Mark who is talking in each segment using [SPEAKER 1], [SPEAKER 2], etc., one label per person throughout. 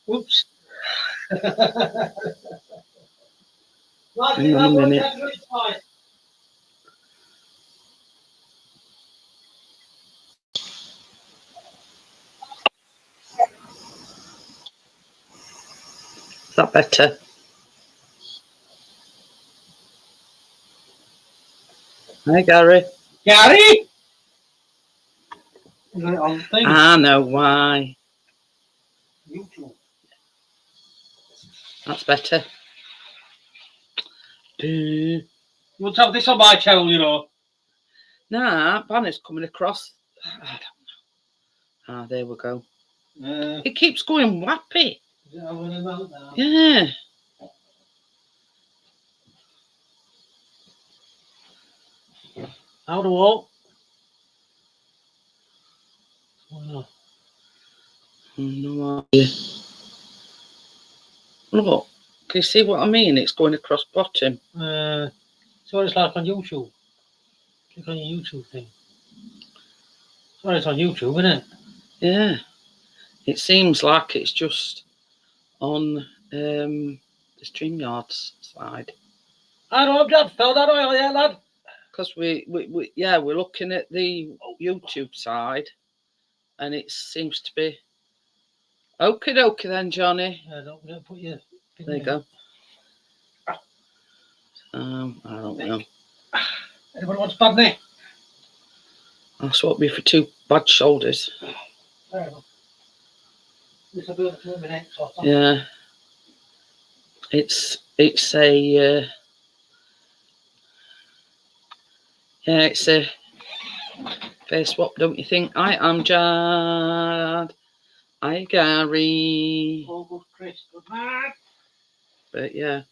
[SPEAKER 1] Oops.
[SPEAKER 2] Hang on a minute. Is that better? Hi, Gary.
[SPEAKER 1] Gary? You got it on thing.
[SPEAKER 2] I know why.
[SPEAKER 1] YouTube.
[SPEAKER 2] That's better.
[SPEAKER 1] You want to have this on my channel, you know?
[SPEAKER 2] Nah, banner's coming across. I don't know. Ah, there we go. It keeps going wappy.
[SPEAKER 1] Is it having a meltdown?
[SPEAKER 2] Yeah.
[SPEAKER 1] How do what? Wow.
[SPEAKER 2] No idea. Look, can you see what I mean? It's going across bottom.
[SPEAKER 1] So what it's like on YouTube. Click on your YouTube thing. So it's on YouTube, isn't it?
[SPEAKER 2] Yeah. It seems like it's just on the StreamYard's side.
[SPEAKER 1] I know, I'm Dad. Fell that oil, yeah, lad.
[SPEAKER 2] Because we're looking at the YouTube side, and it seems to be okie dokie then, Johnny.
[SPEAKER 1] Yeah, don't put your.
[SPEAKER 2] There you go. I don't know.
[SPEAKER 1] Anybody wants bad neck?
[SPEAKER 2] I'll swap me for 2 bad shoulders.
[SPEAKER 1] Fair enough. This will be up to my neck, so
[SPEAKER 2] Yeah. It's a it's a face swap, don't you think? I am Jad. Hi, Gary.
[SPEAKER 1] all good, Chris. Good night.
[SPEAKER 2] But yeah,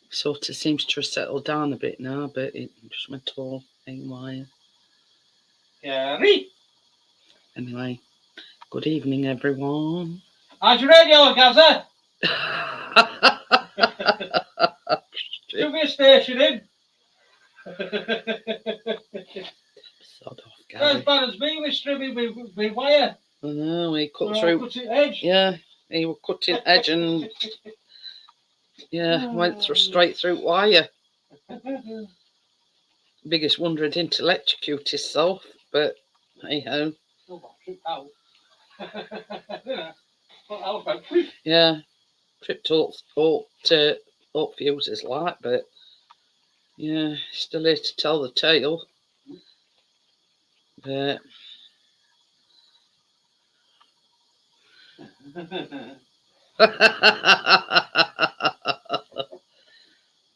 [SPEAKER 2] sort of seems to have settled down a bit now, but it just went all haywire.
[SPEAKER 1] Gary.
[SPEAKER 2] Anyway, good evening, everyone.
[SPEAKER 1] How's your radio, Gaza? Took me a station in.
[SPEAKER 2] Sod off,
[SPEAKER 1] Not as
[SPEAKER 2] Gary.
[SPEAKER 1] bad as me with stripping with wire.
[SPEAKER 2] I know, he cut
[SPEAKER 1] Well,
[SPEAKER 2] through.
[SPEAKER 1] cutting edge.
[SPEAKER 2] Yeah, he was cutting edge and went through straight through wire. Biggest wonder it didn't electrocute himself, but hey ho.
[SPEAKER 1] Still got tripped out.
[SPEAKER 2] Yeah, tripped up fuses like, but yeah, still here to tell the tale. But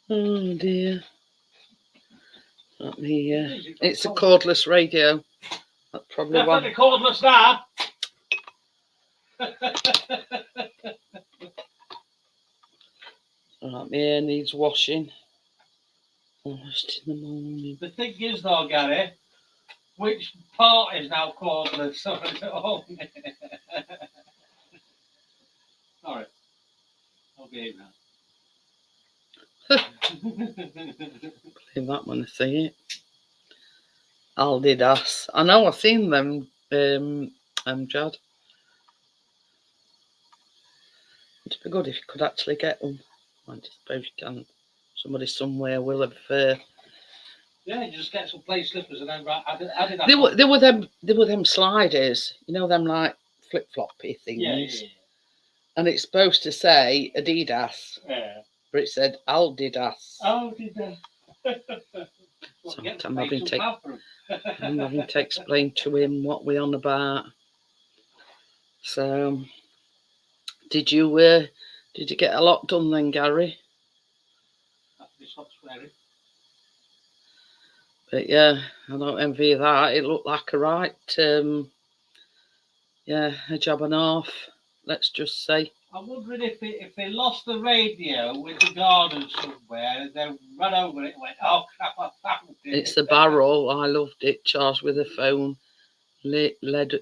[SPEAKER 2] oh dear. Let me. It's a cordless radio. That's probably why.
[SPEAKER 1] Definitely cordless now.
[SPEAKER 2] Right, my hair needs washing. Almost in the morning.
[SPEAKER 1] The thing is, though, Gary, which part is now cordless? Sorry, Sorry. I'll behave now.
[SPEAKER 2] Believe that when I see it. Aldidas. I know I've seen them, Jad. It'd be good if you could actually get them. I suppose you can. Somebody somewhere will have.
[SPEAKER 1] Yeah, you just get some play slippers and then add it.
[SPEAKER 2] They were them sliders. You know them like flip floppy things.
[SPEAKER 1] Yeah.
[SPEAKER 2] And it's supposed to say Adidas.
[SPEAKER 1] Yeah.
[SPEAKER 2] But it said Aldidas.
[SPEAKER 1] Aldidas.
[SPEAKER 2] So I'm having to explain to him what we're on about. So, did you get a lot done then, Gary? But yeah, I don't envy that. It looked like a right, a job and a half. Let's just say.
[SPEAKER 1] I'm wondering if they lost the radio with the garden somewhere and then ran over it and went, oh crap, I found it.
[SPEAKER 2] It's the barrel. I loved it. Charged with a phone, LED,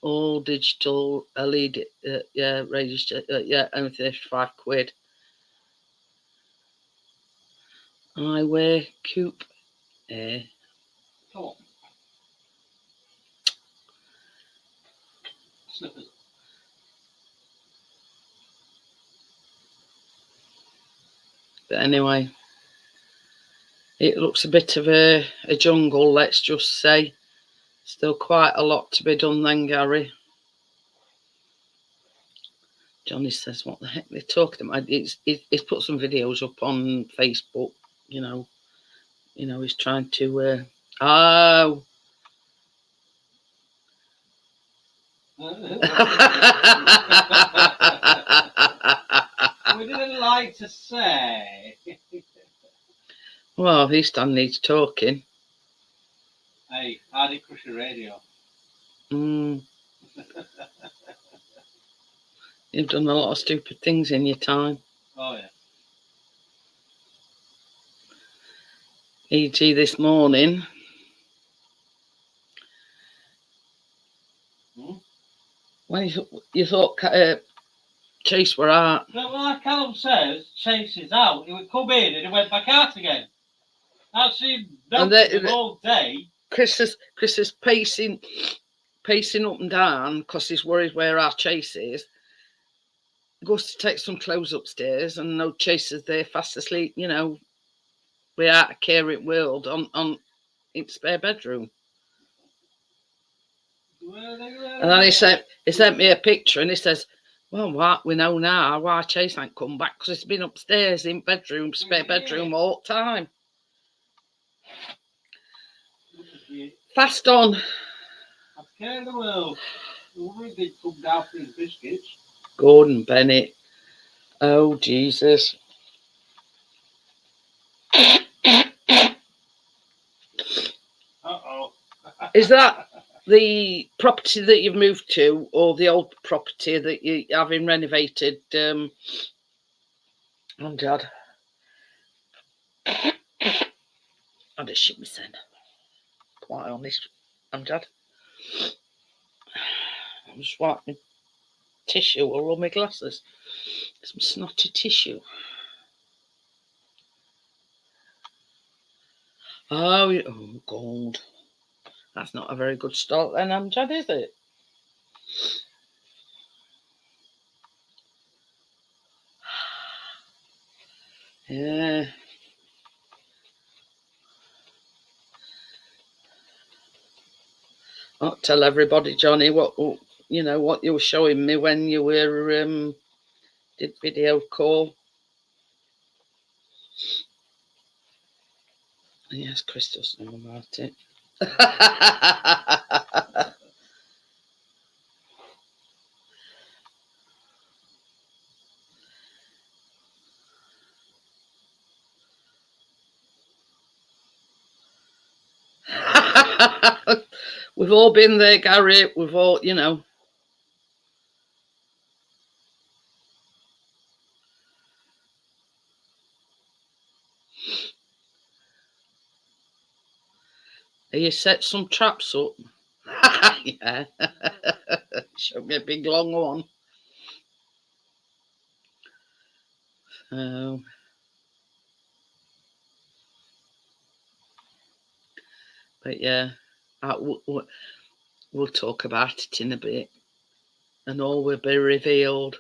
[SPEAKER 2] all digital LED, radio, anything for £5. Highway Coupe Air.
[SPEAKER 1] Come on. Slippers.
[SPEAKER 2] But anyway, it looks a bit of a jungle, let's just say. Still quite a lot to be done then, Gary. Johnny says, what the heck they're talking about? He's put some videos up on Facebook, you know, he's trying to, oh.
[SPEAKER 1] We didn't like to say.
[SPEAKER 2] Well, he still needs talking.
[SPEAKER 1] Hey, Hardy Crusher Radio.
[SPEAKER 2] You've done a lot of stupid things in your time.
[SPEAKER 1] Oh, yeah.
[SPEAKER 2] E.g. this morning. When you thought Chase were out.
[SPEAKER 1] But like Callum says, Chase is out. He would come in and he went back out again. I've seen him all day.
[SPEAKER 2] Chris is pacing up and down because he's worried where our Chase is. He goes to take some clothes upstairs and no Chase is there fast asleep, you know, without a care in world on its spare bedroom. And then he sent me a picture and he says, well, what we know now why Chase ain't come back because it's been upstairs in bedroom, spare bedroom all the time. Fast on.
[SPEAKER 1] I've cared the world. We did come down for his biscuits.
[SPEAKER 2] Gordon Bennett. Oh, Jesus.
[SPEAKER 1] Uh-oh.
[SPEAKER 2] Is that the property that you've moved to or the old property that you having renovated, Dad? I just shit myself. Quite honest, Dad. I'm just wiping tissue all on my glasses. Some snotty tissue. Oh, God. That's not a very good start then, Amjad, is it? Yeah. I'll tell everybody, Johnny, what you were showing me when you were did video call. Yes, Chris doesn't know about it. We've all been there, Gary. We've all, you know. You set some traps up. Yeah. Should be a big long one. But yeah, we'll talk about it in a bit, and all will be revealed.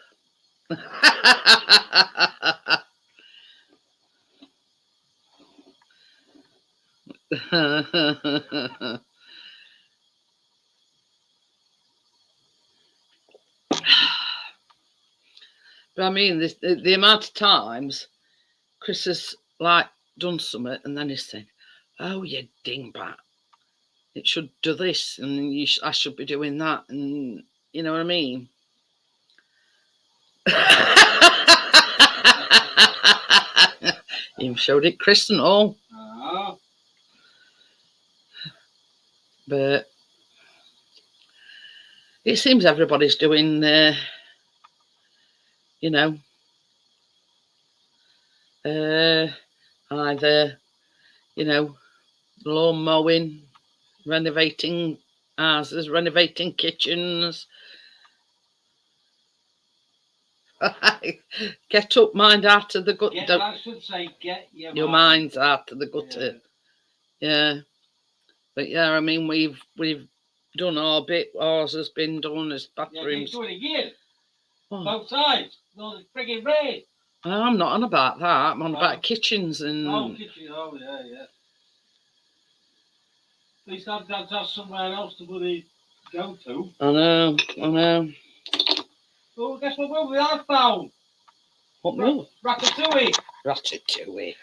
[SPEAKER 2] But I mean, the amount of times Chris has like done something, and then he's saying, "Oh, you dingbat! It should do this, and I should be doing that," and you know what I mean. You showed it, Chris, and all. But it seems everybody's doing, you know, either, you know, lawn mowing, renovating houses, renovating kitchens. Get up, mind out of the gutter.
[SPEAKER 1] I should say, get
[SPEAKER 2] your mind's out of the gutter. Yeah. But yeah, I mean, we've done our bit. Ours has been done as
[SPEAKER 1] Yeah, keep
[SPEAKER 2] bathrooms.
[SPEAKER 1] doing it again.
[SPEAKER 2] Oh,
[SPEAKER 1] Both sides. No, it's frigging rain.
[SPEAKER 2] I'm not on about that. I'm on
[SPEAKER 1] Oh.
[SPEAKER 2] about kitchens and.
[SPEAKER 1] Oh, kitchen. Oh, yeah, yeah. At least I'd have somewhere else to bloody go to.
[SPEAKER 2] I know.
[SPEAKER 1] Well, guess what movie I found?
[SPEAKER 2] What more?
[SPEAKER 1] Ratatouille.
[SPEAKER 2] Ratatouille.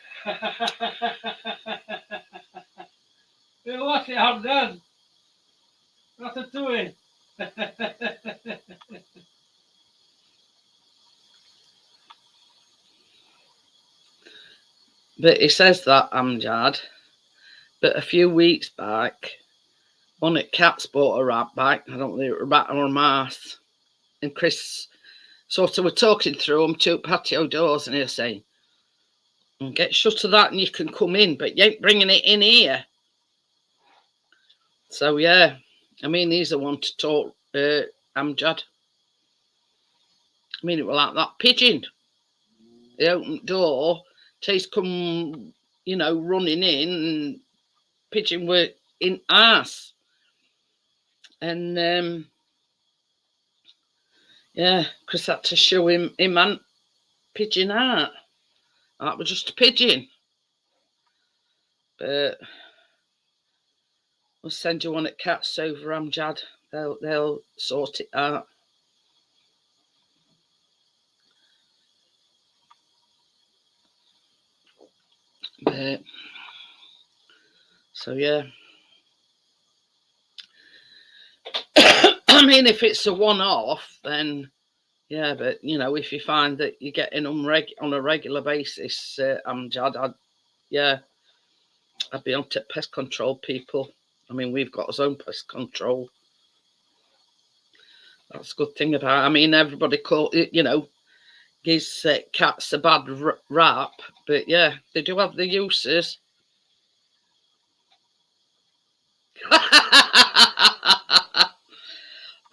[SPEAKER 1] You watch it, I'm done. Ratatouille.
[SPEAKER 2] But he says that, Amjad. But a few weeks back, one at Cats bought a rat back. I don't know if it was a rat or a mouse. And Chris sort of were talking through them, two patio doors, and he was saying, get shut of that and you can come in, but you ain't bringing it in here. So, yeah, I mean, he's the one to talk, Amjad. I mean, it was like that pigeon. The open door, he's come, running in, and pigeon were in arse. And, yeah, Chris had to show him and pigeon out. That was just a pigeon. But we'll send you one at Cats over, Amjad. They'll sort it out. But, so yeah. I mean, if it's a one-off, then yeah. But if you find that you're getting on a regular basis, Amjad, I'd be on to pest control people. I mean, we've got our own pest control. That's a good thing about it. I mean, everybody gives cats a bad rap, but yeah, they do have the uses.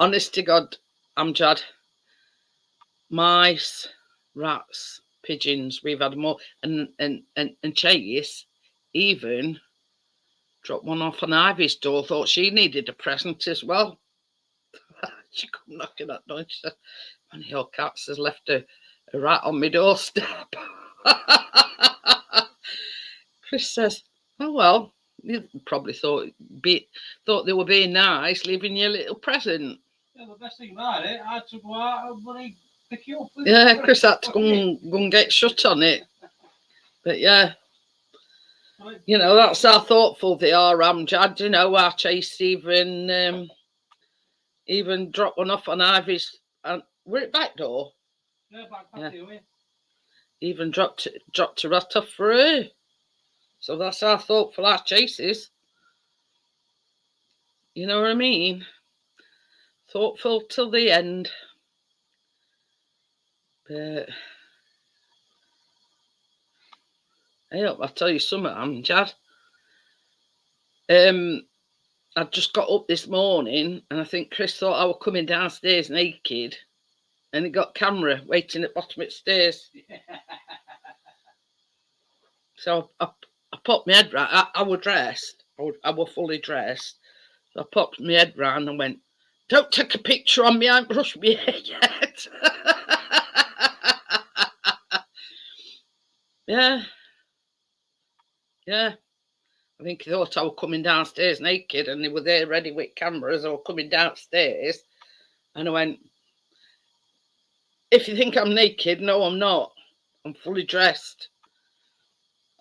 [SPEAKER 2] Honest to God, Amjad, mice, rats, pigeons, we've had more, and Chase even dropped one off on Ivy's door, thought she needed a present as well. She come knocking at the door. She said, one of your cats has left a rat on my doorstep. Chris says, oh well, you probably thought they were being nice, leaving you a little present.
[SPEAKER 1] Yeah, the best thing about it, I had to go out and bloody pick you up.
[SPEAKER 2] Yeah, Chris had to go and get shut on it. But yeah, that's how thoughtful they are, Amjad. Our Chase even dropped one off on Ivy's, and we're at back door.
[SPEAKER 1] Yeah, back patio, yeah.
[SPEAKER 2] Even dropped a rat off for her. So that's how thoughtful our Chase is. You know what I mean? Thoughtful till the end. But I hope I tell you something, Amjad. I just got up this morning and I think Chris thought I was coming downstairs naked, and he got camera waiting at bottom of the stairs. So I popped my head round. I was dressed. I was fully dressed. So I popped my head round and went, don't take a picture on me, I haven't brushed my hair yet. Yeah. I think he thought I was coming downstairs naked, and they were there ready with cameras. I was coming downstairs, and I went, if you think I'm naked, no, I'm not. I'm fully dressed.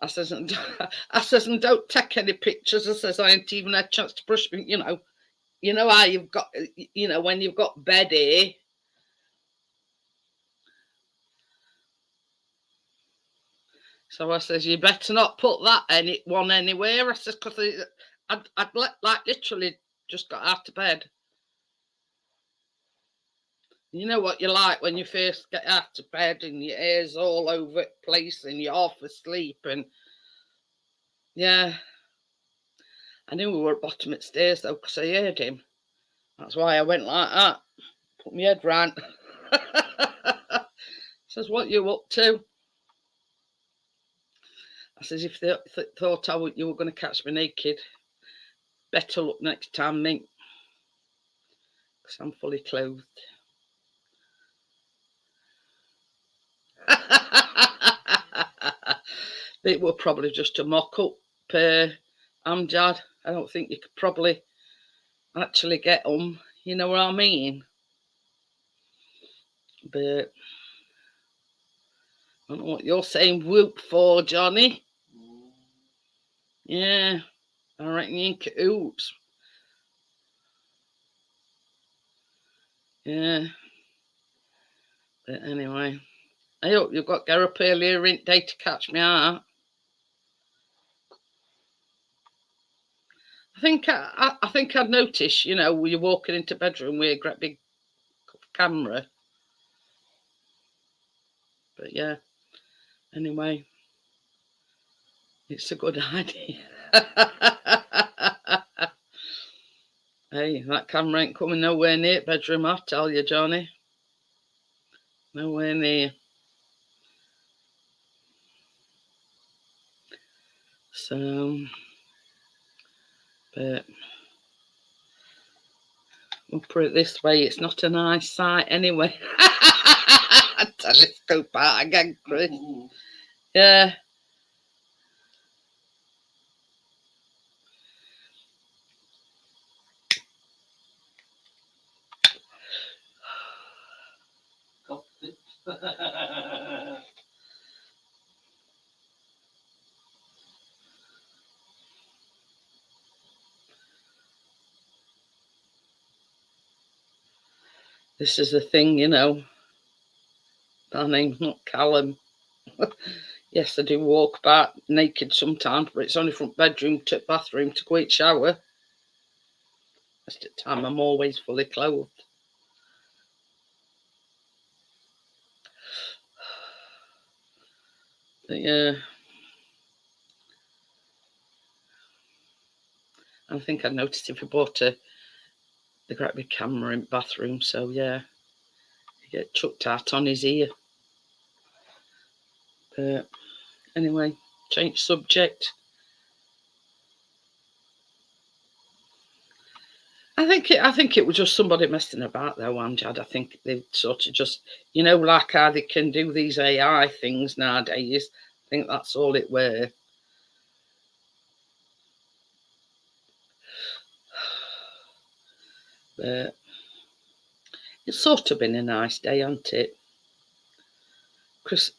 [SPEAKER 2] I says, and don't take any pictures. I says, I ain't even had a chance to brush me. You know how you've got, when you've got bed hair. So I says, you better not put that one anywhere. I says, because I'd literally just got out of bed. You know what you're like when you first get out of bed and your hair's all over the place and you're half asleep. And yeah, I knew we were at bottom of the stairs though, because I heard him. That's why I went like that. Put my head round. Says, what you up to? I says, if they thought you were going to catch me naked, better luck next time, mate. because I'm fully clothed. It were probably just a mock-up, Amjad. I don't think you could probably actually get them, you know what I mean? But I don't know what you're saying whoop for, Johnny. Yeah, I reckon you in cahoots. Yeah. But anyway, I hope you've got get up earlier in day to catch me out. I think I'd notice, you know, when you're walking into bedroom with a great big camera. But yeah, anyway, it's a good idea. Hey, that camera ain't coming nowhere near bedroom, I tell you, Johnny. Nowhere near. So, but we'll put it this way, it's not a nice sight anyway. Telescope out again, Chris. Yeah. This is the thing, you know. My name's not Callum. Yes, I do walk about naked sometimes, but it's only from bedroom to bathroom to go eat shower. Rest of the time, I'm always fully clothed. But yeah, I think I noticed if you bought the great big camera in the bathroom, so yeah, you get chucked out on his ear. But anyway, change subject. I think it was just somebody messing about though, Amjad. I think they sort of just, you know, like how they can do these AI things nowadays. I think that's all it were. But it's sort of been a nice day, hasn't it? Chris.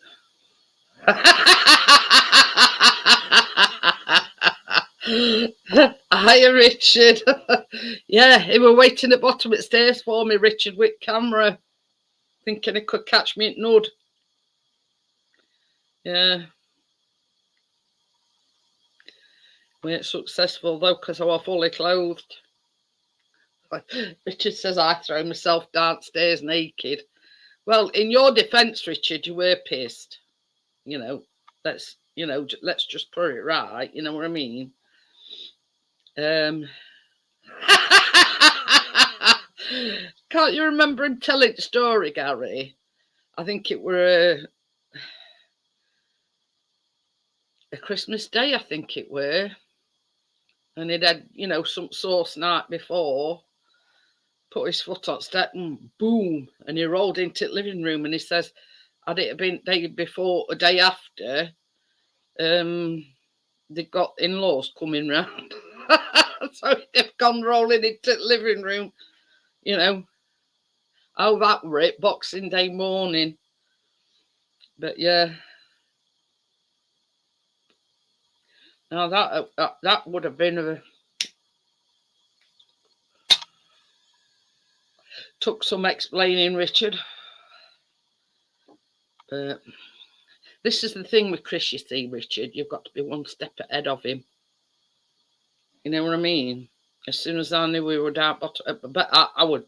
[SPEAKER 2] Hiya, Richard. Yeah, he were waiting at bottom of the stairs for me, Richard, with camera, thinking he could catch me at Nud. Yeah. Weren't successful though, because I was fully clothed. Richard says I throw myself downstairs naked. Well, in your defence, Richard, you were pissed. You know, let's just put it right. You know what I mean? Can't you remember him telling the story, Gary? I think it were a Christmas day, I think it were. And he'd had, you know, some sauce night before, put his foot on step and boom, and he rolled into the living room and he says, had it been day before, a day after, they got in-laws coming round. So they've gone rolling into the living room, you know. Oh, that were it, Boxing Day morning. But yeah. Now that would have been took some explaining, Richard. But this is the thing with Chris, you see, Richard. You've got to be one step ahead of him. You know what I mean? As soon as I knew we were down bottom, but I would.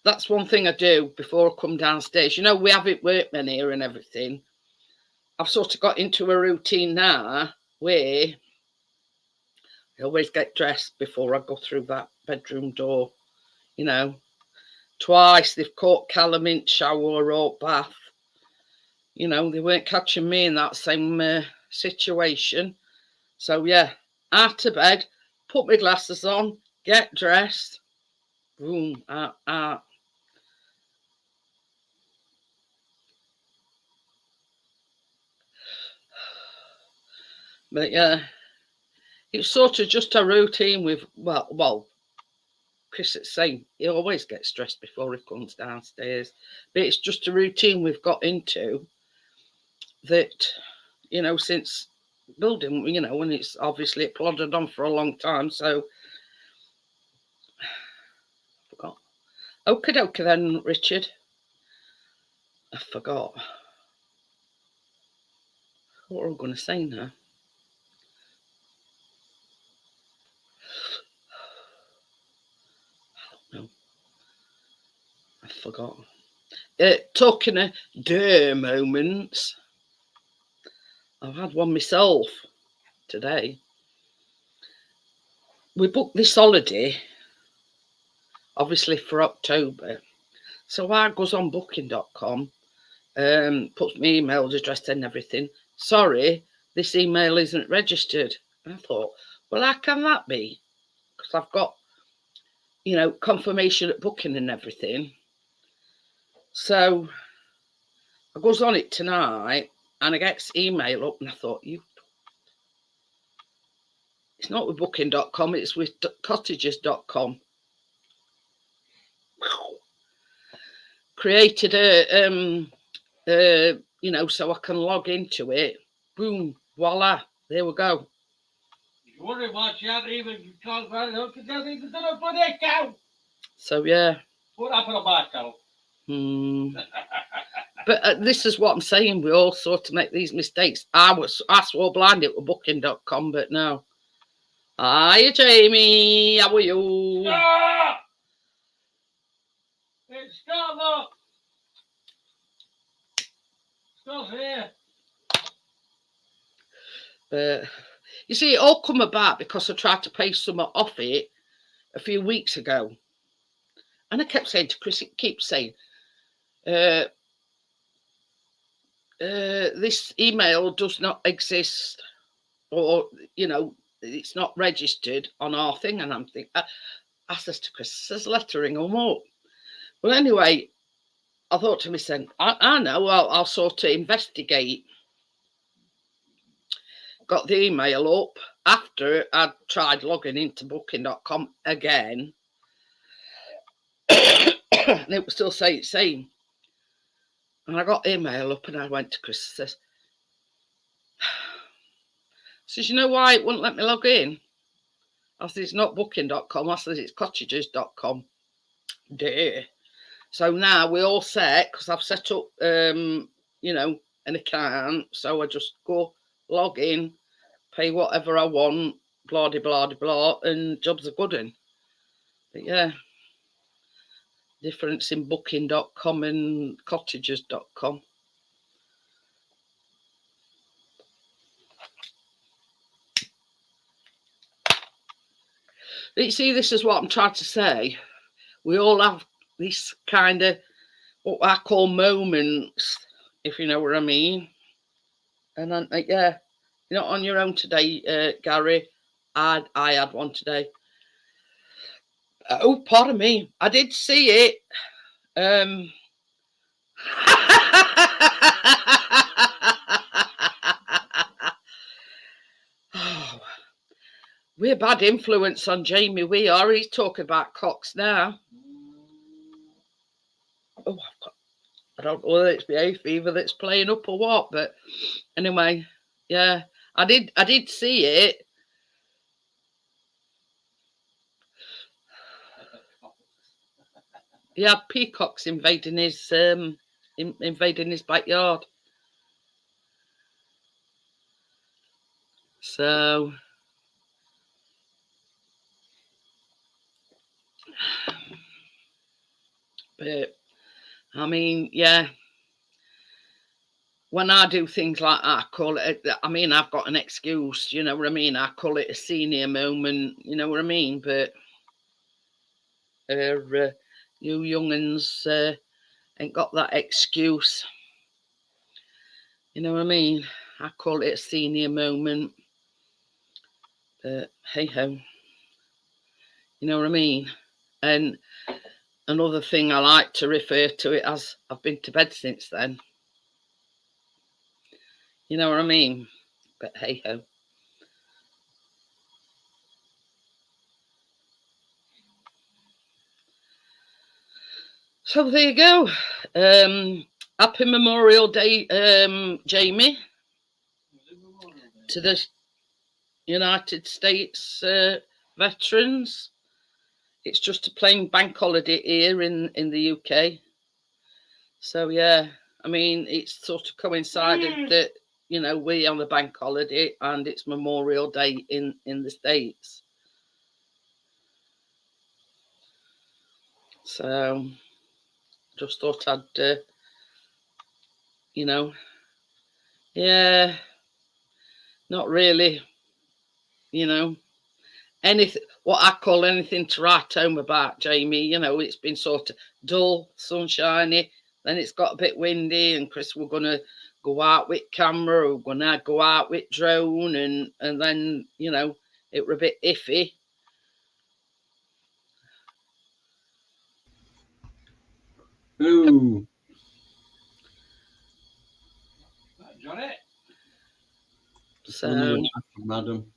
[SPEAKER 2] That's one thing I do before I come downstairs. You know, we have it workmen here and everything. I've sort of got into a routine now where I always get dressed before I go through that bedroom door. You know, twice they've caught Callum in shower or bath. You know, they weren't catching me in that same situation. So yeah, out of bed, put my glasses on, get dressed, boom, out. But yeah, it's sort of just a routine with, well, Chris is saying he always gets stressed before he comes downstairs, but it's just a routine we've got into that, since building, and it's obviously plodded on for a long time, so I forgot. Okie dokie then, Richard. I forgot. What am I going to say now? No, I forgot. Talking of dear moments, I've had one myself today. We booked this holiday, obviously for October. So I goes on booking.com, puts my email address and everything. Sorry, this email isn't registered. And I thought, well, how can that be? Because I've got, confirmation at booking and everything. So I goes on it tonight and I get email up and I thought, it's not with booking.com, it's with cottages.com. Created so I can log into it. Boom, voila, there we go.
[SPEAKER 1] You wonder why she hadn't even called about it because they haven't even done a bloody account.
[SPEAKER 2] So yeah.
[SPEAKER 1] What happened to my account?
[SPEAKER 2] But this is what I'm saying. We all sort of make these mistakes. I swore blind it was booking.com, but no. Hiya, Jamie. How are you?
[SPEAKER 1] Stop! It's Scott, look. Scott's here.
[SPEAKER 2] But you see, it all come about because I tried to pay some off it a few weeks ago. And I kept saying to Chris, it keeps saying, this email does not exist, or, it's not registered on our thing. And I'm thinking, I says to Chris, there's lettering them up. Well, anyway, I thought to myself, I know, I'll sort of investigate. Got the email up after I'd tried logging into booking.com again. And it was still saying. And I got the email up and I went to Chris and says, you know why it wouldn't let me log in? I said, it's not booking.com. I said, it's cottages.com. Dear. So now we're all set because I've set up, an account. So I just go log in, pay whatever I want, blah, blah, blah, blah, and jobs are good in. But yeah, difference in booking.com and cottages.com. You see, this is what I'm trying to say. We all have this kind of what I call moments, if you know what I mean. And then, yeah, you're not on your own today, Gary. I had one today. Oh, pardon me. I did see it. Oh, we're bad influence on Jamie. We are. He's talking about cocks now. Oh, I don't know whether it's the hay fever that's playing up or what, but anyway, yeah, I did see it. He had peacocks invading his backyard. So but I mean, yeah. When I do things like that, I call it, I've got an excuse, you know what I mean? I call it a senior moment, you know what I mean? But you young'uns ain't got that excuse. You know what I mean? I call it a senior moment. But hey ho. You know what I mean? And another thing I like to refer to it as, I've been to bed since then. You know what I mean? But hey ho. So there you go. Happy Memorial Day, Jamie, to the United States veterans. It's just a plain bank holiday here in the UK. So yeah, I mean, it's sort of coincided that, you know, we're on a bank holiday and it's Memorial Day in the States. So just thought I'd, you know, yeah, not really, you know, anything, what I call anything to write home about, Jamie. You know, it's been sort of dull, sunshiny, then it's got a bit windy, and Chris, we're going to go out with camera, we're going to go out with drone, and then, you know, it were a bit iffy.
[SPEAKER 3] Ooh.
[SPEAKER 1] Johnny?
[SPEAKER 2] So,
[SPEAKER 3] Madam.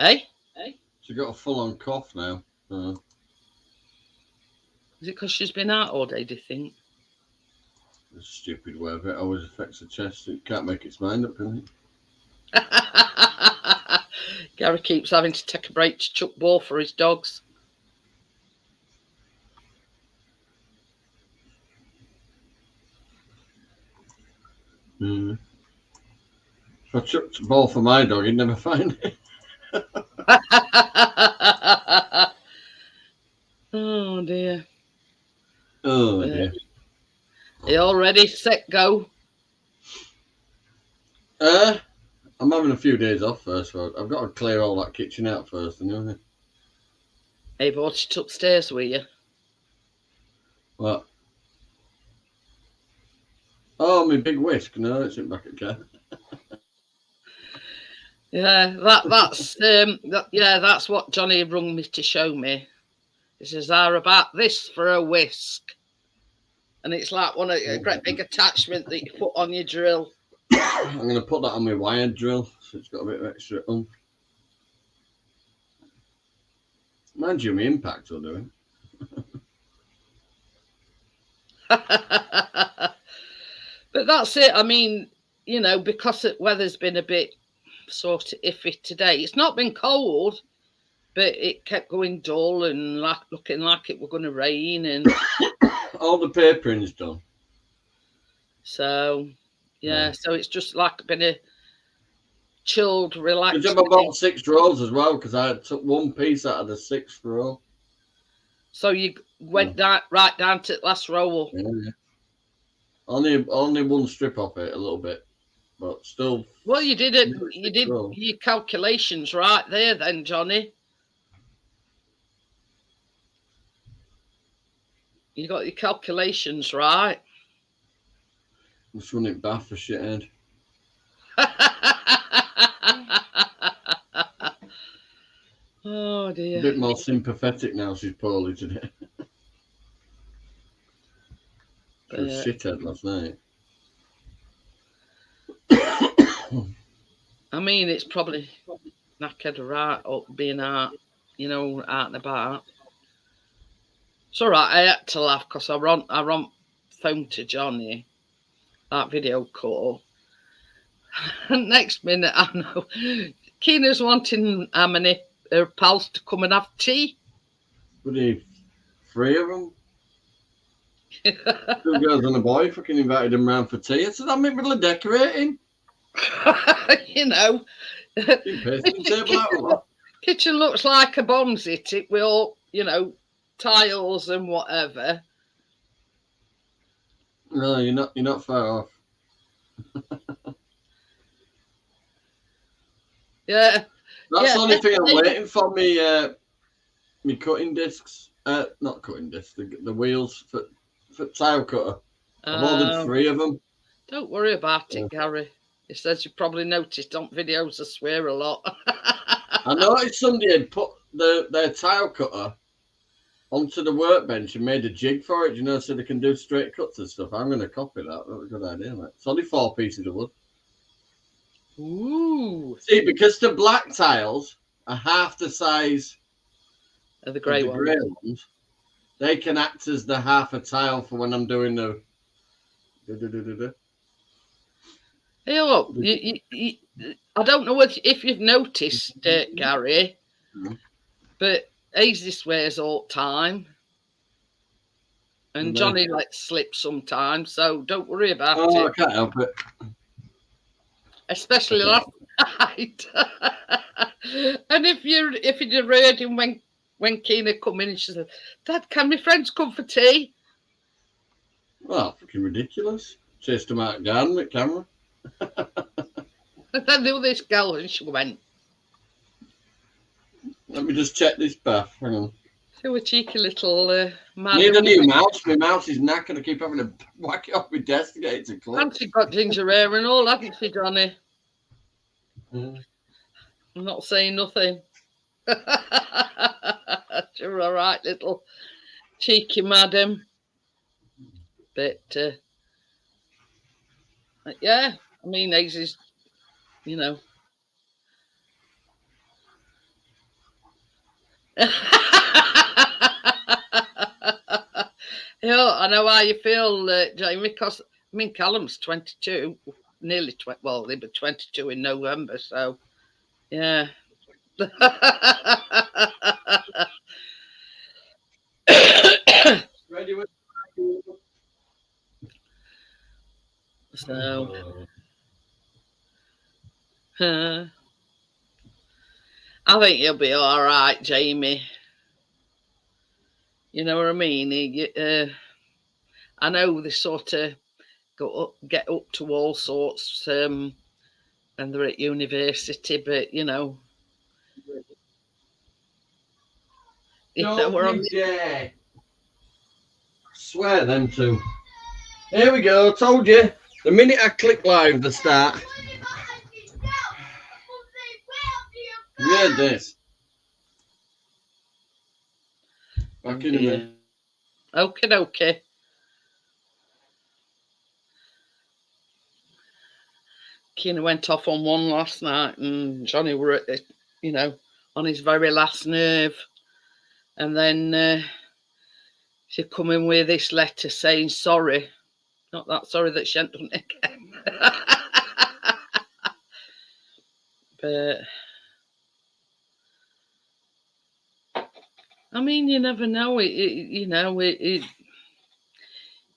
[SPEAKER 2] hey?
[SPEAKER 3] She's got a full-on cough now.
[SPEAKER 2] Is it because she's been out all day, do you think?
[SPEAKER 3] The stupid way of it always affects the chest. It can't make its mind up, can it?
[SPEAKER 2] Gary keeps having to take a break to chuck ball for his dogs.
[SPEAKER 3] If I chucked a ball for my dog, he'd never find it.
[SPEAKER 2] Oh dear.
[SPEAKER 3] Oh dear.
[SPEAKER 2] Are you all ready? Set, go.
[SPEAKER 3] I'm having a few days off first. So I've got to clear all that kitchen out first, you know.
[SPEAKER 2] Hey, brought it upstairs, were you?
[SPEAKER 3] What? Oh, my big whisk. No, it's in back at car.
[SPEAKER 2] Yeah, that's what Johnny rung me to show me. He says, "Are about this for a whisk," and it's like a great big attachment that you put on your drill.
[SPEAKER 3] I'm going to put that on my wired drill, so it's got a bit of extra oomph. Mind you, my impact will do it.
[SPEAKER 2] But that's it. I mean, you know, because the weather's been a bit sort of iffy today. It's not been cold, but it kept going dull and looking like it were going to rain. And
[SPEAKER 3] all the papering's done.
[SPEAKER 2] So, yeah, so it's just like been a chilled, relaxed.
[SPEAKER 3] I bought 6 rolls as well because I took one piece out of the 6th roll.
[SPEAKER 2] So you went right down to the last roll.
[SPEAKER 3] Yeah. Only one strip off it, a little bit, but still.
[SPEAKER 2] Well, you did it. You did your calculations right there, then, Johnny. You got your calculations right.
[SPEAKER 3] Just running bath for shithead.
[SPEAKER 2] Oh dear.
[SPEAKER 3] A bit more sympathetic now. She's poorly today. She was shithead last night.
[SPEAKER 2] I mean, it's probably knackered right up being out, you know, out and about. It's all right. I had to laugh because I run phone to Johnny, that video call. And next minute, I know Keena's wanting how many her pals to come and have tea.
[SPEAKER 3] Would he 3 of them? 2 girls and a boy fucking invited him round for tea. I said, I'm in the middle of decorating.
[SPEAKER 2] You know. Kitchen looks like a bomb's hit it with all, you know, tiles and whatever.
[SPEAKER 3] No, you're not far off.
[SPEAKER 2] Yeah.
[SPEAKER 3] That's the only thing I'm waiting for, me cutting discs. Not cutting discs, the wheels for tile cutter. I've ordered 3 of them.
[SPEAKER 2] Don't worry about it, Gary. He says you probably noticed on videos I swear a lot.
[SPEAKER 3] I noticed somebody had put their tile cutter onto the workbench and made a jig for it, you know, so they can do straight cuts and stuff. I'm going to copy that. That was a good idea, mate. It's only 4 pieces of wood.
[SPEAKER 2] Ooh.
[SPEAKER 3] See, because the black tiles are half the size
[SPEAKER 2] Of the grey one.
[SPEAKER 3] ones, they can act as the half a tile for when I'm doing the.
[SPEAKER 2] Hey, look, I don't know if you've noticed, Gary, but Hazy swears all the time. And Johnny lets slip sometimes, so don't worry about it.
[SPEAKER 3] I can't help it.
[SPEAKER 2] Especially last night. And if you'd have heard him when Keena come in and she said, Dad, can my friends come for tea?
[SPEAKER 3] Well, fucking ridiculous. Chased them out of the garden with camera.
[SPEAKER 2] And then there was this girl and she went,
[SPEAKER 3] Let me just check this bath. Hang on.
[SPEAKER 2] so a cheeky little man.
[SPEAKER 3] Need a new mouse. My mouse is knackered. I keep having to whack it off my desk to get it to click.
[SPEAKER 2] And she got ginger hair and all, hasn't she, Johnny?
[SPEAKER 3] Mm.
[SPEAKER 2] I'm not saying nothing. You're all right, little cheeky madam. But yeah, I mean, Hazy's, you know. Yeah, I know how you feel, Jamie, because I mean, Callum's 22, nearly 20. Well, he'll be 22 in November, so yeah.
[SPEAKER 3] Ready with
[SPEAKER 2] So, I think you'll be all right, Jamie. You know what I mean? I know they sort of get up to all sorts, and they're at university, but you know, we're on.
[SPEAKER 3] I swear them two. Here we go. Told you. The minute I click live, the start. You heard this. Back in a minute.
[SPEAKER 2] Okay. Keena went off on one last night, and Johnny were at, you know, on his very last nerve. And then she come in with this letter saying sorry. Not that sorry that she hadn't done it again. But I mean, you never know. You know, you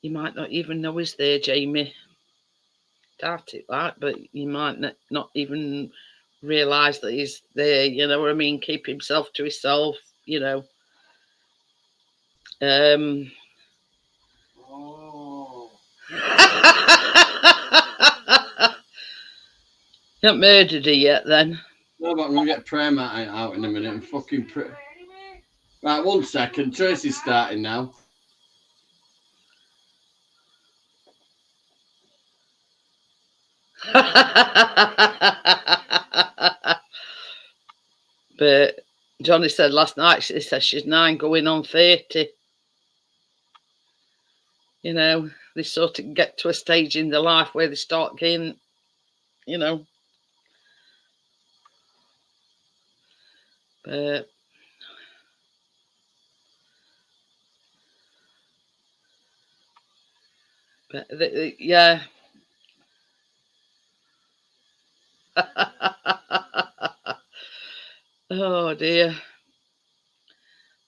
[SPEAKER 2] might not even know he's there, Jamie. Doubt it, like, but you might not even realise that he's there. You know what I mean? Keep himself to himself. You know. You haven't murdered her yet, then?
[SPEAKER 3] No, but I'm gonna get prayer mat out in a minute and fucking pray. Right, 1 second. Tracy's starting now.
[SPEAKER 2] But Johnny said last night, she says she's 9 going on 30. You know, they sort of get to a stage in their life where they start getting, you know. But yeah. Oh dear.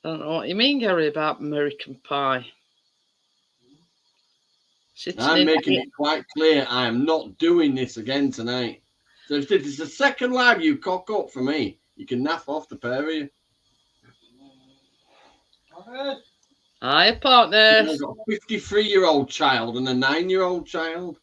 [SPEAKER 2] I don't know what you mean, Gary, about American Pie.
[SPEAKER 3] I'm making it quite clear I am not doing this again tonight. So if this is the second live you cock up for me, you can naff off the pair of you.
[SPEAKER 2] Hi, partners.
[SPEAKER 3] I've got a 53-year-old child and a 9-year-old child.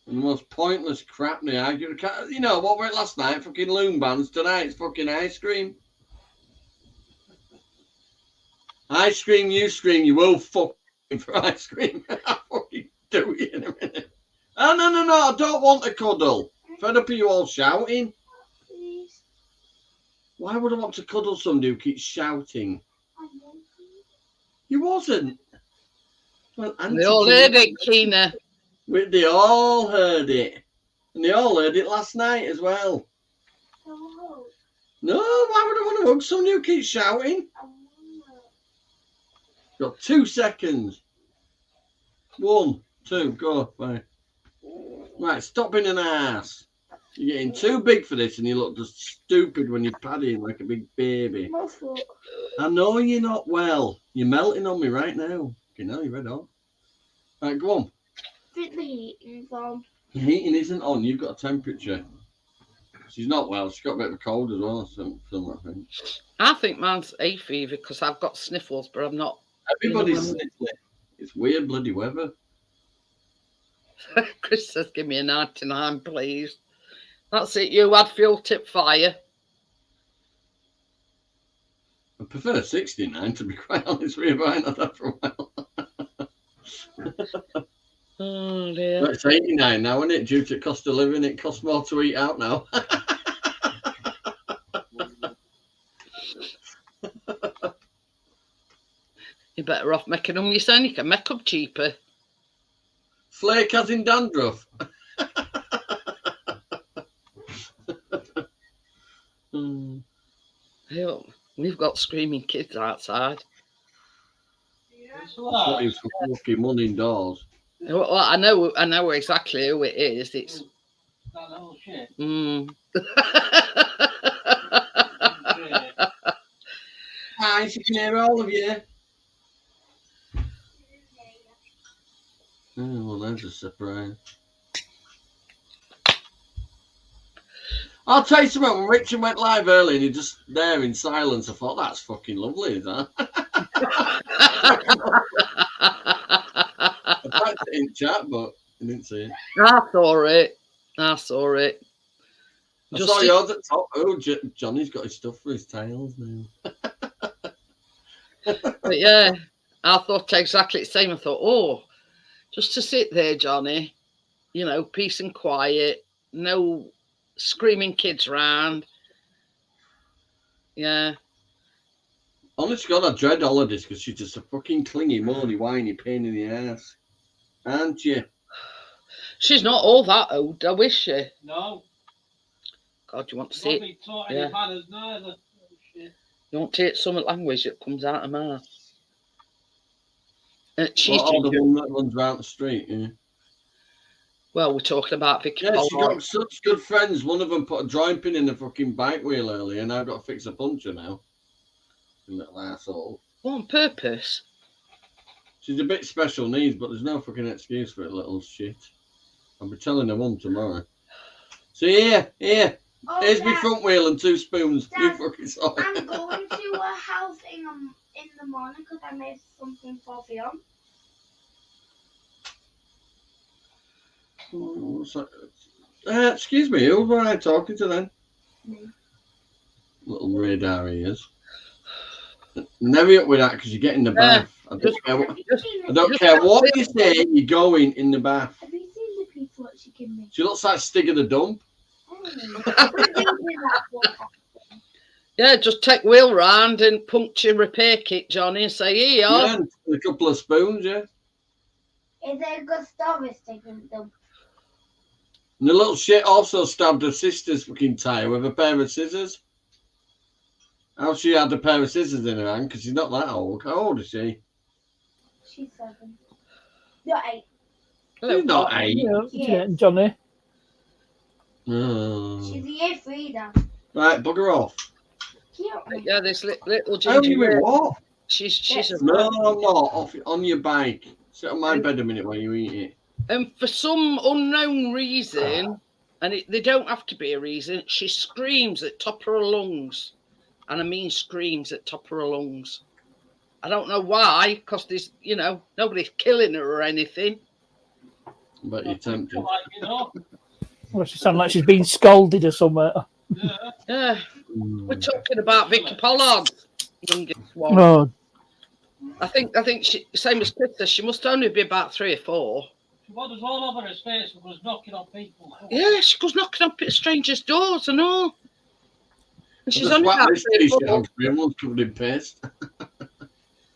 [SPEAKER 3] And the most pointless crap they argue. You know what were it last night? Fucking loom bands. Tonight it's fucking ice cream. Ice cream, you scream, you will fucking for ice cream. I'll fucking do it in a minute. Oh, no, I don't want a cuddle. Fed up of you all shouting. Why would I want to cuddle somebody who keeps shouting? You wasn't. Well,
[SPEAKER 2] They all heard it, Keena.
[SPEAKER 3] They all heard it. And they all heard it last night as well. No, why would I want to hug somebody who keeps shouting? Got 2 seconds. 1, 2, go. Bye. Right, stop being an ass. You're getting too big for this and you look just stupid when you're padding like a big baby. I know you're not well. You're melting on me right now. You know, you're red hot. Right, go on.
[SPEAKER 4] I think the heating's on.
[SPEAKER 3] The heating isn't on. You've got a temperature. She's not well. She's got a bit of a cold as well. I think.
[SPEAKER 2] I think mine's hay fever because I've got sniffles, but I'm not.
[SPEAKER 3] Everybody's sniffling. It's weird bloody weather.
[SPEAKER 2] Chris says, give me a 99, please. That's it. You had fuel tip fire.
[SPEAKER 3] I prefer 69, to be quite honest with you, but I ain't had that for a while.
[SPEAKER 2] Oh, dear.
[SPEAKER 3] But it's 89 now, isn't it? Due to cost of living, it costs more to eat out now.
[SPEAKER 2] You're better off making them yourself. You can make them cheaper.
[SPEAKER 3] Flake as in dandruff.
[SPEAKER 2] Look, we've got screaming kids outside.
[SPEAKER 1] It's
[SPEAKER 3] Not even for fucking money indoors.
[SPEAKER 2] Well, I know exactly who it is. It's
[SPEAKER 1] that little shit.
[SPEAKER 3] Hi, she can hear all of you. Oh, well, there's a surprise. I'll tell you something, when Richard went live early and he just there in silence, I thought, that's fucking lovely, is that? I typed it in chat, but I didn't see it.
[SPEAKER 2] I saw it.
[SPEAKER 3] I saw yours at top. Oh, Johnny's got his stuff for his tails now.
[SPEAKER 2] But yeah, I thought exactly the same. I thought, oh, just to sit there, Johnny, you know, peace and quiet, no screaming kids around. Yeah.
[SPEAKER 3] Honest to God, I dread holidays because she's just a fucking clingy, moany, whiny pain in the ass. Aren't you?
[SPEAKER 2] She's not all that old, though, is she?
[SPEAKER 1] No.
[SPEAKER 2] God, you want to see it?
[SPEAKER 1] Nobody taught any
[SPEAKER 2] Yeah.
[SPEAKER 1] manners neither. Oh, shit.
[SPEAKER 2] You want to hear some language that comes out of her mouth? She's
[SPEAKER 3] Or the
[SPEAKER 2] ginger.
[SPEAKER 3] one that runs around the street, yeah.
[SPEAKER 2] Well, we're talking about Vicky
[SPEAKER 3] Yeah, she
[SPEAKER 2] Pollard.
[SPEAKER 3] got such good friends. One of them put a drawing pin in the fucking bike wheel earlier, and I've got to fix a puncture now. Little asshole.
[SPEAKER 2] Well, on purpose.
[SPEAKER 3] She's a bit special needs, but there's no fucking excuse for it, little shit. I'll be telling her mum tomorrow. So here,
[SPEAKER 4] Oh,
[SPEAKER 3] here's my
[SPEAKER 4] Dad,
[SPEAKER 3] front wheel and 2 spoons. You
[SPEAKER 4] Dad,
[SPEAKER 3] fucking saw it.
[SPEAKER 4] I'm going to a house in the morning because I made something for Fiona.
[SPEAKER 3] Oh, what's that? Excuse me, who were I talking to then?
[SPEAKER 4] Me.
[SPEAKER 3] Little radar he is. Never up with that because you get in the bath. I don't care what you say, you're going in the bath.
[SPEAKER 4] Have you seen the people that she gave me?
[SPEAKER 3] She looks like Stig of the Dump.
[SPEAKER 2] Yeah, just take wheel round and puncture repair kit, Johnny, and say, here you are.
[SPEAKER 3] Yeah, and a couple of spoons, yeah.
[SPEAKER 4] Is it a good story, Stephen?
[SPEAKER 3] And the little shit also stabbed her sister's fucking tyre with a pair of scissors. How she had a pair of scissors in her hand because she's not that old. How old is she?
[SPEAKER 4] She's 7. You're 8.
[SPEAKER 3] She's not 8.
[SPEAKER 4] Yeah.
[SPEAKER 5] Johnny.
[SPEAKER 3] Oh.
[SPEAKER 4] She's year 3 now.
[SPEAKER 3] Right, bugger off.
[SPEAKER 2] Yeah, this little
[SPEAKER 3] How are
[SPEAKER 2] ginger.
[SPEAKER 3] you in what?
[SPEAKER 2] She's a
[SPEAKER 3] No, I'm not. Off on your bike. Sit on my bed a minute while you eat it.
[SPEAKER 2] And for some unknown reason, and they don't have to be a reason, she screams at top of her lungs. And I mean screams at top of her lungs. I don't know why, because there's, you know, nobody's killing her or anything.
[SPEAKER 3] But you're tempted.
[SPEAKER 1] Like, you know,
[SPEAKER 5] Well, she sounds like she's been scolded or somewhere.
[SPEAKER 1] yeah.
[SPEAKER 2] Yeah, we're talking about Vicky Pollard, youngest one.
[SPEAKER 5] Oh,
[SPEAKER 2] I think she, same as Krista, she must only be about 3 or 4.
[SPEAKER 1] She was all over his face and was knocking on people.
[SPEAKER 2] Yeah, she goes knocking on strangers' doors and all. And she's
[SPEAKER 3] Just
[SPEAKER 2] only
[SPEAKER 3] whack
[SPEAKER 2] about
[SPEAKER 3] this
[SPEAKER 2] 3
[SPEAKER 3] t-shirt
[SPEAKER 2] foot.
[SPEAKER 3] on screen, one's covered in paste.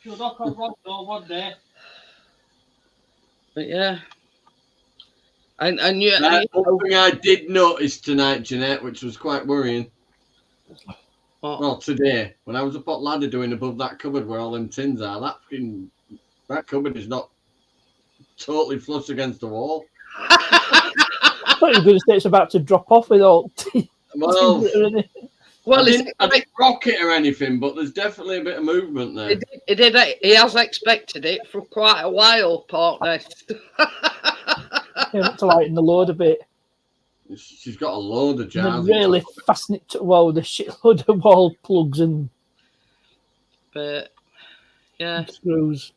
[SPEAKER 1] She'll knock on Rob's door one day.
[SPEAKER 2] But yeah. And you,
[SPEAKER 3] One thing I did notice tonight, Jeanette, which was quite worrying.
[SPEAKER 2] what?
[SPEAKER 3] Well, today, when I was up at ladder doing above that cupboard where all them tins are, that cupboard is not totally flush against the wall.
[SPEAKER 5] I thought you were going to say it's about to drop off with all.
[SPEAKER 3] Well,
[SPEAKER 2] Well,
[SPEAKER 3] I didn't rock it or anything, but there's definitely a bit of movement there.
[SPEAKER 2] he has expected it for quite a while, partner.
[SPEAKER 5] To lighten the load a bit.
[SPEAKER 3] She's got a load of
[SPEAKER 5] And
[SPEAKER 3] jars.
[SPEAKER 5] then really fasten it to the shitload of wall plugs and
[SPEAKER 2] But yeah,
[SPEAKER 5] screws.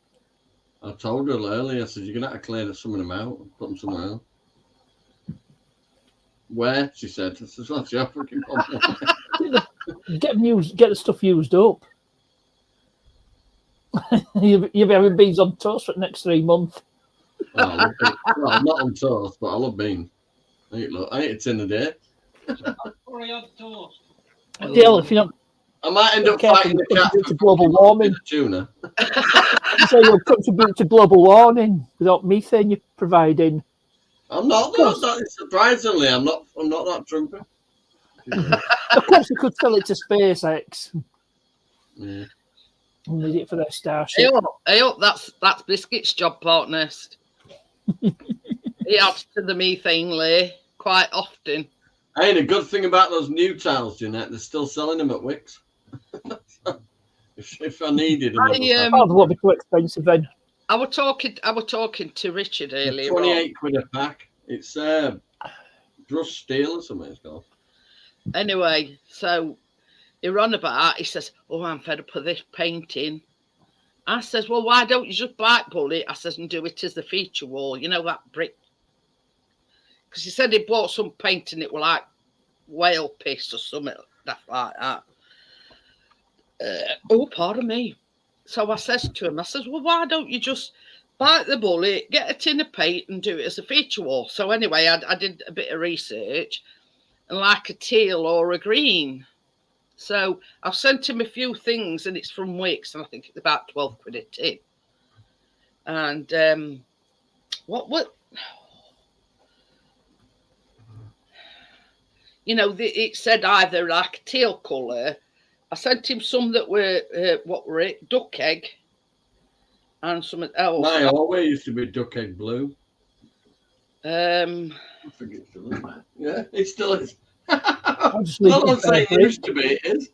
[SPEAKER 3] I told her earlier, I said, you're going to have to clear some of them out and put them somewhere else. Where? She said. I said, that's your fucking problem.
[SPEAKER 5] Get the stuff used up. You'll be having beans on toast for the next 3 months.
[SPEAKER 3] Well, not on toast, but I love beans. I eat a tin a day.
[SPEAKER 1] Curry on toast.
[SPEAKER 5] Dale, if you're not
[SPEAKER 3] I might end up
[SPEAKER 5] careful,
[SPEAKER 3] fighting the
[SPEAKER 5] you
[SPEAKER 3] cat
[SPEAKER 5] contribute
[SPEAKER 3] for
[SPEAKER 5] to global warming.
[SPEAKER 3] tuna.
[SPEAKER 5] So you'll contribute to global warming without methane you're providing.
[SPEAKER 3] I'm not. Surprisingly, I'm not that trumpy.
[SPEAKER 5] Of course, you could sell it to SpaceX
[SPEAKER 3] Yeah.
[SPEAKER 5] and need it for their Starship.
[SPEAKER 2] Hey up, that's Biscuit's job, partners. He adds to the methane lay quite often.
[SPEAKER 3] Hey, and a good thing about those new tiles, Jeanette, they're still selling them at Wicks. if I needed them.
[SPEAKER 5] Oh, they won't be too expensive then.
[SPEAKER 2] I was talking to Richard earlier.
[SPEAKER 3] 28 quid a pack. It's brushed steel or something it's called.
[SPEAKER 2] Anyway, so he ran about. He says, "Oh, I'm fed up with this painting." I says, "Well, why don't you just blackball it?" I says, "And do it as the feature wall. You know that brick." Because he said he bought some paint and it was like whale piss or something like that. Oh, pardon me. So I says to him, I says, "Well, why don't you just bite the bullet, get a tin of paint and do it as a feature wall?" So anyway, I did a bit of research and like a teal or a green. So I've sent him a few things and it's from Wicks and I think it's about 12 quid a tin. And what? You know, it said either like a teal colour. I sent him some that were, what were it? Duck egg. And some else.
[SPEAKER 3] My always used to be duck egg blue.
[SPEAKER 2] I
[SPEAKER 3] forget it. Yeah, it still is.
[SPEAKER 5] I'll just leave
[SPEAKER 3] Not
[SPEAKER 5] it
[SPEAKER 3] I'm saying it used to be, it is.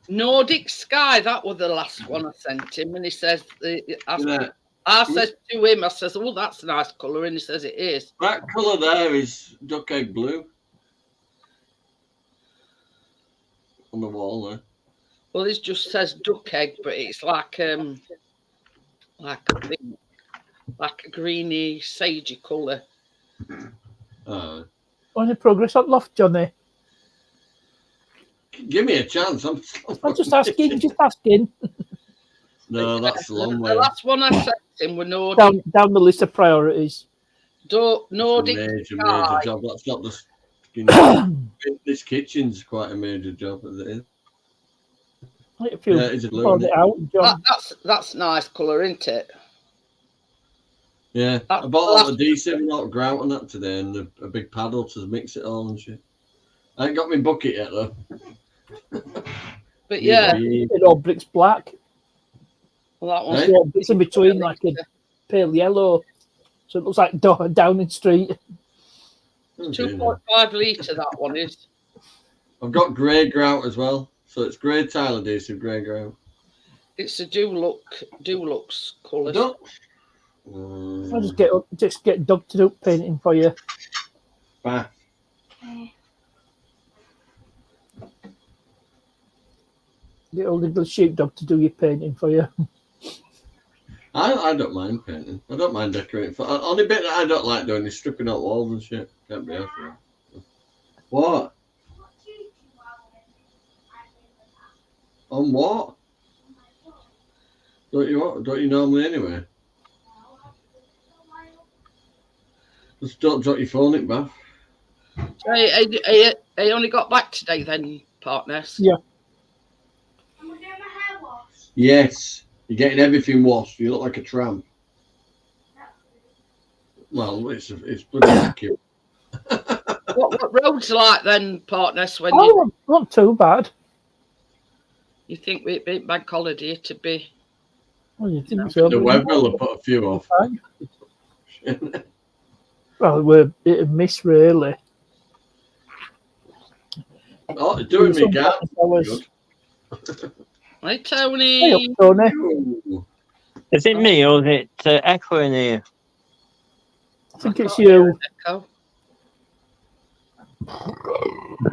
[SPEAKER 2] Nordic Sky, that was the last one I sent him. And he says, I says to him, I says, "Oh, that's a nice colour." And he says it is.
[SPEAKER 3] That colour there is duck egg blue. On the wall there.
[SPEAKER 2] Well, it just says duck egg, but it's like a greeny, sagey colour.
[SPEAKER 5] Any progress on loft, Johnny?
[SPEAKER 3] Give me a chance. I'm
[SPEAKER 5] just asking.
[SPEAKER 3] No, that's a long way.
[SPEAKER 2] The last one I sent him were Nordic.
[SPEAKER 5] Down the list of priorities.
[SPEAKER 2] Nordic
[SPEAKER 3] major
[SPEAKER 2] Sky.
[SPEAKER 3] job. That's not the. This kitchen's quite a major job as it is.
[SPEAKER 5] It's it out, John.
[SPEAKER 2] That's nice colour, isn't it?
[SPEAKER 3] Yeah, I bought all the adhesive and all grout and that today, and a big paddle to mix it all and shit. I ain't got my bucket yet though.
[SPEAKER 2] But yeah,
[SPEAKER 5] it all bricks black.
[SPEAKER 2] Well, that one's
[SPEAKER 5] it's in between like a pale yellow, so it looks like Downing Street.
[SPEAKER 2] 2.5 litre. That one is.
[SPEAKER 3] I've got grey grout as well, so it's grey tile adhesive, grey grout.
[SPEAKER 2] It's a Dulux colour.
[SPEAKER 5] I'll just get Doug to do painting for you.
[SPEAKER 3] Bath.
[SPEAKER 5] Get old little sheepdog to do your painting for you.
[SPEAKER 3] I don't mind painting. I don't mind decorating. Only bit that I don't like doing is stripping out walls and shit. Can't be after it. What? On what? Don't you normally anyway? Just don't drop your phone in, Bath.
[SPEAKER 2] Are They only got back today then, partners.
[SPEAKER 5] Yeah.
[SPEAKER 4] And we're doing my hair wash.
[SPEAKER 3] Yes, you're getting everything washed. You look like a tramp. Well, it's bloody accurate.
[SPEAKER 2] What roads are like then, partners, when you,
[SPEAKER 5] Oh, not too bad.
[SPEAKER 2] you think it'd be bank holiday to be?
[SPEAKER 5] Well, you think
[SPEAKER 2] No.
[SPEAKER 5] so,
[SPEAKER 3] The
[SPEAKER 5] but
[SPEAKER 3] weather will have put a few off.
[SPEAKER 5] fine. Well, we're a miss, really.
[SPEAKER 3] Oh, it's doing me,
[SPEAKER 5] Some
[SPEAKER 3] Gab.
[SPEAKER 5] hours.
[SPEAKER 3] Good.
[SPEAKER 2] Hey,
[SPEAKER 5] Hey up,
[SPEAKER 2] Tony.
[SPEAKER 5] Tony.
[SPEAKER 3] Ooh.
[SPEAKER 6] Is it me or is it echoing here?
[SPEAKER 5] I think it's you.
[SPEAKER 2] Echo.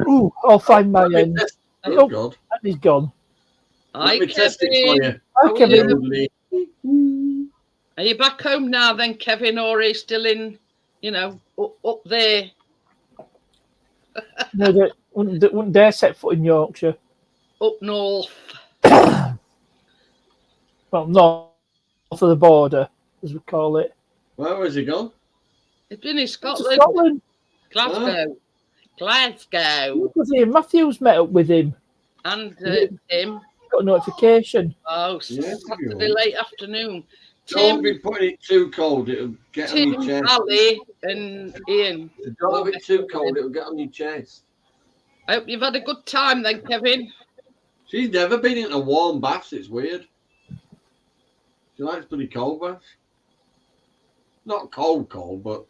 [SPEAKER 5] Ooh, I'll find my
[SPEAKER 3] Let me
[SPEAKER 5] end.
[SPEAKER 3] test-
[SPEAKER 5] Oh.
[SPEAKER 3] Oh, God.
[SPEAKER 5] And he's gone.
[SPEAKER 2] Hi,
[SPEAKER 3] Let me test it for
[SPEAKER 2] Kevin.
[SPEAKER 3] you.
[SPEAKER 5] Hi,
[SPEAKER 2] How are
[SPEAKER 5] Kevin.
[SPEAKER 3] Lovely.
[SPEAKER 2] Are you back home now then, Kevin, or are you still in, up there?
[SPEAKER 5] No, they wouldn't dare set foot in Yorkshire.
[SPEAKER 2] Up north?
[SPEAKER 5] Well, north of the border, as we call it.
[SPEAKER 3] Where was he gone?
[SPEAKER 2] It's been in
[SPEAKER 5] To
[SPEAKER 2] Scotland.
[SPEAKER 5] Scotland.
[SPEAKER 2] Glasgow. Glasgow.
[SPEAKER 5] Because Ian Matthews met up with him.
[SPEAKER 2] And Tim.
[SPEAKER 5] Got a notification.
[SPEAKER 2] Oh,
[SPEAKER 3] Yes,
[SPEAKER 2] Saturday
[SPEAKER 3] you are.
[SPEAKER 2] late afternoon.
[SPEAKER 3] Don't
[SPEAKER 2] Tim,
[SPEAKER 3] be putting it too cold. It'll get on
[SPEAKER 2] Tim,
[SPEAKER 3] your chest.
[SPEAKER 2] Ali, and Ian.
[SPEAKER 3] Don't have it too cold. It'll get on your chest.
[SPEAKER 2] I hope you've had a good time then, Kevin.
[SPEAKER 3] She's never been in a warm bath. It's weird. She likes bloody cold baths. Not cold, but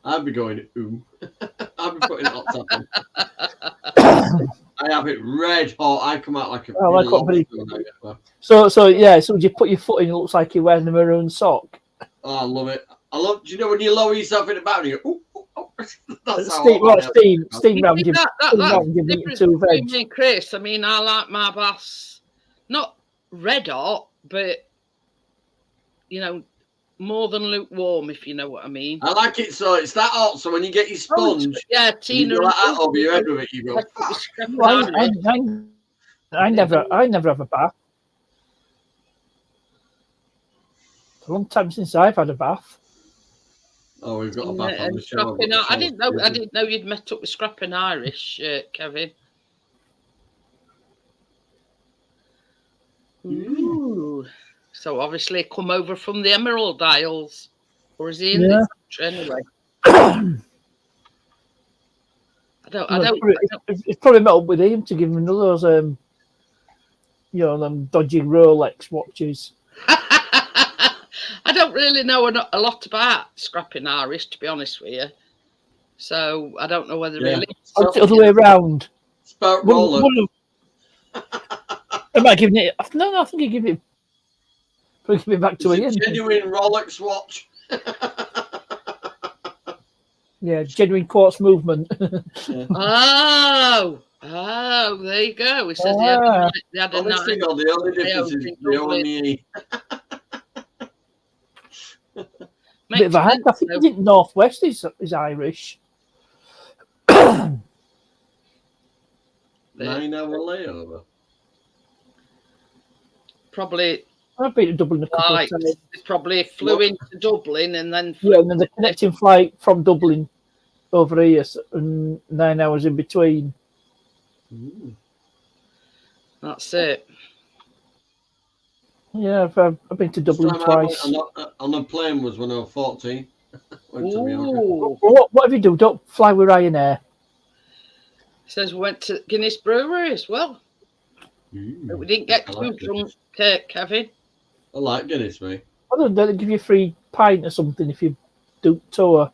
[SPEAKER 3] I'd be going, ooh. I'd be putting hot tap on. I have it red hot. I come out like a
[SPEAKER 5] Oh, like what
[SPEAKER 3] lobster
[SPEAKER 5] bloody-
[SPEAKER 3] when I get back.
[SPEAKER 5] So yeah, so you put your foot in, it looks like you're wearing a maroon sock.
[SPEAKER 3] Oh, I love it. Do you know when you lower yourself in the bath and you go, ooh, ooh, ooh. That's how
[SPEAKER 5] Steam,
[SPEAKER 3] hot I am.
[SPEAKER 5] steam
[SPEAKER 2] You
[SPEAKER 5] round
[SPEAKER 2] see
[SPEAKER 5] your
[SPEAKER 2] that's
[SPEAKER 5] steam round
[SPEAKER 2] the
[SPEAKER 5] your meat and
[SPEAKER 2] difference
[SPEAKER 5] two
[SPEAKER 2] between
[SPEAKER 5] veg.
[SPEAKER 2] me and Chris. I mean, I like my baths not red hot, but more than lukewarm, if you know what I mean.
[SPEAKER 3] I like it so it's that hot. So when you get your sponge,
[SPEAKER 2] Yeah,
[SPEAKER 3] you
[SPEAKER 2] Tina.
[SPEAKER 3] go like that
[SPEAKER 2] and
[SPEAKER 3] over your head with it. You go,
[SPEAKER 5] I never have a bath. It's a long time since I've had a bath.
[SPEAKER 3] oh, we've got a bath on the show.
[SPEAKER 2] Scrapping, I didn't know you'd met up with Scrapping Irish, Kevin. Ooh. So obviously come over from the Emerald Isles. Or is he in
[SPEAKER 5] Yeah.
[SPEAKER 2] this country anyway?
[SPEAKER 5] It's probably met up with him to give him another of those, them dodgy Rolex watches.
[SPEAKER 2] I don't really know a lot about Scrapping Irish, to be honest with you. So I don't know whether
[SPEAKER 3] Yeah.
[SPEAKER 2] really.
[SPEAKER 5] Or it's the other way around.
[SPEAKER 3] Spout roller.
[SPEAKER 5] Am I giving it? No, I think he give it. Probably give it back to
[SPEAKER 3] It's
[SPEAKER 5] Ian.
[SPEAKER 3] a genuine Rolex watch.
[SPEAKER 5] Yeah, genuine quartz movement.
[SPEAKER 2] Oh, there you go. It says they had a
[SPEAKER 3] Honestly,
[SPEAKER 2] night.
[SPEAKER 3] no, the only difference is the only.
[SPEAKER 5] Bit of a hand. I think
[SPEAKER 2] so.
[SPEAKER 5] he did Northwest is Irish.
[SPEAKER 3] 9-hour layover.
[SPEAKER 2] Probably
[SPEAKER 5] I've been to Dublin a couple
[SPEAKER 2] right.
[SPEAKER 5] of times.
[SPEAKER 2] They probably flew into Dublin and then
[SPEAKER 5] Yeah, and then the connecting flight from Dublin over here, and 9 hours in between.
[SPEAKER 2] that's it.
[SPEAKER 5] Yeah, I've been to Dublin
[SPEAKER 3] First time I
[SPEAKER 5] twice.
[SPEAKER 3] went on a plane was when I was 14. Went to Mallorca.
[SPEAKER 2] Ooh.
[SPEAKER 5] Well, whatever you do, don't fly with Ryanair.
[SPEAKER 2] Says we went to Guinness Brewery as well. But we didn't get
[SPEAKER 3] I
[SPEAKER 2] too
[SPEAKER 3] like
[SPEAKER 2] drunk, Kevin.
[SPEAKER 3] I like Guinness, mate.
[SPEAKER 5] I don't know, they give you a free pint or something if you do tour.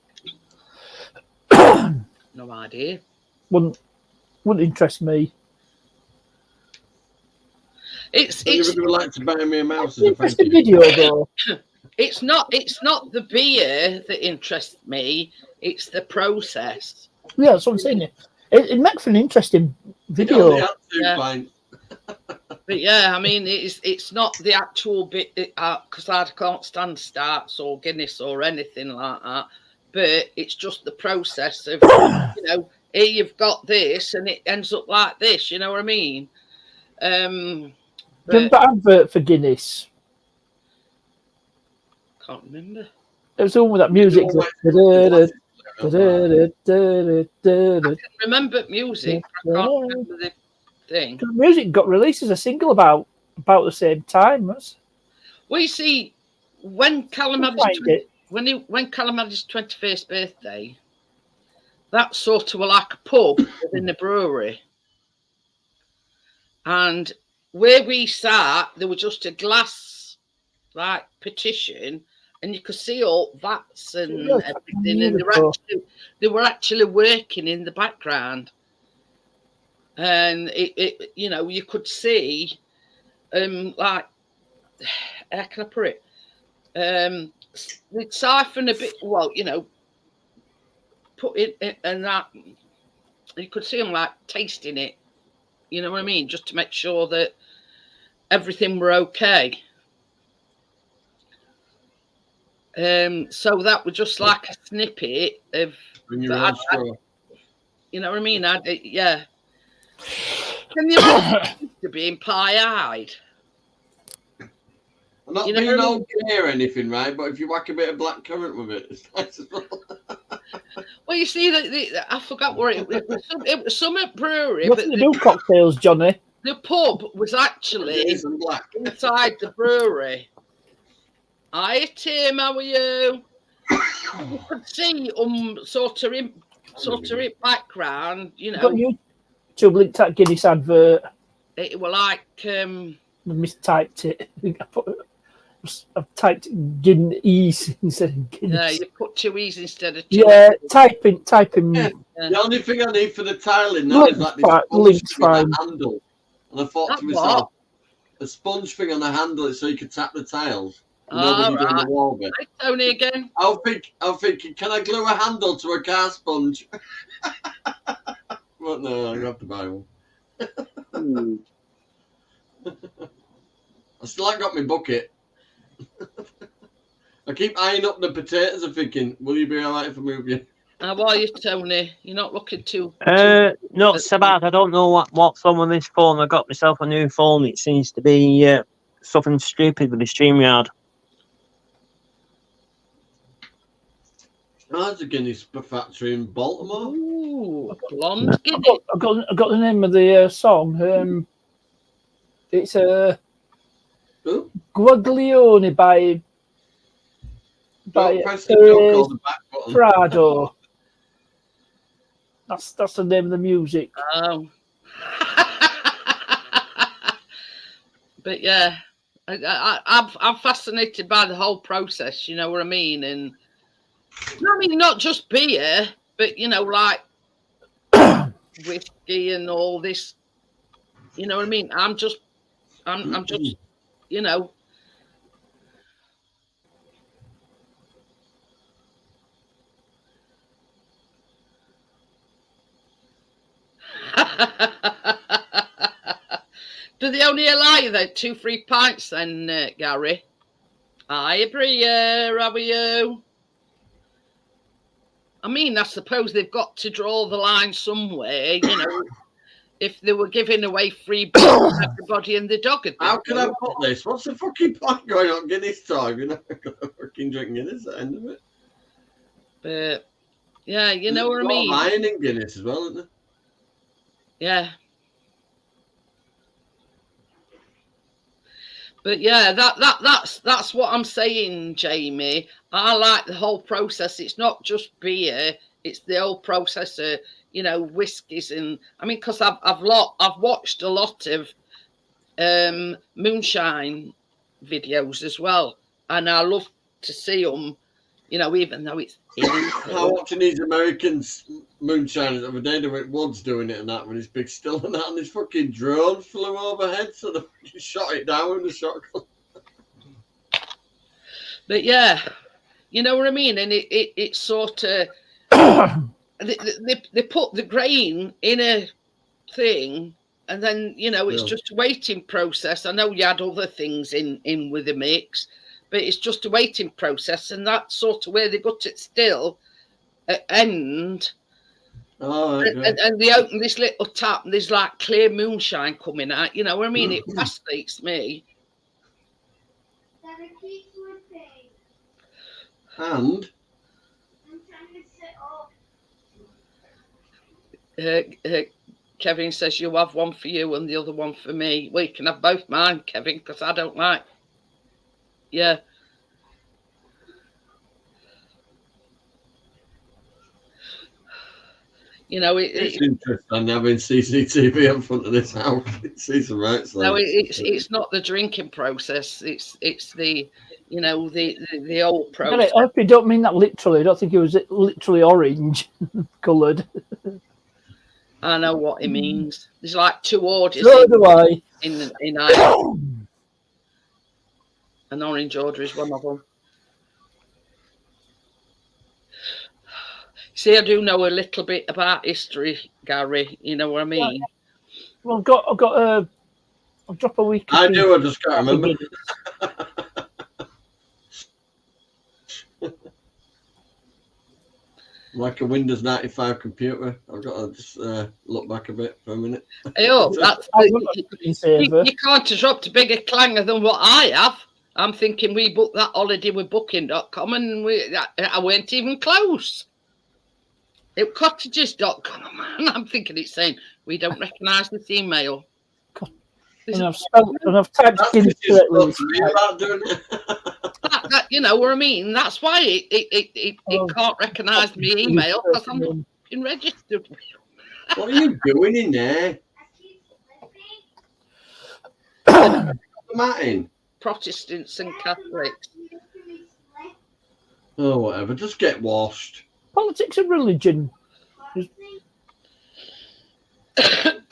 [SPEAKER 2] No idea.
[SPEAKER 5] Wouldn't interest me.
[SPEAKER 2] It's
[SPEAKER 3] Anybody would like to buy me a mouse as a thank
[SPEAKER 5] Interesting
[SPEAKER 3] you?
[SPEAKER 5] video though.
[SPEAKER 2] it's not the beer that interests me. It's the process.
[SPEAKER 5] Yeah, that's what I'm saying. It makes for an interesting
[SPEAKER 3] You
[SPEAKER 5] video.
[SPEAKER 3] only had 2
[SPEAKER 2] Yeah.
[SPEAKER 3] pints.
[SPEAKER 2] But yeah, I mean, it's not the actual bit because I can't stand starts or Guinness or anything like that. But it's just the process of here you've got this and it ends up like this. You know what I mean?
[SPEAKER 5] The advert for Guinness.
[SPEAKER 2] Can't remember.
[SPEAKER 5] It was the one with that music. The
[SPEAKER 2] Remember music. I can't remember the thing.
[SPEAKER 5] music got released as a single about the same time.
[SPEAKER 2] Well, you see, when Callum had
[SPEAKER 5] Find it.
[SPEAKER 2] when Callum had his 21st birthday, that sort of were like a pub within the brewery. And where we sat, there was just a glass like partition, and you could see all vats and
[SPEAKER 5] Yeah,
[SPEAKER 2] everything, and they were actually working in the background. And it you know, you could see like, how can I put it? They'd siphon a bit, well, you know, put it and that you could see them like tasting it, you know what I mean, just to make sure that everything were okay. So that was just like a snippet of,
[SPEAKER 3] When you're on straw.
[SPEAKER 2] you know what I mean? Yeah. Can you imagine to being pie-eyed?
[SPEAKER 3] I'm not
[SPEAKER 2] You know
[SPEAKER 3] being
[SPEAKER 2] what I mean?
[SPEAKER 3] okay or anything, right? But if you whack a bit of black currant with it, it's nice as well.
[SPEAKER 2] Well, you see, I forgot where it was. It was some brewery,
[SPEAKER 5] What's
[SPEAKER 2] but
[SPEAKER 5] the new cocktails, Johnny?
[SPEAKER 2] the pub was actually
[SPEAKER 3] It is and black.
[SPEAKER 2] inside the brewery. Hi, Tim. How are you? You could see sort of in background. You
[SPEAKER 5] Got
[SPEAKER 2] know,
[SPEAKER 5] YouTube linked that Guinness advert.
[SPEAKER 2] it were like
[SPEAKER 5] I mistyped it. I've typed Guinness instead of Guinness.
[SPEAKER 2] yeah, you put 2 E's instead of 2.
[SPEAKER 5] Yeah, type in.
[SPEAKER 3] Yeah. The only thing I need for the tiling now is like this
[SPEAKER 5] Link's
[SPEAKER 3] sponge thing on
[SPEAKER 5] fine.
[SPEAKER 3] the handle. And I thought
[SPEAKER 2] That
[SPEAKER 3] to myself, a sponge thing on the handle so you can tap the tiles. You know, when you're doing the wall bit.
[SPEAKER 2] Hi, Tony again.
[SPEAKER 3] I'm thinking, can I glue a handle to a car sponge? Well, no, I have to buy one. I still ain't got my bucket. I keep eyeing up the potatoes and thinking, will you be alright if I move you?
[SPEAKER 2] How are you, Tony? You're not looking too.
[SPEAKER 6] Not so bad. I don't know what's on with this phone. I got myself a new phone. It seems to be something stupid with the StreamYard.
[SPEAKER 3] There's a Guinness factory in Baltimore.
[SPEAKER 2] Ooh, blonde
[SPEAKER 5] I've
[SPEAKER 2] Guinness.
[SPEAKER 5] got the name of the song. It's
[SPEAKER 3] Who?
[SPEAKER 5] Guaglione by
[SPEAKER 3] Don't press the joke on the back button.
[SPEAKER 5] Prado. That's the name of the music.
[SPEAKER 2] Oh. But yeah, I'm fascinated by the whole process. You know what I mean? And I mean, not just beer, but you know, like whiskey and all this. You know what I mean? I'm just, you know. Do they only allow you then 2 free pints then, Gary? Hi, Bria, how are you? I mean, I suppose they've got to draw the line somewhere, you know. If they were giving away free beer to everybody and the dog had been.
[SPEAKER 3] How can I put this? What's the fucking point going on Guinness time? You know, I've got to fucking drink Guinness at the end of it.
[SPEAKER 2] But yeah, you know what I mean?
[SPEAKER 3] Iron in Guinness as well, isn't there?
[SPEAKER 2] Yeah. But yeah, that's what I'm saying, Jamie. I like the whole process. It's not just beer; it's the whole process of, you know, whiskies and I mean, because I've watched a lot of moonshine videos as well, and I love to see them. You know, even though it's
[SPEAKER 3] I was watching these Americans moonshiners the other day. They were Woods doing it and that with his big still and that, and his fucking drone flew overhead, so they shot it down with a shotgun.
[SPEAKER 2] But yeah, you know what I mean, and it sort of they put the grain in a thing, and then you know it's just a waiting process. I know you had other things in with the mix. But it's just a waiting process, and that's sort of where they got it still at end.
[SPEAKER 3] Oh, okay.
[SPEAKER 2] And they open this little tap, and there's like clear moonshine coming out. You know what I mean? It fascinates me.
[SPEAKER 3] And
[SPEAKER 4] I'm trying to sit up.
[SPEAKER 2] Kevin says you have one for you and the other one for me. Well, you can have both mine, Kevin, because I don't like. Yeah. You know,
[SPEAKER 3] It's interesting having CCTV in front of this house. It sees the right side.
[SPEAKER 2] no, it's not the drinking process. It's the, you know, the old process.
[SPEAKER 5] I hope you don't mean that literally. I don't think it was literally orange coloured.
[SPEAKER 2] I know what he means. There's like two orders
[SPEAKER 5] So do I.
[SPEAKER 2] in Ireland. An orange order is one of them. See, I do know a little bit about history, Gary. You know what I mean?
[SPEAKER 5] Well, I've got I'll drop a week.
[SPEAKER 3] I do, I just can't remember. Like a Windows 95 computer. I've got to just look back a bit for a minute.
[SPEAKER 2] Oh, that's you can't disrupt a bigger clanger than what I have. I'm thinking we booked that holiday with Booking.com and I weren't even close. It cottages.com, and I'm thinking it's saying we don't recognise this email.
[SPEAKER 5] And I've typed Guinness correctly.
[SPEAKER 2] That, you know what I mean? That's why it can't recognise my email because I'm not fucking registered.
[SPEAKER 3] What are you doing in there? Martin.
[SPEAKER 2] Protestants and Catholics.
[SPEAKER 3] Oh, whatever. Just get washed.
[SPEAKER 5] Politics and religion.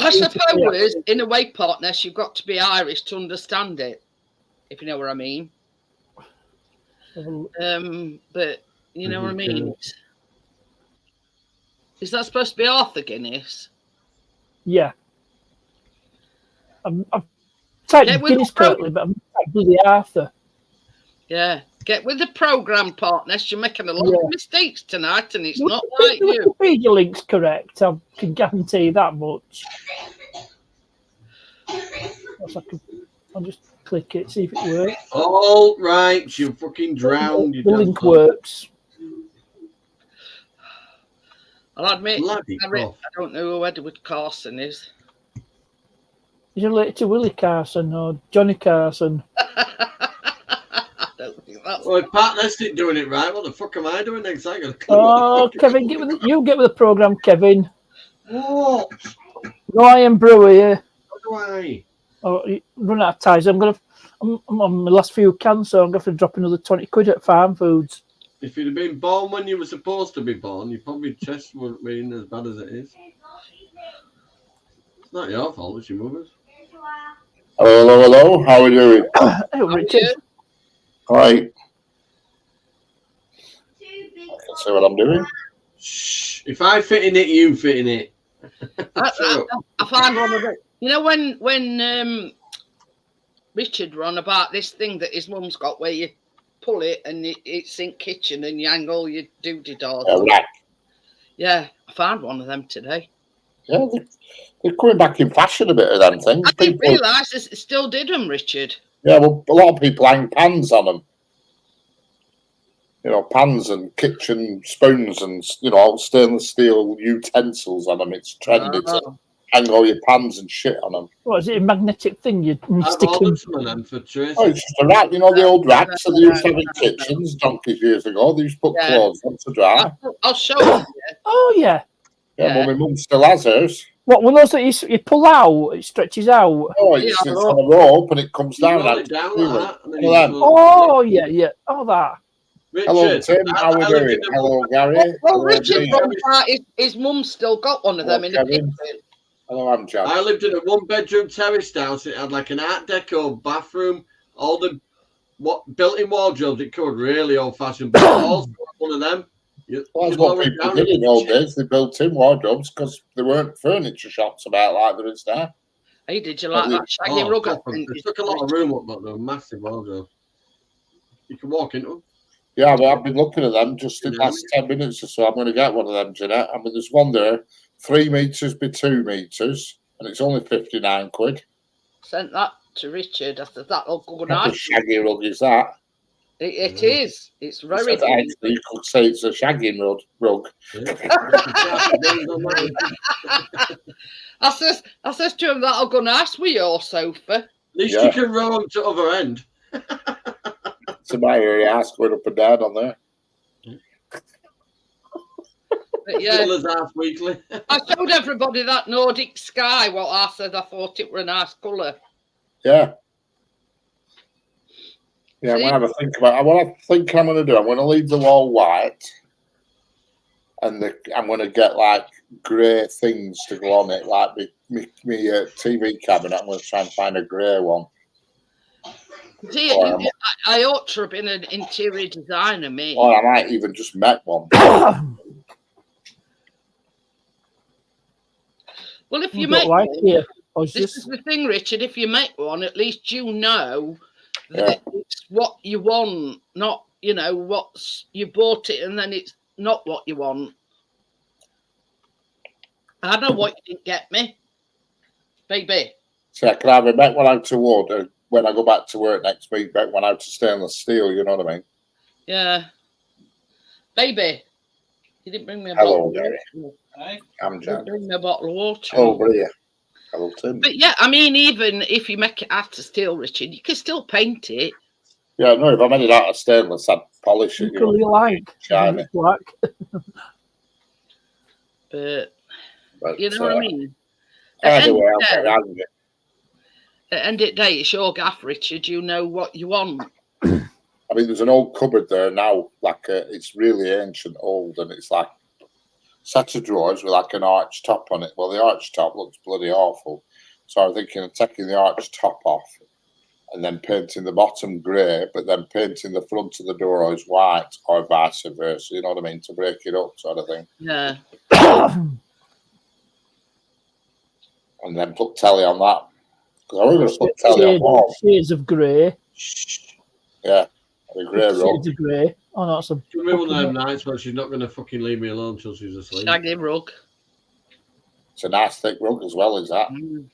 [SPEAKER 2] I suppose, in a way, partners, you've got to be Irish to understand it, if you know what I mean. But you know what I mean. Is that supposed to be Arthur Guinness?
[SPEAKER 5] Yeah. I've typed Guinness correctly, but I'm typed bloody Arthur.
[SPEAKER 2] Yeah. Get with the program, partners. You're making a lot of mistakes tonight, and it's not like
[SPEAKER 5] the
[SPEAKER 2] you.
[SPEAKER 5] Wikipedia link's correct. I can guarantee you that much. I'll just click it, see if it works.
[SPEAKER 3] All right, you fucking drowned.
[SPEAKER 5] The link works.
[SPEAKER 2] I'll admit, I don't know who Edward Carson is.
[SPEAKER 5] He's related to Willie Carson or Johnny Carson.
[SPEAKER 3] Well, if Pat Leslie doing it right, what the fuck am I doing next?
[SPEAKER 5] Kevin, get with the program, Kevin.
[SPEAKER 3] What?
[SPEAKER 5] No, I am brewer here.
[SPEAKER 3] Why?
[SPEAKER 5] Oh, run out of ties. I'm on my last few cans, so I'm going to drop another 20 quid at Farm Foods.
[SPEAKER 3] If you'd have been born when you were supposed to be born, your probably chest wouldn't be as bad as it is. It's not your fault, it's your mother's.
[SPEAKER 7] Hello. How are we doing?
[SPEAKER 5] Hey, Richard.
[SPEAKER 7] Right. I can see what I'm doing.
[SPEAKER 3] Shh. If I fit in it, you fit in it.
[SPEAKER 2] I find one of it. You know when Richard ran about this thing that his mum's got where you pull it and it's in kitchen and you hang all your doody-dads.
[SPEAKER 7] Right.
[SPEAKER 2] Yeah, I found one of them today.
[SPEAKER 7] Yeah, they're coming back in fashion a bit of them things.
[SPEAKER 2] I didn't realise it still did them, Richard.
[SPEAKER 7] Yeah, well, a lot of people hang pans on them. You know, pans and kitchen spoons and, you know, stainless steel utensils on them. It's trendy to hang all your pans and shit on them.
[SPEAKER 5] What, is it a magnetic thing you stick in?
[SPEAKER 3] Some of them for Tracy.
[SPEAKER 7] Oh, it's just a rack. You know, the old racks that they used to have in kitchens donkeys years ago. They used to put clothes on to dry.
[SPEAKER 2] I'll show you.
[SPEAKER 5] Oh, yeah.
[SPEAKER 7] Yeah, well, my mum still has hers.
[SPEAKER 5] What, one of those that you pull out, it stretches out?
[SPEAKER 7] Oh, it's on a rope and it comes down.
[SPEAKER 5] Oh, yeah. Oh, that.
[SPEAKER 3] Richard,
[SPEAKER 7] hello, Tim. How are we doing? Hello, Gary.
[SPEAKER 2] Well, Richard, his mum's still got one of them in the kitchen.
[SPEAKER 7] Hello, I'm John.
[SPEAKER 3] I lived in a one-bedroom terraced house. It had like an Art Deco bathroom, all the built-in wardrobes. It covered really old-fashioned, but also one of them.
[SPEAKER 7] Well, that's what people did in the old days. They built in wardrobes because there weren't furniture shops about like there is now.
[SPEAKER 2] Hey, did you like that shaggy rug?
[SPEAKER 3] It took a lot of room up, but they were massive wardrobes. You can walk into them.
[SPEAKER 7] Yeah, well, I've been looking at them just in the last 10 minutes or so. I'm going to get one of them, Jeanette. I mean, there's one there, 3 meters by 2 meters, and it's only 59 quid.
[SPEAKER 2] Sent that to Richard. I said, that'll go
[SPEAKER 7] What
[SPEAKER 2] nice.
[SPEAKER 7] a shaggy rug is that?
[SPEAKER 2] It is. It's very
[SPEAKER 7] So
[SPEAKER 2] deep.
[SPEAKER 7] actually, you could say it's a shagging rug.
[SPEAKER 2] I says to him that I'm going to ask with your sofa.
[SPEAKER 3] At least
[SPEAKER 7] Yeah.
[SPEAKER 3] you can roll them to other end.
[SPEAKER 7] It's a matter of ass going up and down on there.
[SPEAKER 2] But yeah,
[SPEAKER 3] Fiddler's Half Weekly.
[SPEAKER 2] I showed everybody that Nordic sky. What I said, I thought it were a nice colour.
[SPEAKER 7] Yeah. Yeah, I'm
[SPEAKER 2] See?
[SPEAKER 7] gonna have a think about. What I think I'm gonna do, I'm gonna leave the wall white, and I'm gonna get like grey things to go on it, like me TV cabinet. I'm gonna try and find a grey one.
[SPEAKER 2] See,
[SPEAKER 7] Or
[SPEAKER 2] I ought to have been an interior designer, me.
[SPEAKER 7] Or I might even just make one.
[SPEAKER 2] Well, if
[SPEAKER 5] You
[SPEAKER 2] you
[SPEAKER 5] don't
[SPEAKER 2] make
[SPEAKER 5] like
[SPEAKER 2] one,
[SPEAKER 5] it. I was
[SPEAKER 2] this is
[SPEAKER 5] just
[SPEAKER 2] the thing, Richard. If you make one, at least you know
[SPEAKER 7] Yeah.
[SPEAKER 2] that it's what you want, not what's you bought it and then it's not what you want. I know what you didn't get me, baby.
[SPEAKER 7] So I can either make one out of wood, or when I go back to work next week, make one out of stainless steel. You know what I mean?
[SPEAKER 2] Yeah, baby. You didn't bring me a
[SPEAKER 7] Hello,
[SPEAKER 2] bottle.
[SPEAKER 7] Gary.
[SPEAKER 2] Of water.
[SPEAKER 1] Eh?
[SPEAKER 7] I'm
[SPEAKER 2] You didn't
[SPEAKER 7] Jack.
[SPEAKER 2] bring me a bottle of water.
[SPEAKER 7] Oh, brilliant. Hello, Tim.
[SPEAKER 2] But yeah, I mean, even if you make it out of steel, Richard, you can still paint it.
[SPEAKER 7] Yeah, no, if I made it out of stainless, I'd polish it.
[SPEAKER 5] you colour you like.
[SPEAKER 7] Shiny.
[SPEAKER 5] It's black.
[SPEAKER 2] But
[SPEAKER 7] But,
[SPEAKER 2] you know what I mean.
[SPEAKER 7] Anyway, I'll
[SPEAKER 2] At
[SPEAKER 7] get around it.
[SPEAKER 2] the end of the day, it's your gaff, Richard. You know what you want.
[SPEAKER 7] I mean, there's an old cupboard there now, like it's really ancient, old, and it's like set of drawers with like an arch top on it. Well, the arch top looks bloody awful, so I'm thinking of taking the arch top off and then painting the bottom grey, but then painting the front of the door as white, or vice versa. You know what I mean? To break it up, sort of thing,
[SPEAKER 2] Yeah.
[SPEAKER 7] and then put telly on that. Because I was going to put telly on wall.
[SPEAKER 5] Shades of grey.
[SPEAKER 7] Yeah, the grey rug.
[SPEAKER 5] Shades of grey. Oh, no, that's a
[SPEAKER 3] Give me one of them nights when she's not going to fucking leave me alone till she's asleep.
[SPEAKER 2] Shaggy rug.
[SPEAKER 7] It's a nice thick rug as well, is that?
[SPEAKER 2] Mm.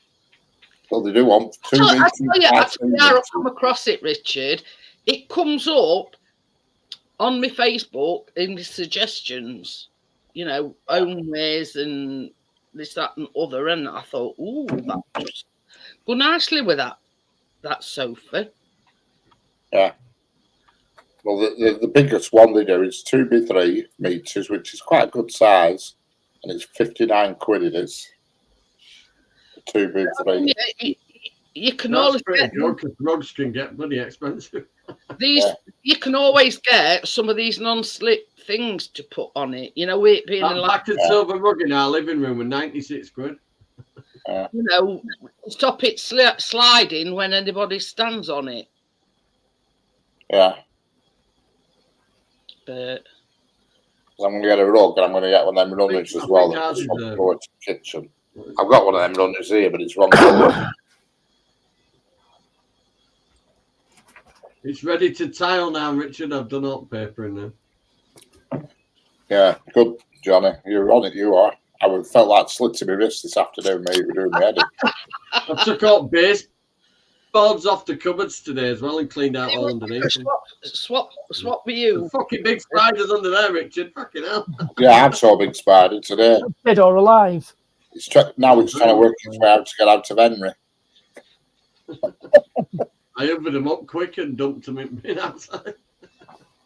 [SPEAKER 7] Well, they do want 2
[SPEAKER 2] I
[SPEAKER 7] meters.
[SPEAKER 2] tell you,
[SPEAKER 7] by
[SPEAKER 2] I
[SPEAKER 7] 2
[SPEAKER 2] tell you how I
[SPEAKER 7] meters.
[SPEAKER 2] come across it, Richard. It comes up on my Facebook in the suggestions, homewares and this, that, and other. And I thought, ooh, that just go nicely with that sofa.
[SPEAKER 7] Well, the biggest one they do is 2x3 meters, which is quite a good size, and it's 59 quid. It is 2x3.
[SPEAKER 2] You can
[SPEAKER 3] That's
[SPEAKER 2] always
[SPEAKER 3] pretty
[SPEAKER 2] get
[SPEAKER 3] good because rugs can get bloody expensive.
[SPEAKER 2] these.
[SPEAKER 7] Yeah.
[SPEAKER 2] You can always get some of these non-slip things to put on it. It being
[SPEAKER 3] That
[SPEAKER 2] like,
[SPEAKER 3] black and silver rug in our living room was 96 quid.
[SPEAKER 2] stop it sliding when anybody stands on it.
[SPEAKER 7] Yeah,
[SPEAKER 2] But
[SPEAKER 7] I'm going to get a rug, and I'm going to get one of them runners as well.
[SPEAKER 3] I think
[SPEAKER 7] That's
[SPEAKER 3] ours is,
[SPEAKER 7] for the kitchen. I've got one of them runners here, but it's wrong colour.
[SPEAKER 3] It's ready to tile now, Richard. I've done all the paper in there.
[SPEAKER 7] Yeah, good, Johnny. You're on it. You are. I would felt like slitting my wrist this afternoon, mate. We're doing my head in.
[SPEAKER 3] I took out base boards off the cupboards today as well and cleaned out all underneath. them.
[SPEAKER 2] swap with
[SPEAKER 3] The
[SPEAKER 2] you.
[SPEAKER 3] fucking big spiders under there, Richard. Fucking hell.
[SPEAKER 7] Yeah, I'm so big spider today.
[SPEAKER 5] dead or alive.
[SPEAKER 7] Now it's trying to work its way out to get out of Henry.
[SPEAKER 3] I opened them up quick and dumped them in outside.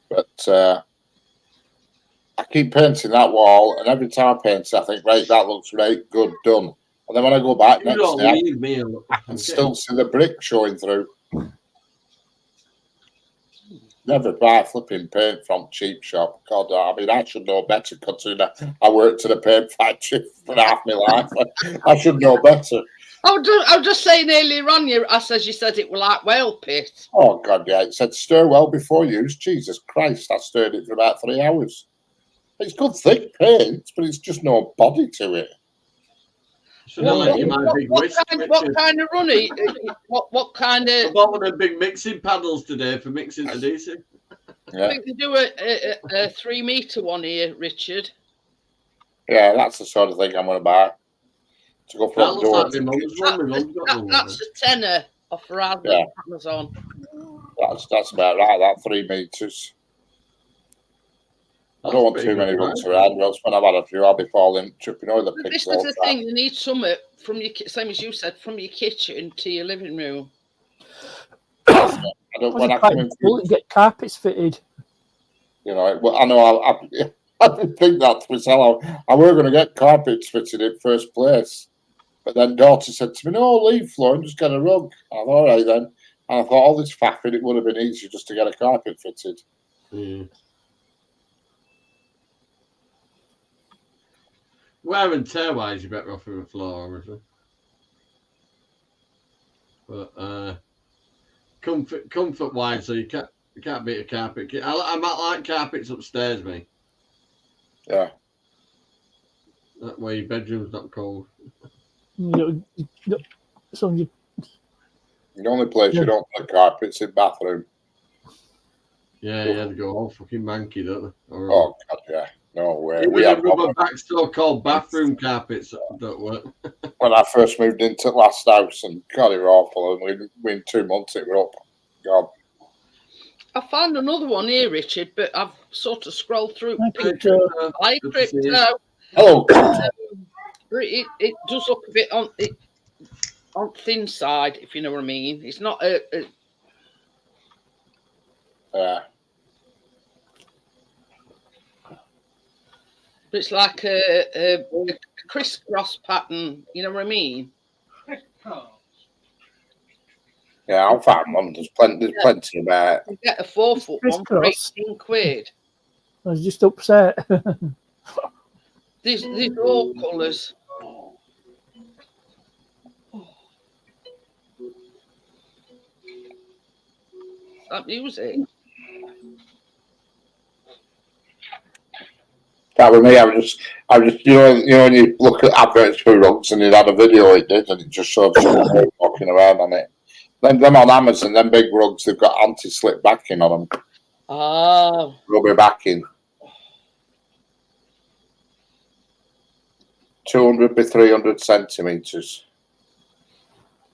[SPEAKER 7] But I keep painting that wall, and every time I paint it, I think, right, that looks right, good, done. And then when I go back
[SPEAKER 3] You
[SPEAKER 7] next
[SPEAKER 3] don't
[SPEAKER 7] day,
[SPEAKER 3] leave me alone.
[SPEAKER 7] I can still see the brick showing through. Never buy flipping paint from cheap shop. God, I mean, I should know better considering I worked at a paint factory for half my life. I should know better.
[SPEAKER 2] I was just saying earlier on, you said it was like whale pit.
[SPEAKER 7] Oh, God, yeah. It said stir well before use. Jesus Christ, I stirred it for about 3 hours. It's good thick paint, but it's just no body to it.
[SPEAKER 3] Should have let you my big whisk,
[SPEAKER 2] What
[SPEAKER 3] Richard.
[SPEAKER 2] kind of runny? What kind
[SPEAKER 3] I
[SPEAKER 2] of?
[SPEAKER 3] bought one of them big mixing paddles today for mixing adhesive.
[SPEAKER 2] I
[SPEAKER 7] Yeah,
[SPEAKER 2] think they do a 3 meter one here, Richard.
[SPEAKER 7] yeah, that's the sort of thing I'm going to buy. To go
[SPEAKER 3] That
[SPEAKER 7] front
[SPEAKER 3] looks
[SPEAKER 7] door.
[SPEAKER 3] like my mum's one. My mum's got one.
[SPEAKER 2] That's a tenner off Raspberry
[SPEAKER 7] Yeah.
[SPEAKER 2] Amazon.
[SPEAKER 7] That's about right. That 3 meters. I don't want too many rugs around. Else when I've had a few, I'll be tripping over the pigs
[SPEAKER 2] This
[SPEAKER 7] all
[SPEAKER 2] is
[SPEAKER 7] the
[SPEAKER 2] the
[SPEAKER 7] time.
[SPEAKER 2] thing. You need something from your same as you said, from your kitchen to your living room.
[SPEAKER 7] When I come in,
[SPEAKER 5] get carpets fitted.
[SPEAKER 7] you know, well, I know I didn't think that to myself. I were going to get carpets fitted in first place, but then daughter said to me, "No, leave floor and just get a rug." I thought, all right then. And I thought, all this faffing, it would have been easier just to get a carpet fitted.
[SPEAKER 3] Wear and tear wise, you're better off with a floor, obviously. But comfort wise, so you can't beat a carpet. I might like carpets upstairs, me.
[SPEAKER 7] Yeah.
[SPEAKER 3] That way your bedroom's not cold.
[SPEAKER 5] The
[SPEAKER 7] only place you don't put carpets in bathroom.
[SPEAKER 3] Yeah, you had to go all fucking manky, don't they?
[SPEAKER 7] Oh God, yeah. No way.
[SPEAKER 3] We had rubber back so-called bathroom carpets that don't work.
[SPEAKER 7] When I first moved into the last house, and God, it was awful. And within 2 months, it was up. God.
[SPEAKER 2] I found another one here, Richard, but I've sort of scrolled through.
[SPEAKER 3] Hi,
[SPEAKER 2] Crypto.
[SPEAKER 7] Hello.
[SPEAKER 2] It does look a bit on thin side, if you know what I mean. It's not a it's like a crisscross pattern, you know what I mean?
[SPEAKER 7] Yeah, I'll find one. There's plenty about.
[SPEAKER 2] You get a 4-foot one for £18.
[SPEAKER 5] I was just upset.
[SPEAKER 2] These are all colours. That music.
[SPEAKER 7] That with me, I was just, you know, when you look at adverts for rugs and it had a video, it did, and it just showed someone walking around on it. Then them on Amazon, them big rugs, they've got anti-slip backing on them.
[SPEAKER 2] Oh.
[SPEAKER 7] Rubber backing. 200 by 300 centimeters.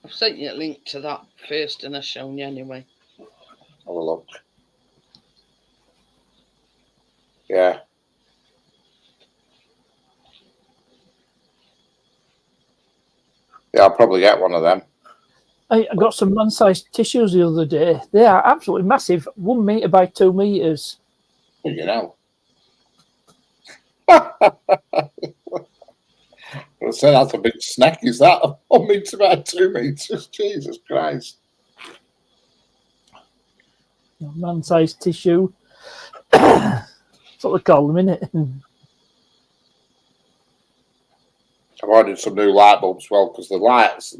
[SPEAKER 2] I've sent you a link to that first, and I've shown you anyway.
[SPEAKER 7] Have a look. Yeah. Yeah, I'll probably get one of them.
[SPEAKER 5] I got some man-sized tissues the other day. They are absolutely massive. 1 meter by 2 meters.
[SPEAKER 7] You know. I said that's a big snack. Is that 1 meter by 2 meters? Jesus Christ.
[SPEAKER 5] Man-sized tissue. That's what they call them, innit?
[SPEAKER 7] I've ordered some new light bulbs as well, because the lights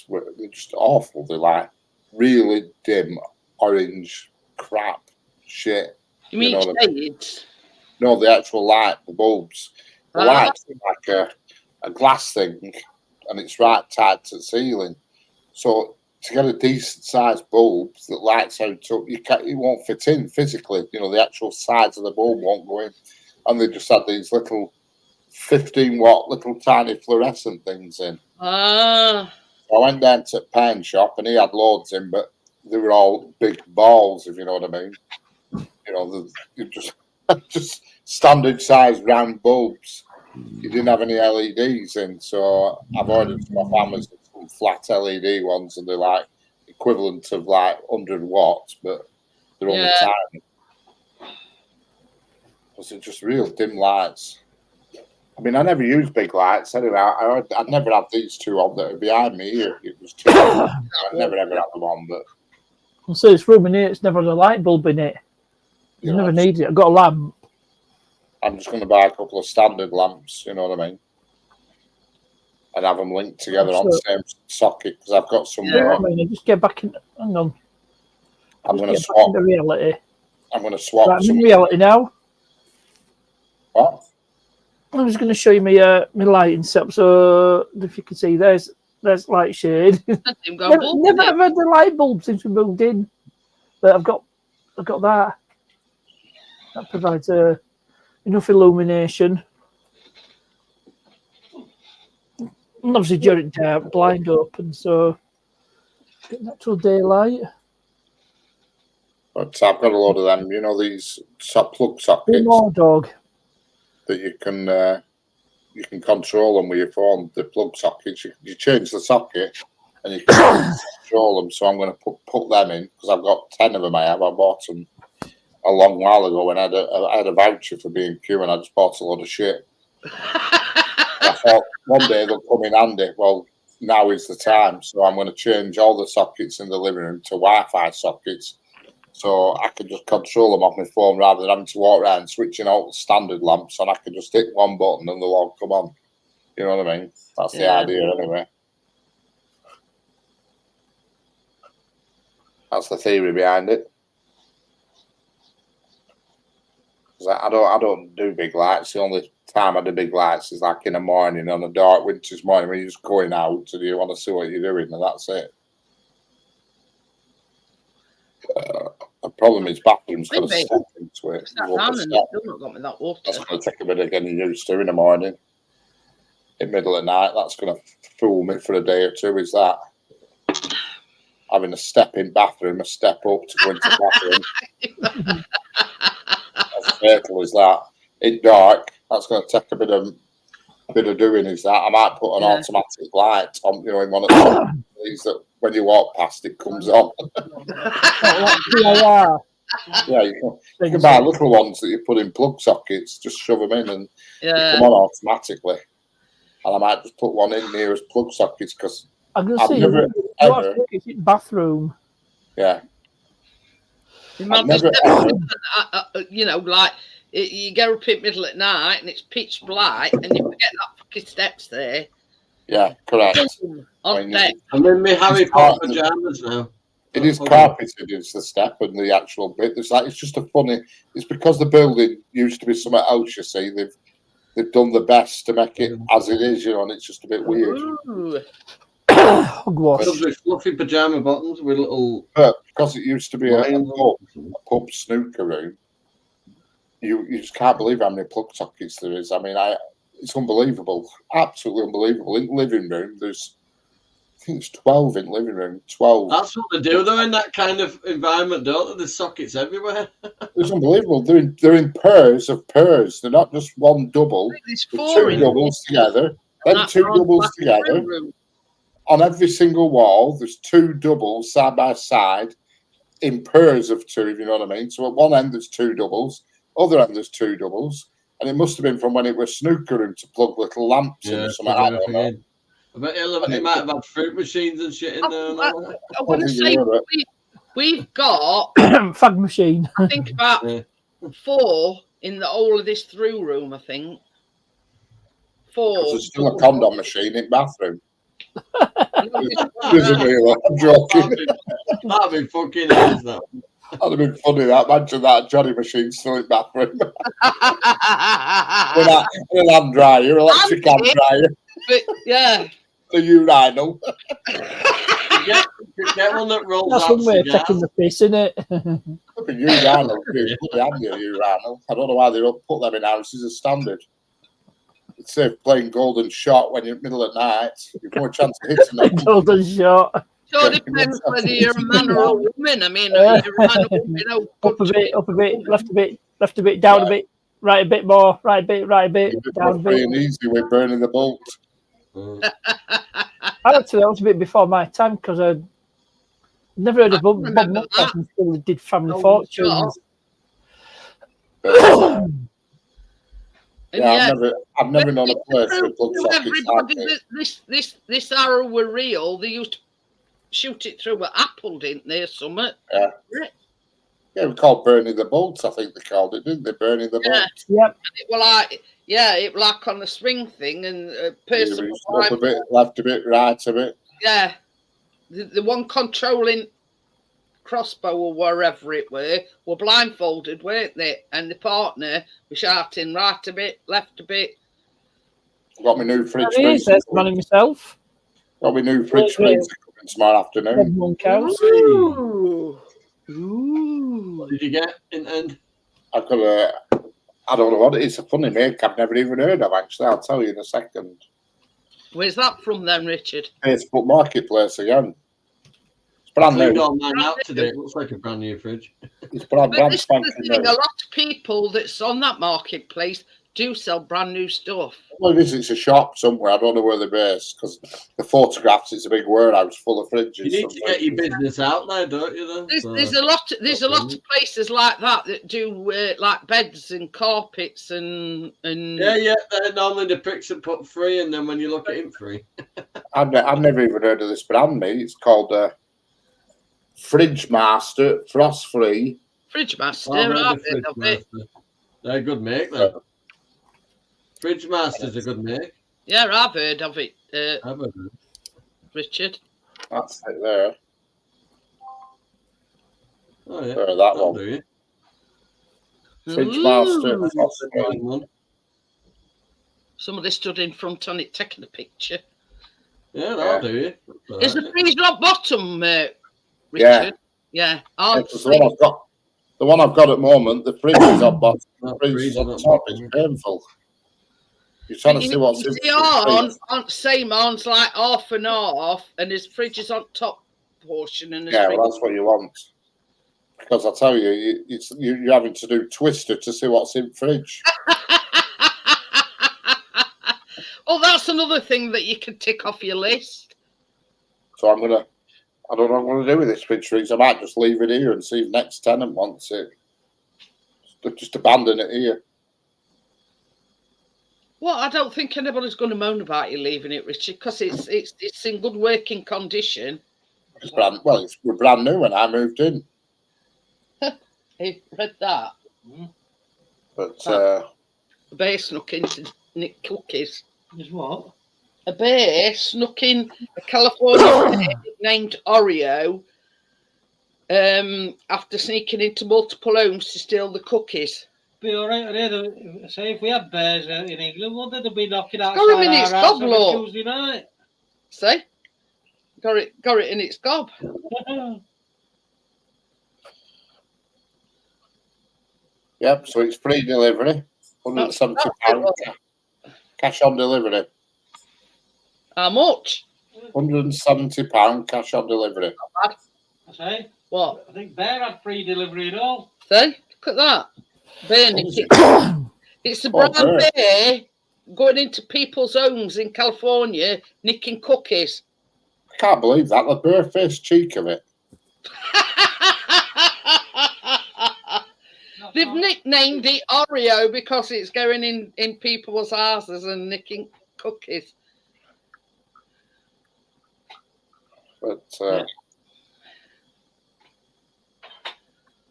[SPEAKER 7] were just awful. They're like really dim orange crap shit.
[SPEAKER 2] You mean
[SPEAKER 7] know
[SPEAKER 2] shades?
[SPEAKER 7] No, the actual light, the bulbs. The lights are like a glass thing, and it's right tied to the ceiling. So to get a decent sized bulb that lights out up, it won't fit in physically. You know, the actual sides of the bulb won't go in, and they just had these little 15-watt little tiny fluorescent things in. I went down to a paint shop and he had loads in, but they were all big balls, if you know what I mean. You know, just standard size round bulbs. You didn't have any LEDs in, so I've ordered some off Amazon, some flat LED ones, and they're like equivalent of like 100 watts, but they're only tiny. Because they're just real dim lights. I mean, I never use big lights anyway. I'd never have these two on that are behind me here. It was too. I'd never ever have them on, but.
[SPEAKER 5] So this room in here, it's never had a light bulb in it. You never need it. I've got a lamp.
[SPEAKER 7] I'm just going to buy a couple of standard lamps, you know what I mean? And have them linked together on the same socket, because I've got some.
[SPEAKER 5] I mean, just get back in. Hang on.
[SPEAKER 7] I'm going to swap.
[SPEAKER 5] The reality.
[SPEAKER 7] I'm going to swap.
[SPEAKER 5] Right, I'm in reality now.
[SPEAKER 7] What?
[SPEAKER 5] I was going to show you my lighting setup, so if you can see, there's light shade. never have had the light bulb since we moved in, but I've got that. That provides enough illumination. And obviously during dark, blind open, so get natural daylight.
[SPEAKER 7] But I've got a load of them. You know, these plug
[SPEAKER 5] Be
[SPEAKER 7] sockets
[SPEAKER 5] more, dog.
[SPEAKER 7] that you can control them with your phone. The plug sockets, you change the socket and you can control them. So I'm going to put them in because I've got 10 of them. I bought them a long while ago when I had a voucher for B&Q and I just bought a lot of shit. I thought one day they'll come in handy. Well, now is the time. So I'm going to change all the sockets in the living room to Wi-Fi sockets. So I can just control them off my phone rather than having to walk around switching out the standard lamps. And I can just hit one button and they'll all come on. You know what I mean? That's the idea anyway. That's the theory behind it. I don't do big lights. The only time I do big lights is like in the morning, on a dark winter's morning when you're just going out and you want to see what you're doing, and that's it. The problem is bathroom's got a step into it. That's going to take a bit of getting used to in the morning. In the middle of the night, that's going to fool me for a day or two, is that. Having a step in bathroom, a step up to go into bathroom. As fatal as that. In dark, that's going to take a bit of doing, is that. I might put an automatic light on, you know, in one of these that when you walk past it comes on. Yeah, you can buy little ones that you put in plug sockets, just shove them in and they come on automatically. And I might just put one in near as plug sockets because
[SPEAKER 5] I'm going to see you bathroom.
[SPEAKER 2] Yeah. You might be you know, like you go up in the middle at night and it's pitch black and you forget that fucking steps there.
[SPEAKER 7] Yeah, correct.
[SPEAKER 2] On deck.
[SPEAKER 3] I'm in my Harry Potter pajamas now.
[SPEAKER 7] It is carpeted, is the step and the actual bit. It's just a funny. It's because the building used to be something else. You see, they've done the best to make it as it is, you know, and it's just a bit weird.
[SPEAKER 3] With fluffy pajama bottoms with little.
[SPEAKER 7] But because it used to be a pub snooker room, you just can't believe how many plug sockets there is. I mean, it's unbelievable, absolutely unbelievable. In the living room, I think it's 12 in the living room. 12.
[SPEAKER 3] That's what they do though in that kind of environment, don't they? There's sockets everywhere.
[SPEAKER 7] It's unbelievable. They're in pairs of pairs. They're not just one double.
[SPEAKER 2] There's
[SPEAKER 7] two doubles together, then two doubles together. On every single wall, there's two doubles side by side in pairs of two, if you know what I mean. So at one end, there's two doubles, other end, there's two doubles. And it must have been from when it was snooker room to plug little lamps in or something. I don't know.
[SPEAKER 3] I bet he might have had fruit machines and shit in there.
[SPEAKER 2] I want to say we've got
[SPEAKER 5] fag machine.
[SPEAKER 2] I think about 4 in the whole of this through room. I think 4.
[SPEAKER 7] There's still a condom machine in the bathroom. Isn't it? I'm joking.
[SPEAKER 3] That'd be fucking nice, that.
[SPEAKER 7] That'd have been funny. That imagine that Johnny machine still in the bathroom. With an hand dryer, electric hand dryer.
[SPEAKER 2] But yeah.
[SPEAKER 7] The urinal.
[SPEAKER 3] Get one that rolls out.
[SPEAKER 5] That's one way of taking the piss, isn't it?
[SPEAKER 7] The urinal, urinal. I don't know why they don't put them in houses as standard. It's safe playing golden shot when you're in the middle of the night. You've more chance of hitting them.
[SPEAKER 5] Golden shot.
[SPEAKER 2] Sure depends whether you're a man or a woman. I mean, you're a man or woman.
[SPEAKER 5] Up a bit, left a bit, down a bit, right a bit more, right a bit, down a bit.
[SPEAKER 7] Free and easy with burning the bolt.
[SPEAKER 5] Actually, that was a bit before my time because I never heard of Bob Monkhouse until he did Family Fortunes.
[SPEAKER 7] Yeah, I've never known a place with plug sockets.
[SPEAKER 2] This arrow were real. They used to shoot it through an apple, didn't they, or something?
[SPEAKER 7] Yeah. Yeah, it was called burning the bolts, I think they called it, didn't they? Burning the bolts.
[SPEAKER 5] Yep.
[SPEAKER 2] It was like on the swing thing, and a person
[SPEAKER 7] up a bit, left a bit, right a bit.
[SPEAKER 2] Yeah. The one controlling crossbow or wherever it were blindfolded, weren't they? And the partner was shouting right a bit, left a bit.
[SPEAKER 7] Got my new fridge.
[SPEAKER 5] That's money myself.
[SPEAKER 7] Got my new fridge coming tomorrow afternoon.
[SPEAKER 2] Ooh.
[SPEAKER 3] What did you get in the end?
[SPEAKER 7] I've got I don't know what it is. A funny make I've never even heard of, actually. I'll tell you in a second.
[SPEAKER 2] Where's that from then, Richard?
[SPEAKER 7] Facebook Marketplace again. brand
[SPEAKER 3] Cleaned
[SPEAKER 7] new.
[SPEAKER 3] all mine out today. It looks like a brand new fridge.
[SPEAKER 7] It's brand,
[SPEAKER 2] But
[SPEAKER 7] brand
[SPEAKER 2] this is
[SPEAKER 7] spanking
[SPEAKER 2] the thing,
[SPEAKER 7] new.
[SPEAKER 2] a lot of people that's on that marketplace do sell brand new stuff.
[SPEAKER 7] Well, it is. It's a shop somewhere. I don't know where they're based because the photographs. It's a big warehouse full of fridges.
[SPEAKER 3] You need to get your business out there, don't you? Then?
[SPEAKER 2] There's a lot of places like that do like beds and carpets and
[SPEAKER 3] Yeah. They're normally the picks are put free, and then when you look at it, free.
[SPEAKER 7] I've never even heard of this brand, mate. It's called Fridge Master, frost free.
[SPEAKER 2] Fridge Master.
[SPEAKER 3] Oh, they're
[SPEAKER 2] I've
[SPEAKER 3] the
[SPEAKER 2] heard of
[SPEAKER 3] Fridge
[SPEAKER 2] it.
[SPEAKER 3] Master. They're a good make, then. Fridge Master's a good make.
[SPEAKER 2] Yeah, I've heard of it,
[SPEAKER 3] I've heard of it.
[SPEAKER 2] Richard.
[SPEAKER 7] That's it there.
[SPEAKER 3] Oh, yeah.
[SPEAKER 7] There, that
[SPEAKER 3] That'll
[SPEAKER 7] one.
[SPEAKER 3] do you.
[SPEAKER 7] Fridge Master,
[SPEAKER 2] Ooh.
[SPEAKER 7] frost
[SPEAKER 3] That's a
[SPEAKER 7] free.
[SPEAKER 3] good one.
[SPEAKER 2] Somebody stood in front on it taking a picture.
[SPEAKER 3] Yeah, that'll do you. That's
[SPEAKER 2] Is the
[SPEAKER 3] all right.
[SPEAKER 2] freezer on bottom, Richard?
[SPEAKER 7] Yeah.
[SPEAKER 2] Yeah.
[SPEAKER 7] It's the one I've got. The one I've got at the moment, the fridge is on bottom, the
[SPEAKER 3] Not
[SPEAKER 7] fridge is
[SPEAKER 3] freezing
[SPEAKER 7] on
[SPEAKER 3] up
[SPEAKER 7] top.
[SPEAKER 3] bottom.
[SPEAKER 7] It's painful. You're trying to see what's in
[SPEAKER 2] you see
[SPEAKER 7] the
[SPEAKER 2] on same on's like half and half, and his fridge is on top portion, and his
[SPEAKER 7] Yeah,
[SPEAKER 2] fridge-
[SPEAKER 7] well, that's what you want. Because I tell you, you're having to do Twister to see what's in fridge.
[SPEAKER 2] Oh, that's another thing that you can tick off your list.
[SPEAKER 7] So I don't know what I'm gonna do with this fridge freezer. I might just leave it here and see if next tenant wants it. Just abandon it here.
[SPEAKER 2] Well, I don't think anybody's going to moan about you leaving it, Richard, because it's in good working condition.
[SPEAKER 7] We're brand new when I moved in.
[SPEAKER 2] Hey, read that?
[SPEAKER 7] But
[SPEAKER 2] A bear snuck into Nick cookies.
[SPEAKER 1] Is what?
[SPEAKER 2] A bear snuck in a California bear named Oreo after sneaking into multiple homes to steal the cookies.
[SPEAKER 1] Be all right. Say if we had bears out in England, wouldn't they be knocking outside
[SPEAKER 2] Got him in its
[SPEAKER 1] our house
[SPEAKER 2] gob,
[SPEAKER 1] on
[SPEAKER 2] look.
[SPEAKER 1] a Tuesday night?
[SPEAKER 2] See? Got it in its gob.
[SPEAKER 7] yep, so it's free delivery. £170 cash on delivery.
[SPEAKER 2] How much?
[SPEAKER 7] £170 cash on delivery.
[SPEAKER 1] I say,
[SPEAKER 2] What?
[SPEAKER 1] I think Bear had free delivery and all.
[SPEAKER 2] See? Look at that. Bear nicking. It's a
[SPEAKER 7] Oh,
[SPEAKER 2] brown
[SPEAKER 7] bear.
[SPEAKER 2] bear going into people's homes in California nicking cookies.
[SPEAKER 7] I can't believe that. The bare-faced cheek of it.
[SPEAKER 2] They've nicknamed it Oreo because it's going in people's houses and nicking cookies.
[SPEAKER 7] But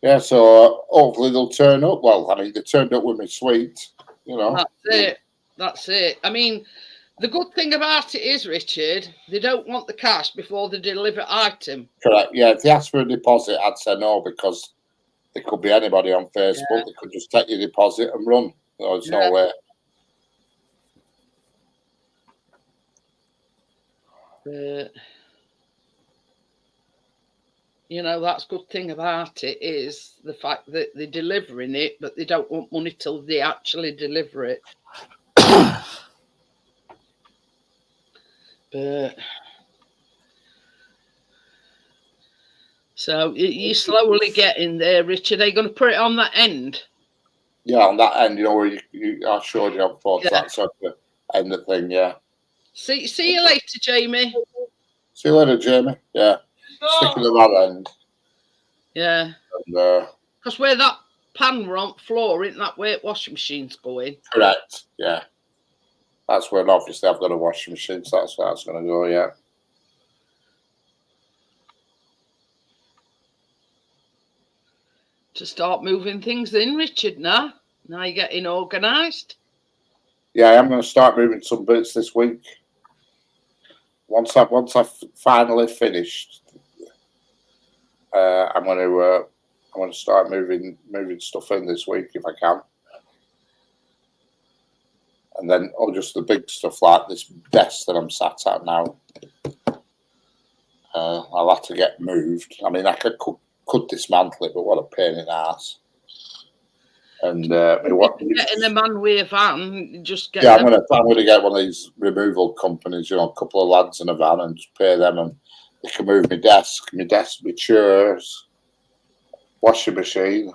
[SPEAKER 7] yeah, so hopefully they'll turn up. Well, I mean, they turned up with me sweet, you know.
[SPEAKER 2] That's it. I mean, the good thing about it is, Richard, they don't want the cash before they deliver item.
[SPEAKER 7] Correct. Yeah, if they ask for a deposit, I'd say no because there could be anybody on Facebook.
[SPEAKER 2] Yeah.
[SPEAKER 7] They could just take your deposit and run. There's
[SPEAKER 2] Yeah.
[SPEAKER 7] no way.
[SPEAKER 2] You know, that's good thing about it is the fact that they're delivering it, but they don't want money till they actually deliver it. But so you're slowly getting there, Richard. Are you going to put it on that end?
[SPEAKER 7] Yeah, on that end, you know, where I showed you on photos,
[SPEAKER 2] Yeah.
[SPEAKER 7] that sort of end of thing, yeah.
[SPEAKER 2] See you later, Jamie.
[SPEAKER 7] See you later, Jamie. Yeah. Sticking to that end.
[SPEAKER 2] Yeah,
[SPEAKER 7] And,
[SPEAKER 2] because where that pan were on floor, isn't that where washing machine's going?
[SPEAKER 7] correct, yeah. That's where obviously I've got a washing machine, so that's where that's going to go, yeah.
[SPEAKER 2] To start moving things in, Richard, now you're getting organised.
[SPEAKER 7] Yeah, I am going to start moving some bits this week. Once I've finally finished, I'm going to start moving stuff in this week if I can, and then just the big stuff like this desk that I'm sat at now. I'll have to get moved. I mean, I could dismantle it, but what a pain in the ass. And
[SPEAKER 2] Getting a man with a van, just get.
[SPEAKER 7] yeah,
[SPEAKER 2] them.
[SPEAKER 7] I'm gonna get one of these removal companies, you know, a couple of lads in a van, and just pay them, and They can move my desk, my chairs, washing machine.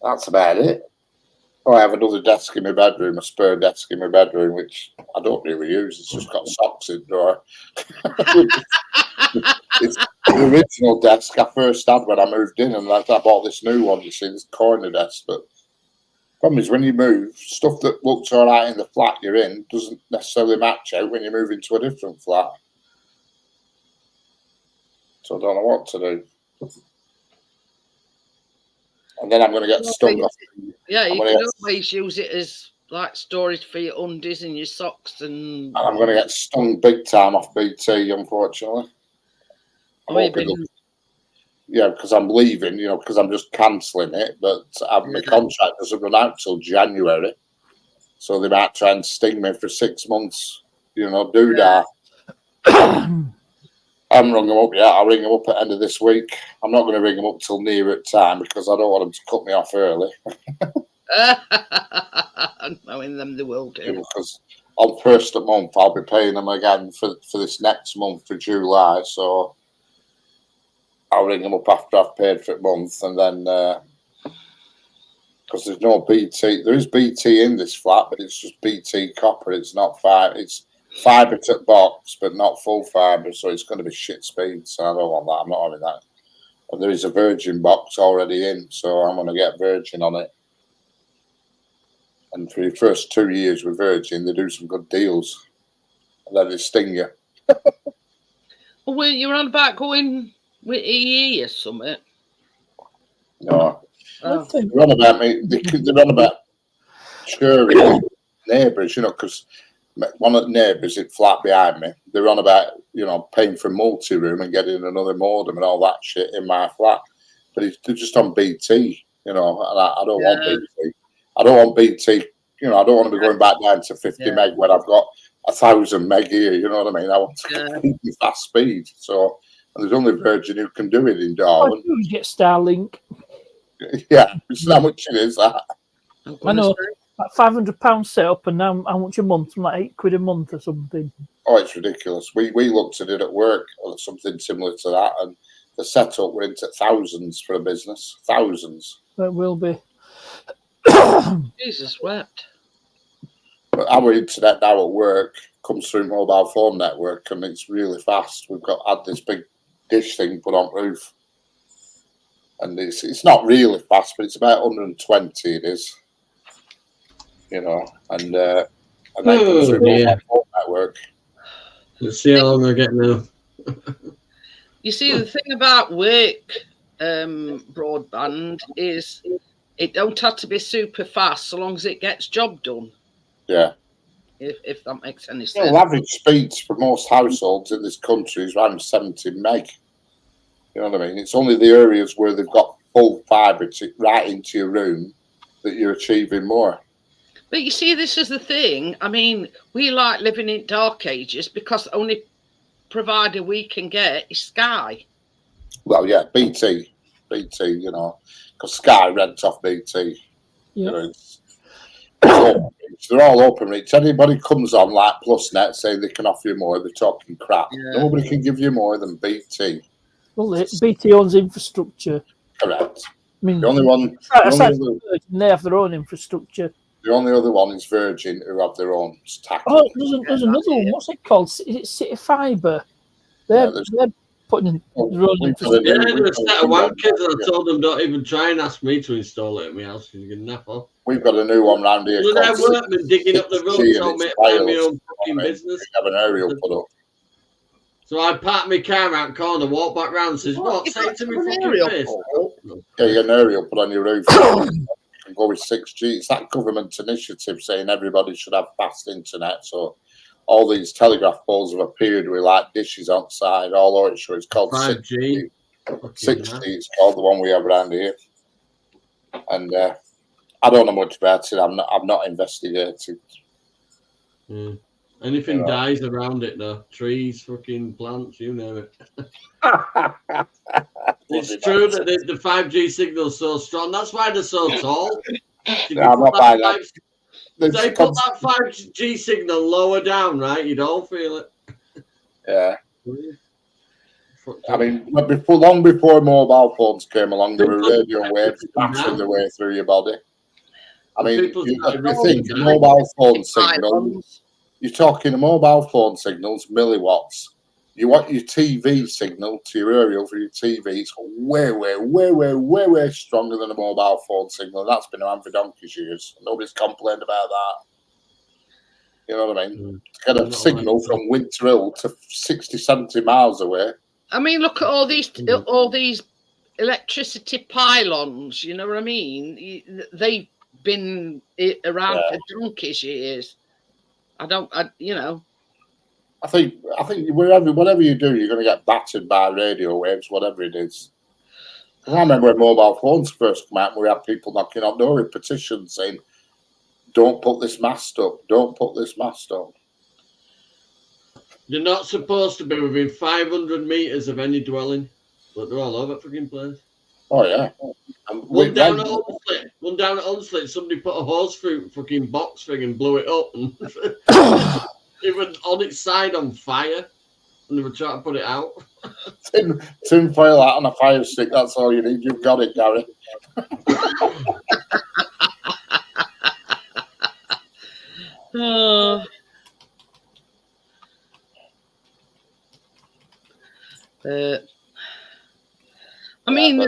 [SPEAKER 7] That's about it. Oh, I have another desk in my bedroom, a spare desk in my bedroom, which I don't really use. It's just got socks in the drawer. It's the original desk I first had when I moved in, and I bought this new one, you see, this corner desk. But the problem is when you move, stuff that looks all right in the flat you're in doesn't necessarily match out when you move into a different flat. So I don't know what to do. And then I'm going to get stung off.
[SPEAKER 2] Yeah, you can always use it as like storage for your undies and your socks. And
[SPEAKER 7] I'm going to get stung big time off BT, unfortunately. Yeah, because I'm leaving, because I'm just cancelling it. But my contract doesn't run out till January. So they might try and sting me for 6 months, do that. I haven't rung them up yet. I'll ring them up at the end of this week. I'm not going to ring them up till nearer time because I don't want them to cut me off early.
[SPEAKER 2] Knowing them, they will do.
[SPEAKER 7] Because on first of month, I'll be paying them again for this next month for July. So I'll ring them up after I've paid for a month, and then because there's no BT, there is BT in this flat, but it's just BT copper. It's not fibre. It's fibre to box, but not full fibre, so it's going to be shit speed. So I don't want that. I'm not having that. And there is a Virgin box already in, so I'm going to get Virgin on it. And for your first 2 years with Virgin, they do some good deals, and then they sting you.
[SPEAKER 2] Well, you're on about going with EE or something?
[SPEAKER 7] No, they're on about me. They're on about sharing neighbours, because one of the neighbours in flat behind me, they're on about, paying for a multi-room and getting another modem and all that shit in my flat. But they're just on BT, and I don't want BT. I don't want BT, I don't want to be going back down to 50 meg when I've got 1,000 meg here, you know what I mean? I want to keep fast speed. So, and there's only Virgin who can do it in Darwin.
[SPEAKER 5] You get Starlink.
[SPEAKER 7] Yeah, how much it is that?
[SPEAKER 5] I know. Like £500 set up, and now how much a month? Like £8 a month or something.
[SPEAKER 7] Oh, it's ridiculous. We looked at it at work or something similar to that, and the setup went into thousands for a business. Thousands.
[SPEAKER 5] It will be.
[SPEAKER 2] Jesus wept.
[SPEAKER 7] But our internet now at work comes through mobile phone network, and it's really fast. We've had this big dish thing put on roof, and it's not really fast, but it's about 120. It is. And then comes through mobile phone network.
[SPEAKER 3] Let's see how long I get now.
[SPEAKER 2] You see, the thing about work broadband is it don't have to be super fast so long as it gets job done.
[SPEAKER 7] Yeah.
[SPEAKER 2] If that makes any sense.
[SPEAKER 7] Well, average speeds for most households in this country is around 70 meg. You know what I mean? It's only the areas where they've got full fibre right into your room that you're achieving more.
[SPEAKER 2] But you see, this is the thing. I mean, we like living in dark ages because the only provider we can get is Sky.
[SPEAKER 7] Well, yeah, BT, because Sky rents off BT.
[SPEAKER 5] Yeah.
[SPEAKER 7] They're all open reach. Anybody comes on like PlusNet saying they can offer you more, they're talking crap. Yeah. Nobody can give you more than BT.
[SPEAKER 5] Well, BT owns infrastructure.
[SPEAKER 7] Correct.
[SPEAKER 5] I mean,
[SPEAKER 7] the only one.
[SPEAKER 5] They have their own infrastructure.
[SPEAKER 7] The only other one is Virgin, who have their own stack.
[SPEAKER 5] Oh, there's another one. What's it called? Is it City Fibre? They're putting in their own infrastructure.
[SPEAKER 3] Yeah, there's a set of wankers, and I told them don't even try and ask me to install it at my house because you can nap off.
[SPEAKER 7] We've got a new one round here.
[SPEAKER 3] Well, they're workmen digging up the road, so I'll make my own fucking business.
[SPEAKER 7] Have an aerial put up.
[SPEAKER 3] So I park my car out corner, walk back round, and says, "What? Say it to me, fucking face."
[SPEAKER 7] Yeah, you get an aerial put on your roof. And go with 6G. It's that government initiative saying everybody should have fast internet. So all these telegraph poles have appeared with like dishes outside. All over it's called
[SPEAKER 3] 5G.
[SPEAKER 7] 6G. It's called the one we have around here. And I don't know much about it. I've not investigated.
[SPEAKER 3] Mm. Anything dies around it though. Trees, fucking plants, you know it. It's true that the 5G signal's so strong. That's why they're so tall.
[SPEAKER 7] I'm not buying that.
[SPEAKER 3] They put that 5G signal lower down, right? You don't feel it.
[SPEAKER 7] Yeah. I mean, but long before mobile phones came along, there were radio waves battering their way through your body. I mean, you think mobile phone signals, you're talking mobile phone signals, milliwatts. You want your TV signal to your aerial for your TV, it's way stronger than a mobile phone signal. That's been around for donkey's years. Nobody's complained about that. You know what I mean? To get a signal from Winter Hill to 60, 70 miles away.
[SPEAKER 2] I mean, look at all these electricity pylons. You know what I mean? They've been around for donkey's years. I think whatever you do, you're going to get battered by radio waves, whatever it is. I remember when mobile phones first came out, we had people knocking on doors with petitions saying, "Don't put this mast up. Don't put this mast up."
[SPEAKER 3] You're not supposed to be within 500 meters of any dwelling, but they're all over fucking place.
[SPEAKER 7] Oh yeah.
[SPEAKER 3] One down at Hunslet, somebody put a hose through fucking box thing and blew it up, and it was on its side on fire, and they were trying to put it out.
[SPEAKER 7] Tin foil out on a fire stick. That's all you need. You've got it, Gary.
[SPEAKER 2] I mean,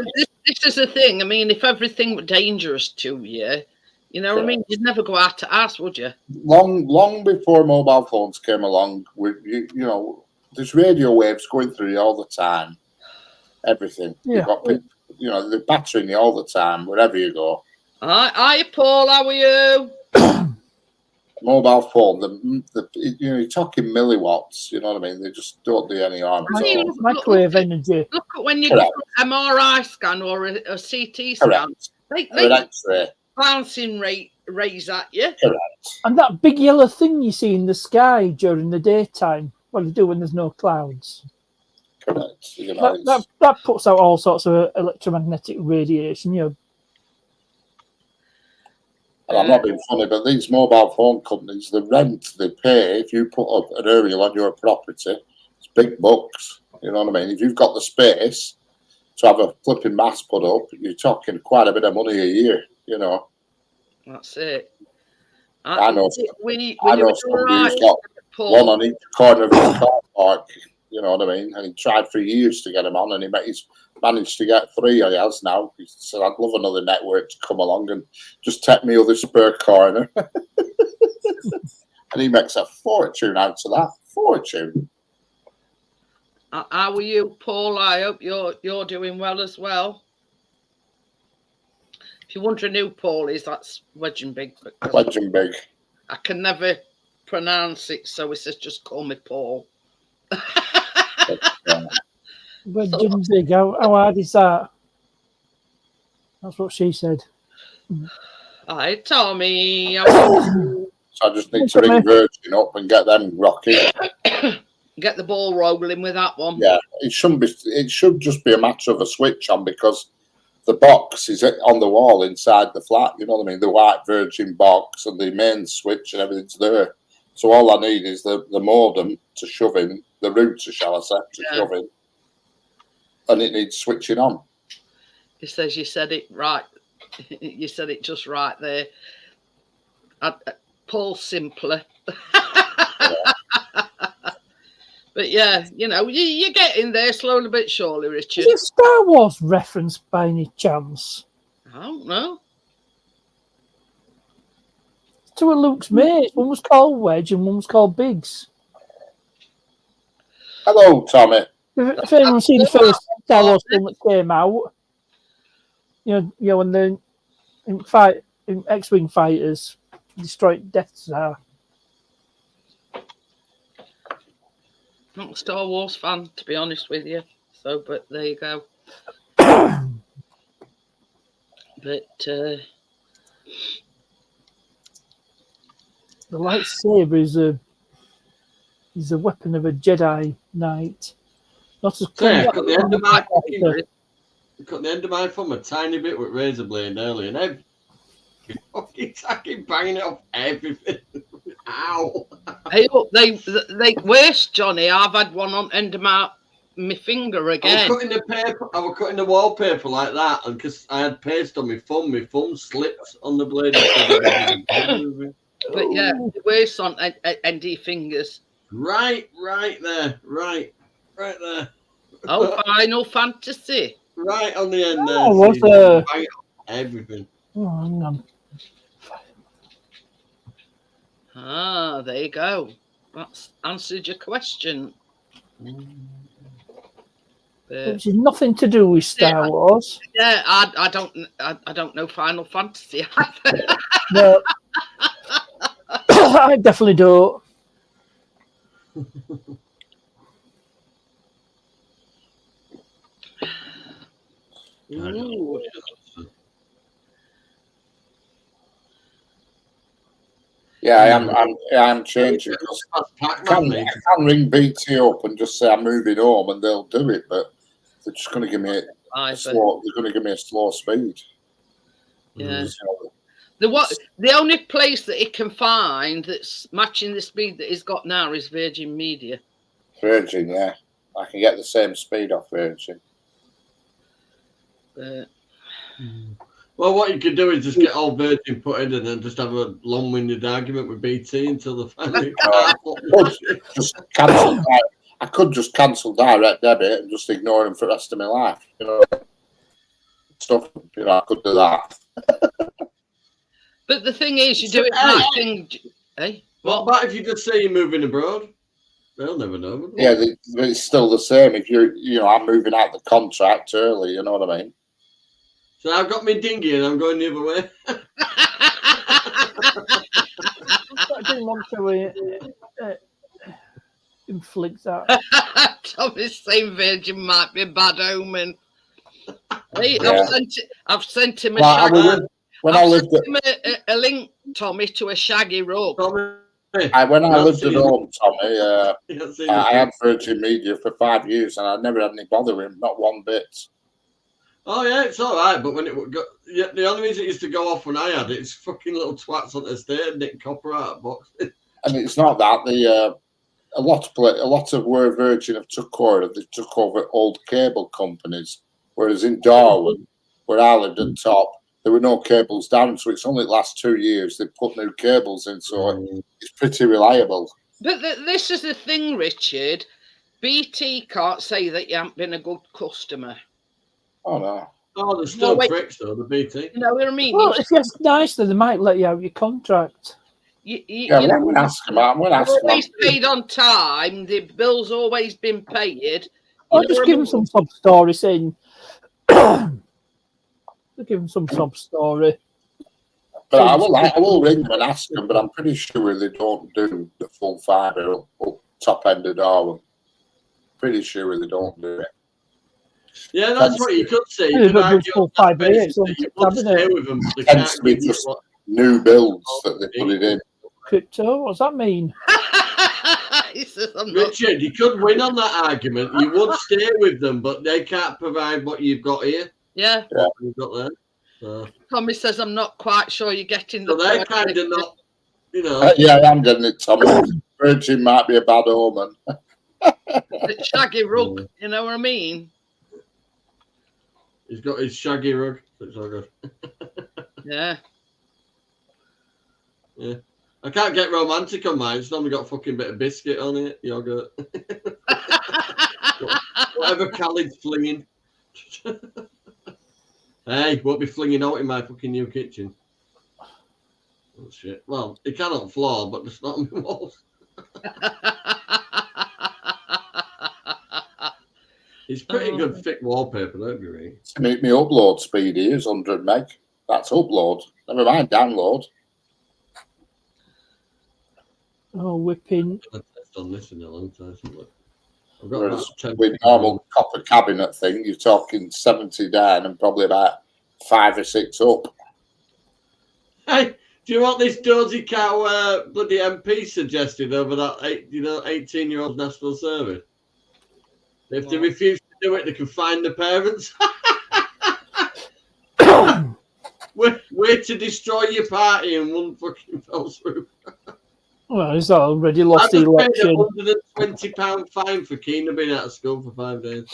[SPEAKER 2] this is the thing. I mean, if everything were dangerous to you, you know what I mean? You'd never go out to ask, would you?
[SPEAKER 7] Long before mobile phones came along, there's radio waves going through you all the time. Everything.
[SPEAKER 5] Yeah.
[SPEAKER 7] You've got people, they're battering you all the time, wherever you go.
[SPEAKER 2] Hi, Paul. How are you?
[SPEAKER 7] Mobile phone, you're talking milliwatts. You know what I mean? They just don't do any harm at all.
[SPEAKER 5] Microwave energy.
[SPEAKER 2] Look at when you get an MRI scan or a CT scan. They
[SPEAKER 7] X-ray.
[SPEAKER 2] bouncing rays at you.
[SPEAKER 7] Correct.
[SPEAKER 5] And that big yellow thing you see in the sky during the daytime, what they do when there's no clouds.
[SPEAKER 7] Correct.
[SPEAKER 5] That puts out all sorts of electromagnetic radiation.
[SPEAKER 7] And I'm not being funny, but these mobile phone companies, the rent they pay if you put up an aerial on your property, it's big bucks. You know what I mean? If you've got the space to have a flipping mast put up, you're talking quite a bit of money a year.
[SPEAKER 2] That's it.
[SPEAKER 7] I know
[SPEAKER 2] somebody
[SPEAKER 7] who's got one on each corner of his car park. You know what I mean? And he tried for years to get him on, and he's managed to get 3. He has now. He said, "I'd love another network to come along and just take me other spare corner." And he makes a fortune out of that. Fortune.
[SPEAKER 2] How are you, Paul? I hope you're doing well as well. If you're wondering who Paul is, that's Wedgenbig.
[SPEAKER 7] Wedgenbig.
[SPEAKER 2] I can never pronounce it, so he says just call me Paul.
[SPEAKER 5] Wedgenbig, how hard is that? That's what she said.
[SPEAKER 2] Hi, Tommy.
[SPEAKER 7] So I just need to ring Virgin up and get them rocking.
[SPEAKER 2] Get the ball rolling with that one.
[SPEAKER 7] Yeah, it shouldn't be. It should just be a matter of a switch on, because the box is on the wall inside the flat. You know what I mean? The white Virgin box and the main switch and everything's there. So all I need is the modem to shove in, the router, shall I say, to shove in, and it needs switching on.
[SPEAKER 2] He says you said it right. You said it just right there. Paul Simpler. But yeah, you're getting there slowly but surely, Richard.
[SPEAKER 5] Is it a Star Wars reference by any chance?
[SPEAKER 2] I don't know.
[SPEAKER 5] Two of Luke's mates. One was called Wedge and one was called Biggs.
[SPEAKER 7] Hello, Tommy.
[SPEAKER 5] If anyone's seen the first Star Wars film that came out, when the in X-Wing fighters destroyed Death Star.
[SPEAKER 2] Not a Star Wars fan, to be honest with you. So, but there you go. But
[SPEAKER 5] the lightsaber is a weapon of a Jedi Knight. Not as
[SPEAKER 3] I cut the end of my thumb a tiny bit with razor blade earlier, and fucking banging it off everything. Ow.
[SPEAKER 2] Hey, look, they worse, Johnny. I've had one on end of my finger
[SPEAKER 3] I was
[SPEAKER 2] again.
[SPEAKER 3] cutting the paper. I was cutting the wallpaper like that, and because I had paste on my thumb slipped on the blade.
[SPEAKER 2] But yeah, worse on end of your fingers.
[SPEAKER 3] Right there. Right there.
[SPEAKER 2] Oh, Final Fantasy.
[SPEAKER 3] Right on the end there.
[SPEAKER 5] Oh, what's
[SPEAKER 3] so you bang it on everything.
[SPEAKER 5] Oh, hang on.
[SPEAKER 2] Ah, there you go. That's answered your question.
[SPEAKER 5] Which is nothing to do with Star Wars.
[SPEAKER 2] Yeah, I don't know Final Fantasy.
[SPEAKER 5] No, I definitely don't.
[SPEAKER 2] Ooh.
[SPEAKER 7] Yeah, I'm changing. I can ring BT up and just say I'm moving home, and they'll do it. But they're just going to give me a slow. They're going to give me a slow speed.
[SPEAKER 2] Yeah. The only place that it can find that's matching the speed that he's got now is Virgin Media.
[SPEAKER 7] Virgin, yeah, I can get the same speed off Virgin.
[SPEAKER 3] Well, what you could do is just get all Virgin put in and then just have a long-winded argument with BT until the finally.
[SPEAKER 7] Just cancel. I could just cancel direct debit and just ignore them for the rest of my life. You know, stuff. You know, I could do that.
[SPEAKER 2] But the thing is, you do it like thing. Hey,
[SPEAKER 3] what about if you just say you're moving abroad? They'll never know.
[SPEAKER 7] Yeah, it's still the same. If I'm moving out the contract early. You know what I mean?
[SPEAKER 3] So I've got my dinghy and I'm going the other way.
[SPEAKER 5] I didn't want to inflict that.
[SPEAKER 2] Tommy's saying Virgin might be a bad omen. Hey,
[SPEAKER 7] Yeah.
[SPEAKER 2] I've sent him a
[SPEAKER 7] Well,
[SPEAKER 2] shaggy.
[SPEAKER 7] when
[SPEAKER 2] I've
[SPEAKER 7] I lived
[SPEAKER 2] sent him a link, Tommy, to a shaggy rug.
[SPEAKER 7] when I lived at home, Tommy, I had Virgin Media for 5 years, and I never had any bother with him, not one bit.
[SPEAKER 3] Oh yeah, it's all right, but when it go, yeah, the only reason it used to go off when I had it, it's fucking little twats on the estate nick copper out of boxes.
[SPEAKER 7] And it's not that a lot of where Virgin have took over old cable companies, whereas in Darwin, where I lived at top, there were no cables down, so it's only the last 2 years they put new cables in, so it's pretty reliable.
[SPEAKER 2] But this is the thing, Richard. BT can't say that you haven't been a good customer.
[SPEAKER 7] Oh no.
[SPEAKER 3] Oh, there's still pricks though, the BT.
[SPEAKER 2] You know what I mean?
[SPEAKER 5] Well, if it's nice, then they might let you out your contract.
[SPEAKER 7] I'm going to ask them. I'm going to ask them.
[SPEAKER 2] Always paid on time. The bill's always been paid.
[SPEAKER 5] I'll just give them some sub story saying. Give them some sub story.
[SPEAKER 7] But I will ring them and ask them. But I'm pretty sure they don't do the full fibre up top end of Darwin. Pretty sure they don't do it.
[SPEAKER 3] Yeah, that's what you could say.
[SPEAKER 5] You could full fibre.
[SPEAKER 3] You would stay with them. They
[SPEAKER 7] Tends
[SPEAKER 3] can't
[SPEAKER 7] to be
[SPEAKER 3] give you
[SPEAKER 7] just
[SPEAKER 3] what.
[SPEAKER 7] new builds that they put it in.
[SPEAKER 5] Crypto, what's that mean?
[SPEAKER 2] He says, I'm not-
[SPEAKER 3] Richard, you could win on that argument. You would stay with them, but they can't provide what you've got here.
[SPEAKER 2] Yeah.
[SPEAKER 3] What you've got there. So
[SPEAKER 2] Tommy says, I'm not quite sure you're getting
[SPEAKER 3] so
[SPEAKER 2] the
[SPEAKER 3] they're
[SPEAKER 2] point.
[SPEAKER 3] kind of not, you know.
[SPEAKER 7] Yeah, I'm getting it, Tommy. Virgin might be a bad omen.
[SPEAKER 2] The shaggy rug, you know what I mean?
[SPEAKER 3] He's got his shaggy rug. It's all good.
[SPEAKER 2] Yeah.
[SPEAKER 3] Yeah. I can't get romantic on mine. It's normally got a fucking bit of biscuit on it, yogurt. Whatever Khaled's flinging. Hey, won't be flinging out in my fucking new kitchen. Oh shit. Well, it can on floor, but it's not on the walls. It's pretty good thick wallpaper, don't you read?
[SPEAKER 7] My upload speed here is 100 meg. That's upload. Never mind download.
[SPEAKER 5] Oh, whipping.
[SPEAKER 3] I've done this in a long time. I've got
[SPEAKER 7] Whereas
[SPEAKER 3] about 10
[SPEAKER 7] with normal copper cabinet thing, you're talking 70 down and probably about 5 or 6 up.
[SPEAKER 3] Hey, do you want this dozy cow bloody MP suggested over that 18-year-old national service? If they refuse to do it, they can find the parents. Way to destroy your party in one fucking fell swoop.
[SPEAKER 5] Well, he's already lost
[SPEAKER 3] I
[SPEAKER 5] the
[SPEAKER 3] just paid
[SPEAKER 5] election.
[SPEAKER 3] £120 fine for Keena being out of school for 5 days.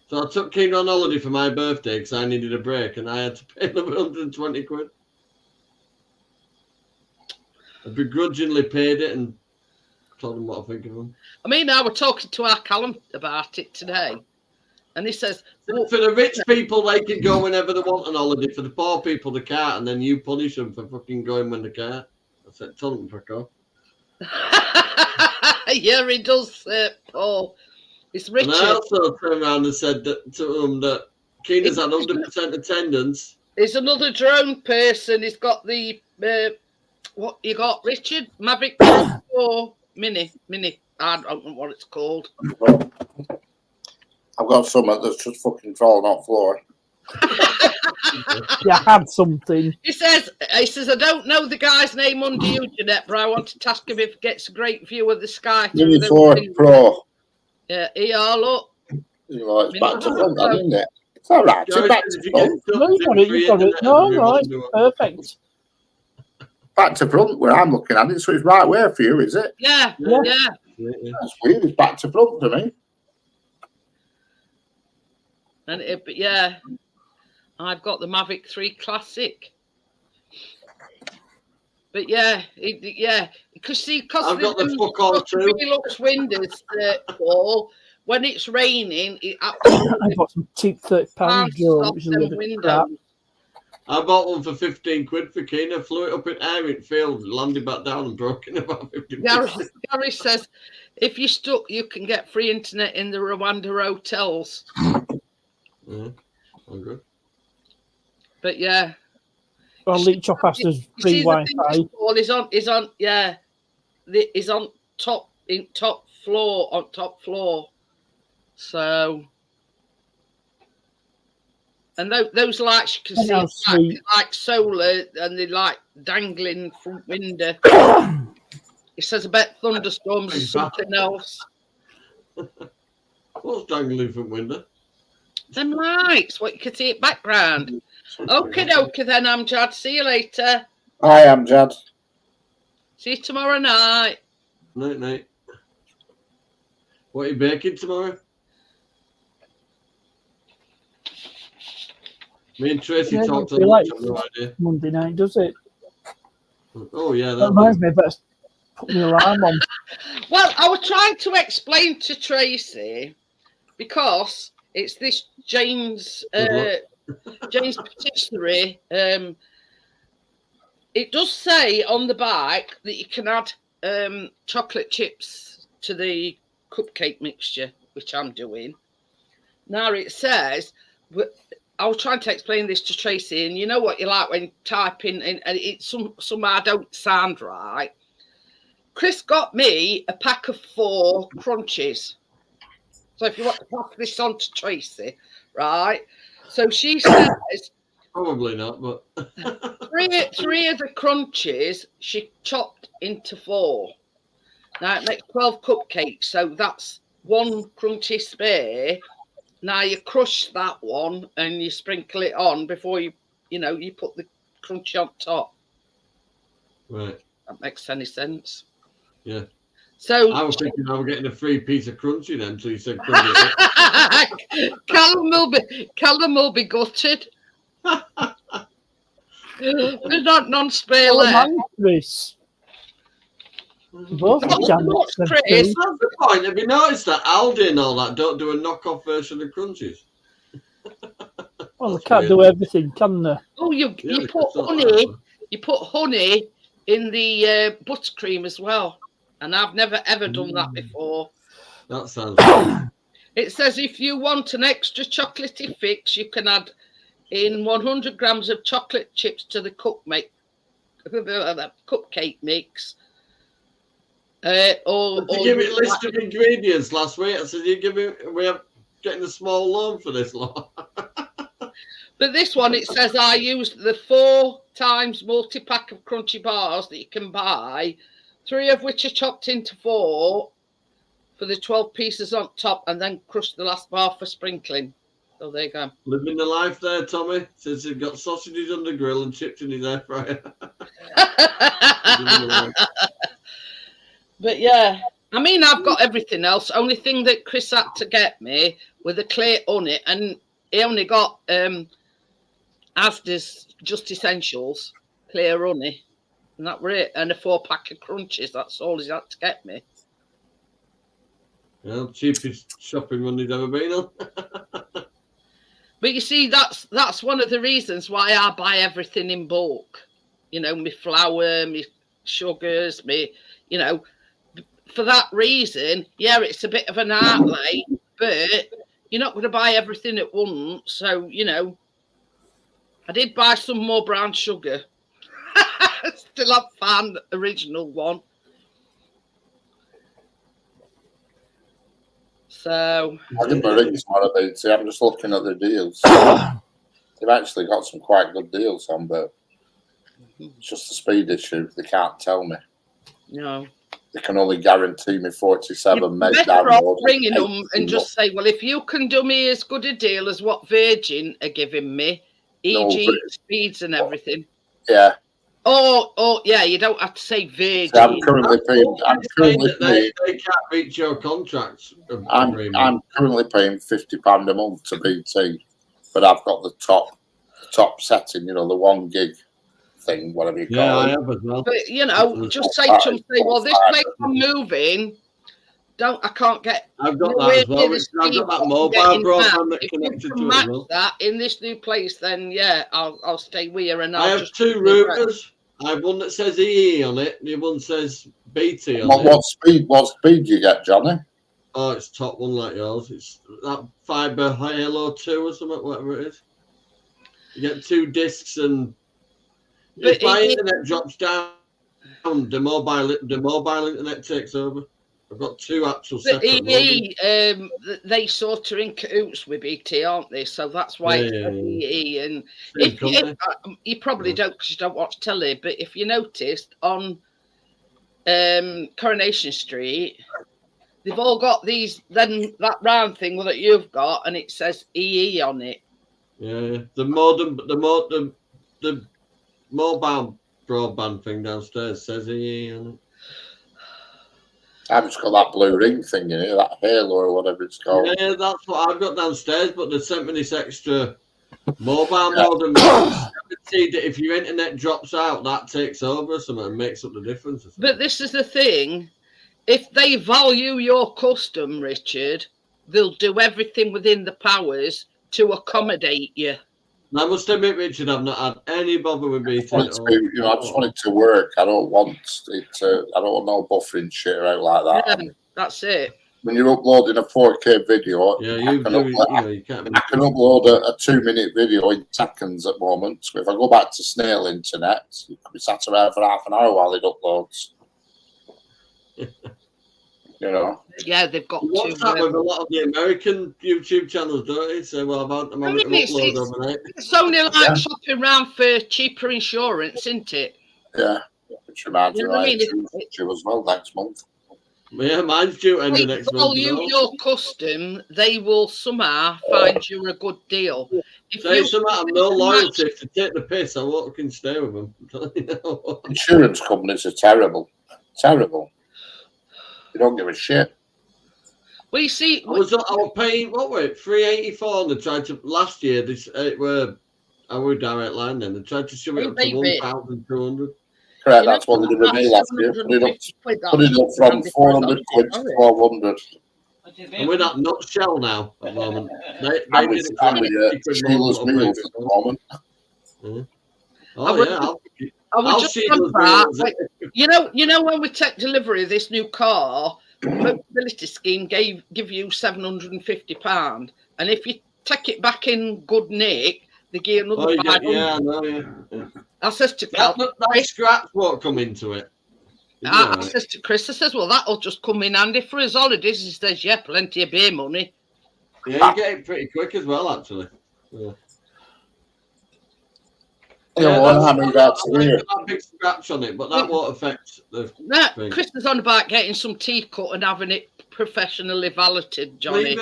[SPEAKER 3] So I took Keena on holiday for my birthday because I needed a break, and I had to pay them 120 quid. I begrudgingly paid it and told them what I think of them.
[SPEAKER 2] I mean, I was talking to our Callum about it today, and he says,
[SPEAKER 3] For the rich people, they can go whenever they want on holiday. For the poor people, they can't, and then you punish them for fucking going when they can't. I said, tell them to fuck off.
[SPEAKER 2] yeah, he does, Paul. It's Richard.
[SPEAKER 3] And I also turned around and said that to him that Keena's had 100% attendance.
[SPEAKER 2] There's another drone person. He's got the what you got, Richard? Mavic Pro Mini. I don't know what it's called.
[SPEAKER 7] I've got something that's just fucking falling off floor.
[SPEAKER 5] You had something.
[SPEAKER 2] He says, I don't know the guy's name under you, Jeanette, but I wanted to ask him if he gets a great view of the sky.
[SPEAKER 7] Mini 4 Pro.
[SPEAKER 2] Yeah, look.
[SPEAKER 7] You know, it's back to front, isn't it? It's all right. It's back to front.
[SPEAKER 5] No, you got it. No, it's perfect.
[SPEAKER 7] Back to front where I'm looking at it, so it's right way for you, is it?
[SPEAKER 2] Yeah.
[SPEAKER 7] That's weird. It's back to front to me.
[SPEAKER 2] And but yeah, I've got the Mavic 3 Classic. But yeah, because
[SPEAKER 3] I've got the fuck all too.
[SPEAKER 2] Velux windows, Paul. When it's raining, it absolutely
[SPEAKER 5] I've got some cheap £30 drone, which is a little bit crap.
[SPEAKER 3] I bought one for 15 quid for Keena, flew it up in air, it failed, landed back down and broke in about 50 minutes.
[SPEAKER 2] Gary says, if you're stuck, you can get free internet in the Rwanda hotels.
[SPEAKER 3] Yeah, I'm good.
[SPEAKER 2] But yeah.
[SPEAKER 5] Well, Leech off Astor's free Wi-Fi.
[SPEAKER 2] He's on top floor. So, and those lights you can see like solar, and they're like dangling from window. It says about thunderstorms or something else.
[SPEAKER 3] What's dangling from window?
[SPEAKER 2] Them lights, what you can see at background. Okay, then, Amjad. See you later.
[SPEAKER 7] I am Jad.
[SPEAKER 2] See you tomorrow night.
[SPEAKER 3] Night. What are you baking tomorrow? Me and Tracy talked on
[SPEAKER 5] like
[SPEAKER 3] no idea.
[SPEAKER 5] Monday night, does it?
[SPEAKER 3] Oh yeah,
[SPEAKER 5] that reminds me. I better put my alarm on.
[SPEAKER 2] Well, I was trying to explain to Tracy because it's this James Patisserie. It does say on the bike that you can add chocolate chips to the cupcake mixture, which I'm doing. Now it says, I was trying to explain this to Tracy, and you know what you like when you type in and it somehow don't sound right. Chris got me a pack of 4 crunchies. So if you want to pass this on to Tracy, right? So she says,
[SPEAKER 3] probably not, but
[SPEAKER 2] three of the crunchies she chopped into 4. Now it makes 12 cupcakes, so that's 1 crunchy spare. Now you crush that one and you sprinkle it on before you put the crunchy on top.
[SPEAKER 3] Right.
[SPEAKER 2] That makes any sense.
[SPEAKER 3] Yeah.
[SPEAKER 2] So
[SPEAKER 3] I was thinking I was getting a free piece of crunchy then, so you said crunchy.
[SPEAKER 2] Callum will be gutted. There's not non-spare left.
[SPEAKER 5] Chris. Both
[SPEAKER 2] Chris.
[SPEAKER 3] That's the point. Have you noticed that Aldi and all that don't do a knockoff version of crunchies?
[SPEAKER 5] Well, they can't do everything, can they?
[SPEAKER 2] Oh, you put honey. You put honey in the buttercream as well, and I've never ever done that before.
[SPEAKER 3] That sounds good.
[SPEAKER 2] It says if you want an extra chocolatey fix, you can add in 100 grams of chocolate chips to the cupcake mix. Or
[SPEAKER 3] give me a list of ingredients last week. I said, we're getting a small loan for this lot.
[SPEAKER 2] But this one, it says I used the 4 times multi-pack of crunchy bars that you can buy, 3 of which are chopped into 4 for the 12 pieces on top, and then crushed the last bar for sprinkling. So there you go.
[SPEAKER 3] Living the life there, Tommy. Says he's got sausages on the grill and chips in his air fryer.
[SPEAKER 2] But yeah, I mean, I've got everything else. Only thing that Chris had to get me with a clear honey, and he only got Asda's Just Essentials clear honey, and that were it, and a 4-pack of crunches. That's all he's had to get me.
[SPEAKER 3] Yeah, cheapest shopping run he's ever been on.
[SPEAKER 2] But you see, that's one of the reasons why I buy everything in bulk. You know, my flour, my sugars, you know, for that reason, yeah, it's a bit of an outlay, but you're not going to buy everything at once. So, you know, I did buy some more brown sugar. Still have found the original one. So
[SPEAKER 7] I give them a ring tomorrow. See, I'm just looking at the deals. They've actually got some quite good deals on, but it's just a speed issue. They can't tell me.
[SPEAKER 2] no.
[SPEAKER 7] They can only guarantee me 47 meg
[SPEAKER 2] Better off
[SPEAKER 7] download.
[SPEAKER 2] ringing them and just say, well, if you can do me as good a deal as what Virgin are giving me, e.g. speeds and everything.
[SPEAKER 7] Yeah.
[SPEAKER 2] Oh, yeah, you don't have to say Virgin.
[SPEAKER 7] So I'm currently paying.
[SPEAKER 3] They can't reach your contracts.
[SPEAKER 7] I'm currently paying £50 a month to BT, but I've got the top setting. You know, the 1 gig thing, whatever you call it.
[SPEAKER 3] Yeah, I have as well.
[SPEAKER 2] But you know, just say to them, say, well, this place I'm moving. I can't get.
[SPEAKER 3] I've got that as well. I've got that mobile broadband that connected to it as well.
[SPEAKER 2] That in this new place, then yeah, I'll stay with you. And
[SPEAKER 3] I have 2 routers. I have one that says EE on it, and the other one says BT on it.
[SPEAKER 7] What speed do you get, Johnny?
[SPEAKER 3] Oh, it's top one like yours. It's that Fiber Halo 2 or something, whatever it is. You get 2 discs, and if my internet drops down, the mobile internet takes over. I've got 2 actual separate
[SPEAKER 2] EE, they sort of in cahoots with BT, aren't they? So that's why it's EE. And you probably don't because you don't watch telly, but if you noticed on Coronation Street, they've all got that round thing that you've got, and it says EE on it.
[SPEAKER 3] Yeah, the mobile broadband thing downstairs says EE on it.
[SPEAKER 7] I've just got that blue ring thing in it, that Halo or whatever it's called.
[SPEAKER 3] Yeah, that's what I've got downstairs, but they sent me this extra mobile modem. See that if your internet drops out, that takes over or something and makes up the difference.
[SPEAKER 2] But this is the thing. If they value your custom, Richard, they'll do everything within the powers to accommodate you.
[SPEAKER 3] I must admit, Richard, I've not had any bother with BT.
[SPEAKER 7] I just want it to work. I don't want it to. I don't want no buffering shit out like that.
[SPEAKER 2] Yeah, that's it.
[SPEAKER 7] When you're uploading a 4K video,
[SPEAKER 3] I
[SPEAKER 7] can upload a 2-minute video in seconds at the moment. So if I go back to snail internet, you could be sat around for half an hour while it uploads. You know.
[SPEAKER 2] Yeah, they've got.
[SPEAKER 3] What's that with a lot of the American YouTube channels, don't they? Say, well, I'm having to upload overnight.
[SPEAKER 2] It's only like shopping around for cheaper insurance, isn't it?
[SPEAKER 7] Yeah, which reminds me,
[SPEAKER 2] it's
[SPEAKER 7] due as well next month.
[SPEAKER 3] Yeah, mine's due end of next month.
[SPEAKER 2] If you value your custom, they will somehow find you a good deal. If
[SPEAKER 3] Say something, I'm no loyalty. If they take the piss, I won't fucking stay with them.
[SPEAKER 7] Insurance companies are terrible. Terrible. They don't give a shit.
[SPEAKER 2] Well, you see,
[SPEAKER 3] I was paying what were it, $3.84, and they tried to last year. It were our direct line. Then they tried to shove it up to 1,200.
[SPEAKER 7] Correct. That's what they did with me last year. Put it up from 400 quid to 1,200.
[SPEAKER 3] And we're that nutshell now at the moment. They did it for
[SPEAKER 7] Sheila's meals at the moment.
[SPEAKER 3] Oh yeah.
[SPEAKER 2] I'll just that. You know when we take delivery of this new car, the mobility scheme give you £750, and if you take it back in good nick, they give you another 500.
[SPEAKER 3] Yeah, I know. Yeah.
[SPEAKER 2] I says to
[SPEAKER 3] that scratch won't come into it.
[SPEAKER 2] I says to Chris, I says, well, that'll just come in handy for his holidays. He says, yeah, plenty of beer money.
[SPEAKER 3] Yeah, you get it pretty quick as well, actually. Yeah. That big scratch on it, but that won't affect the thing.
[SPEAKER 2] Chris is on about getting some tea cut and having it professionally valeted, Johnny.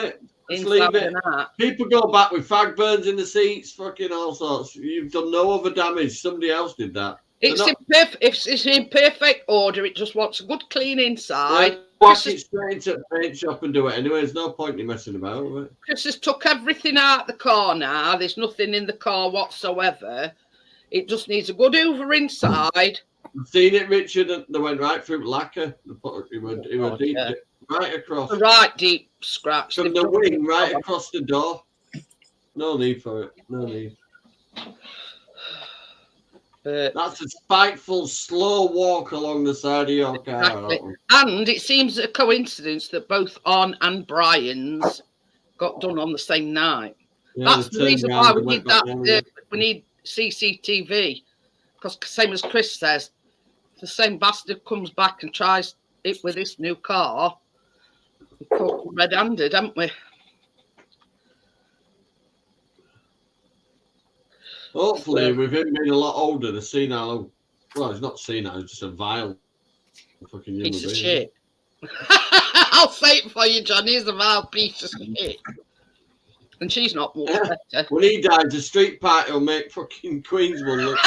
[SPEAKER 3] leave
[SPEAKER 2] inside
[SPEAKER 3] it.
[SPEAKER 2] and out.
[SPEAKER 3] People go back with fag burns in the seats, fucking all sorts. You've done no other damage. Somebody else did that.
[SPEAKER 2] It's it's in perfect order. It just wants a good clean inside.
[SPEAKER 3] Whack it straight into a paint shop and do it anyway. There's no point in messing about with it.
[SPEAKER 2] Chris has took everything out of the car now. There's nothing in the car whatsoever. It just needs a good hoover inside.
[SPEAKER 3] I've seen it, Richard, and they went right through lacquer. It was deep, right across.
[SPEAKER 2] A right deep scratch.
[SPEAKER 3] From the wing right across the door. No need for it. No need. That's a spiteful, slow walk along the side of your car.
[SPEAKER 2] Exactly. And it seems a coincidence that both Arn and Brian's got done on the same night.
[SPEAKER 3] Yeah,
[SPEAKER 2] that's the reason why we need that. We need CCTV. Because same as Chris says, if the same bastard comes back and tries it with this new car, we caught them red-handed, haven't we?
[SPEAKER 3] Hopefully, with him being a lot older, the senile. Well, he's not senile, he's just a vile fucking human
[SPEAKER 2] piece of
[SPEAKER 3] being.
[SPEAKER 2] shit. I'll say it for you, John. He's a vile piece of shit. And she's not much better.
[SPEAKER 3] When he dies, the street party will make fucking Queenswood look.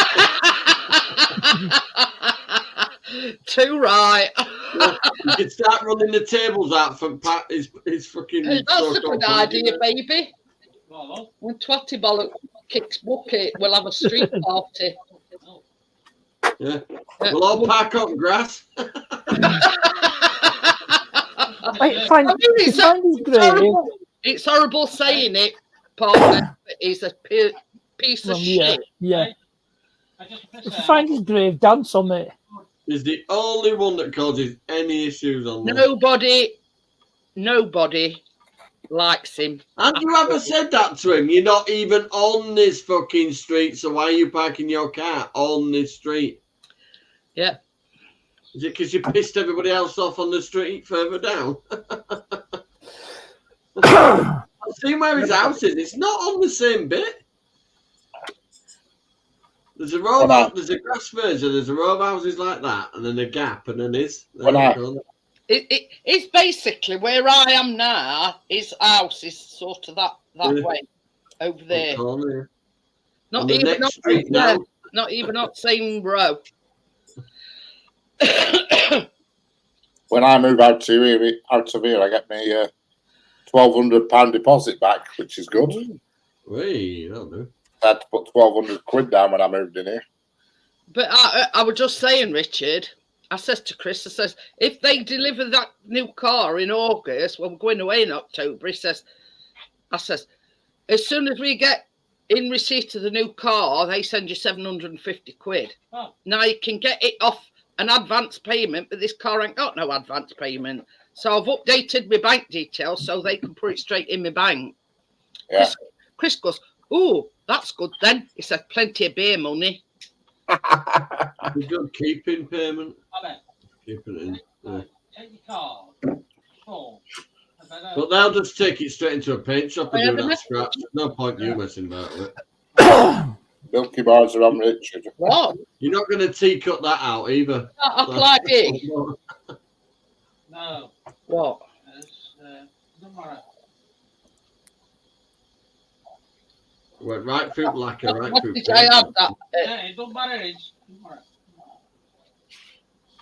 [SPEAKER 2] Too right.
[SPEAKER 3] Yeah, you can start running the tables out from his fucking.
[SPEAKER 2] That's a good idea, baby.
[SPEAKER 1] Well,
[SPEAKER 2] When Twatty Bollock kicks bucket, we'll have a street party.
[SPEAKER 3] Yeah. We'll all park on grass.
[SPEAKER 2] It's horrible saying it, partner, but he's a piece of shit.
[SPEAKER 5] Yeah. If you find his grave, dance on it.
[SPEAKER 3] He's the only one that causes any issues on that.
[SPEAKER 2] Nobody likes him.
[SPEAKER 3] Have you ever said that to him? You're not even on this fucking street, so why are you parking your car on this street?
[SPEAKER 2] Yeah.
[SPEAKER 3] Is it because you pissed everybody else off on the street further down? I've seen where his house is. It's not on the same bit. There's a row of there's a grass version, there's a row of houses like that, and then a gap, and then this.
[SPEAKER 2] It's basically where I am now. His house is sort of that way over there. Not even not same row.
[SPEAKER 7] When I move out of here, I get me £1,200 deposit back, which is good.
[SPEAKER 3] Wait, that'll do.
[SPEAKER 7] I had to put £1,200 down when I moved in here.
[SPEAKER 2] But I was just saying, Richard, I says to Chris, I says, if they deliver that new car in August, well, we're going away in October, I says, as soon as we get in receipt of the new car, they send you £750.
[SPEAKER 1] Oh.
[SPEAKER 2] Now you can get it off an advance payment, but this car ain't got no advance payment. So I've updated my bank details so they can put it straight in my bank.
[SPEAKER 7] Yeah.
[SPEAKER 2] Chris goes, oh, that's good then. He said, plenty of beer money.
[SPEAKER 3] We've got keeping payment. Keeping it in. Yeah.
[SPEAKER 1] Take your card. Full.
[SPEAKER 3] But they'll just take it straight into a paint shop and do that scratch. There's no point you messing about with it.
[SPEAKER 7] Milky bars are on, Richard.
[SPEAKER 2] What?
[SPEAKER 3] You're not going to tea-cut that out either.
[SPEAKER 2] Not like it.
[SPEAKER 1] No.
[SPEAKER 2] What?
[SPEAKER 1] Don't worry.
[SPEAKER 3] Went right through lacquer, right through.
[SPEAKER 2] Did I have that?
[SPEAKER 1] Yeah, it don't matter. Don't worry.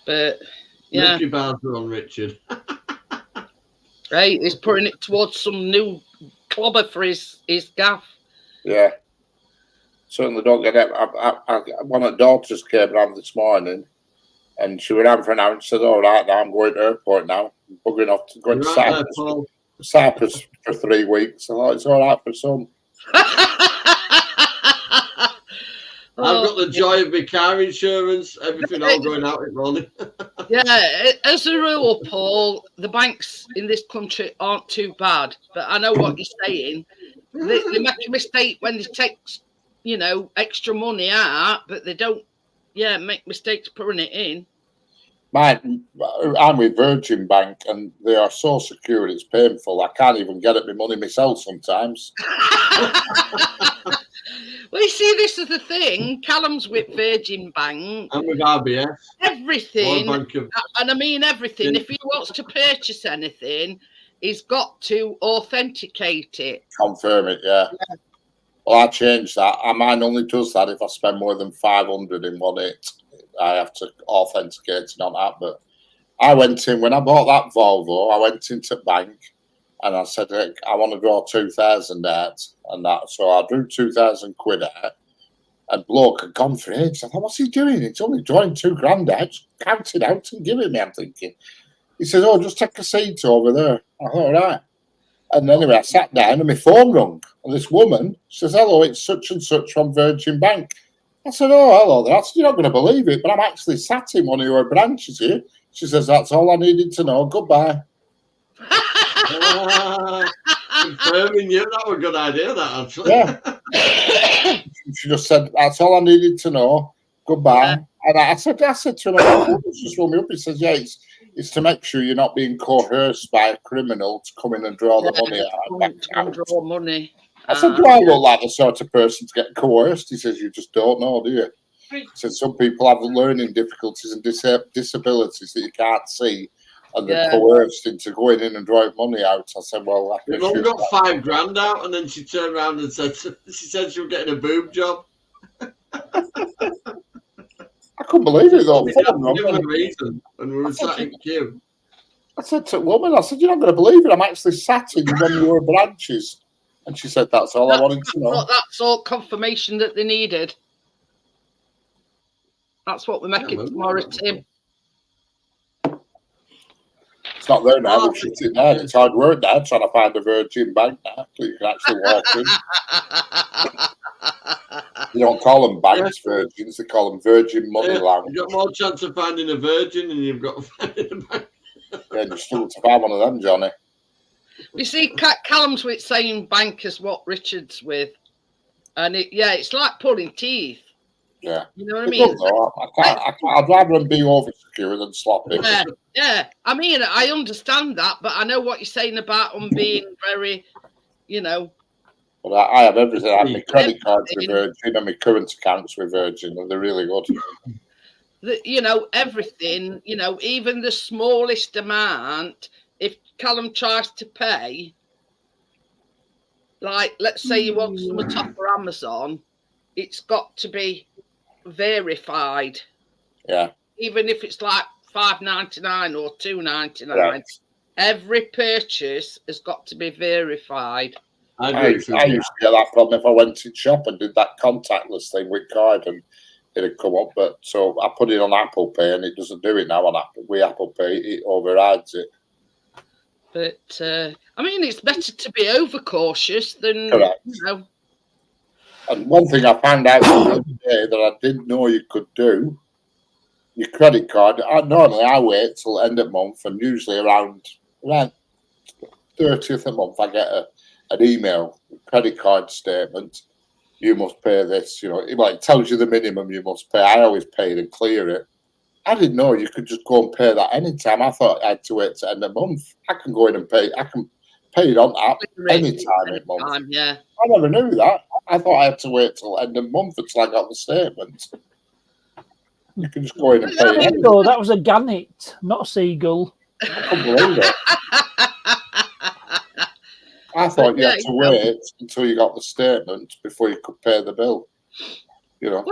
[SPEAKER 2] But yeah,
[SPEAKER 3] Milky bars are on, Richard.
[SPEAKER 2] right. He's putting it towards some new clobber for his gaff.
[SPEAKER 7] Yeah. Certainly don't get it. One of the daughters came around this morning and she went out for an hour and said, all right, now I'm going to the airport now. I'm bugging off to go to Cyprus for 3 weeks. I thought it's all right for some.
[SPEAKER 3] I've got the joy of my car insurance, everything all going out in morning.
[SPEAKER 2] Yeah, as a rule, Paul, the banks in this country aren't too bad. But I know what you're saying. They make a mistake when they take, extra money out, but they don't, make mistakes putting it in.
[SPEAKER 7] I'm with Virgin Bank and they are so secure, it's painful. I can't even get at my money myself sometimes.
[SPEAKER 2] Well, you see, this is the thing. Callum's with Virgin Bank.
[SPEAKER 3] I'm with RBS.
[SPEAKER 2] Everything, and I mean everything. If he wants to purchase anything, he's got to authenticate it.
[SPEAKER 7] Confirm it, yeah. Well, I changed that. Mine only does that if I spend more than 500 in one hit. I have to authenticate it on that. But I went in, when I bought that Volvo, I went into bank and I said, I want to draw 2,000 out and that. So I drew 2,000 quid out. And bloke had gone for it. I thought, what's he doing? He's only drawing 2 grand out. Just count it out and give it me, I'm thinking. He says, oh, just take a seat over there. I thought, all right. And anyway, I sat down and my phone rung. And this woman says, hello, it's such and such from Virgin Bank. I said, oh, hello there. I said, you're not going to believe it, but I'm actually sat in one of your branches here. She says, that's all I needed to know. Goodbye.
[SPEAKER 3] Confirming you, that was a good idea, that actually.
[SPEAKER 7] Yeah. She just said, that's all I needed to know. Goodbye. And I said to him, just run me up. He says, yeah, it's to make sure you're not being coerced by a criminal to come in and draw the money out.
[SPEAKER 2] Draw money.
[SPEAKER 7] I said, do I look like the sort of person to get coerced? He says, you just don't know, do you? He said, some people have learning difficulties and disabilities that you can't see, and they're coerced into going in and drawing money out. I said, well,
[SPEAKER 3] my mum got 5 grand out, and then she turned around and said she was getting a boob job.
[SPEAKER 7] I couldn't believe it though.
[SPEAKER 3] We didn't give a reason, and we were sat in queue.
[SPEAKER 7] I said to a woman, I said, you're not going to believe it. I'm actually sat in one of your branches. And she said, that's all I wanted to know.
[SPEAKER 2] That's all confirmation that they needed. That's what we're making tomorrow, Tim.
[SPEAKER 7] It's not there now. We're sitting there. It's hard work now trying to find a Virgin Bank now so you can actually walk in. You don't call them banks Virgins, they call them Virgin Money Lounge.
[SPEAKER 3] You've got more chance of finding a Virgin than you've got of finding a bank.
[SPEAKER 7] Yeah, you struggle to find one of them, Johnny.
[SPEAKER 2] You see, Callum's with saying bank is what Richard's with. And it's like pulling teeth.
[SPEAKER 7] Yeah.
[SPEAKER 2] You know what I mean?
[SPEAKER 7] I'd rather them be over secure than sloppy.
[SPEAKER 2] Yeah. I mean, I understand that, but I know what you're saying about them being very,
[SPEAKER 7] But I have everything. I have my credit cards with Virgin and my current accounts with Virgin, and they're really good.
[SPEAKER 2] Everything, even the smallest amount, if Callum tries to pay, like, let's say you want some top for Amazon, it's got to be verified.
[SPEAKER 7] Yeah.
[SPEAKER 2] Even if it's like $5.99 or $2.99,
[SPEAKER 7] right.
[SPEAKER 2] Every purchase has got to be verified.
[SPEAKER 7] I used to get that problem if I went to shop and did that contactless thing with card and it'd come up. But so I put it on Apple Pay and it doesn't do it now on Apple. With Apple Pay, it overrides it.
[SPEAKER 2] But I mean, it's better to be overcautious than
[SPEAKER 7] correct. And one thing I found out the other day that I didn't know you could do, your credit card. Normally I wait till end of month, and usually around 30th of month I get an email, credit card statement. You must pay this. It tells you the minimum you must pay. I always pay it and clear it. I didn't know you could just go and pay that anytime. I thought I had to wait to end of month. I can go in and pay. I can pay it on app anytime in month.
[SPEAKER 2] Yeah.
[SPEAKER 7] I never knew that. I thought I had to wait till end of month until I got the statement. You can just go in and pay it.
[SPEAKER 5] No, that was a gannet, not a seagull.
[SPEAKER 7] I couldn't believe it. I thought you had to wait until you got the statement before you could pay the bill.
[SPEAKER 2] You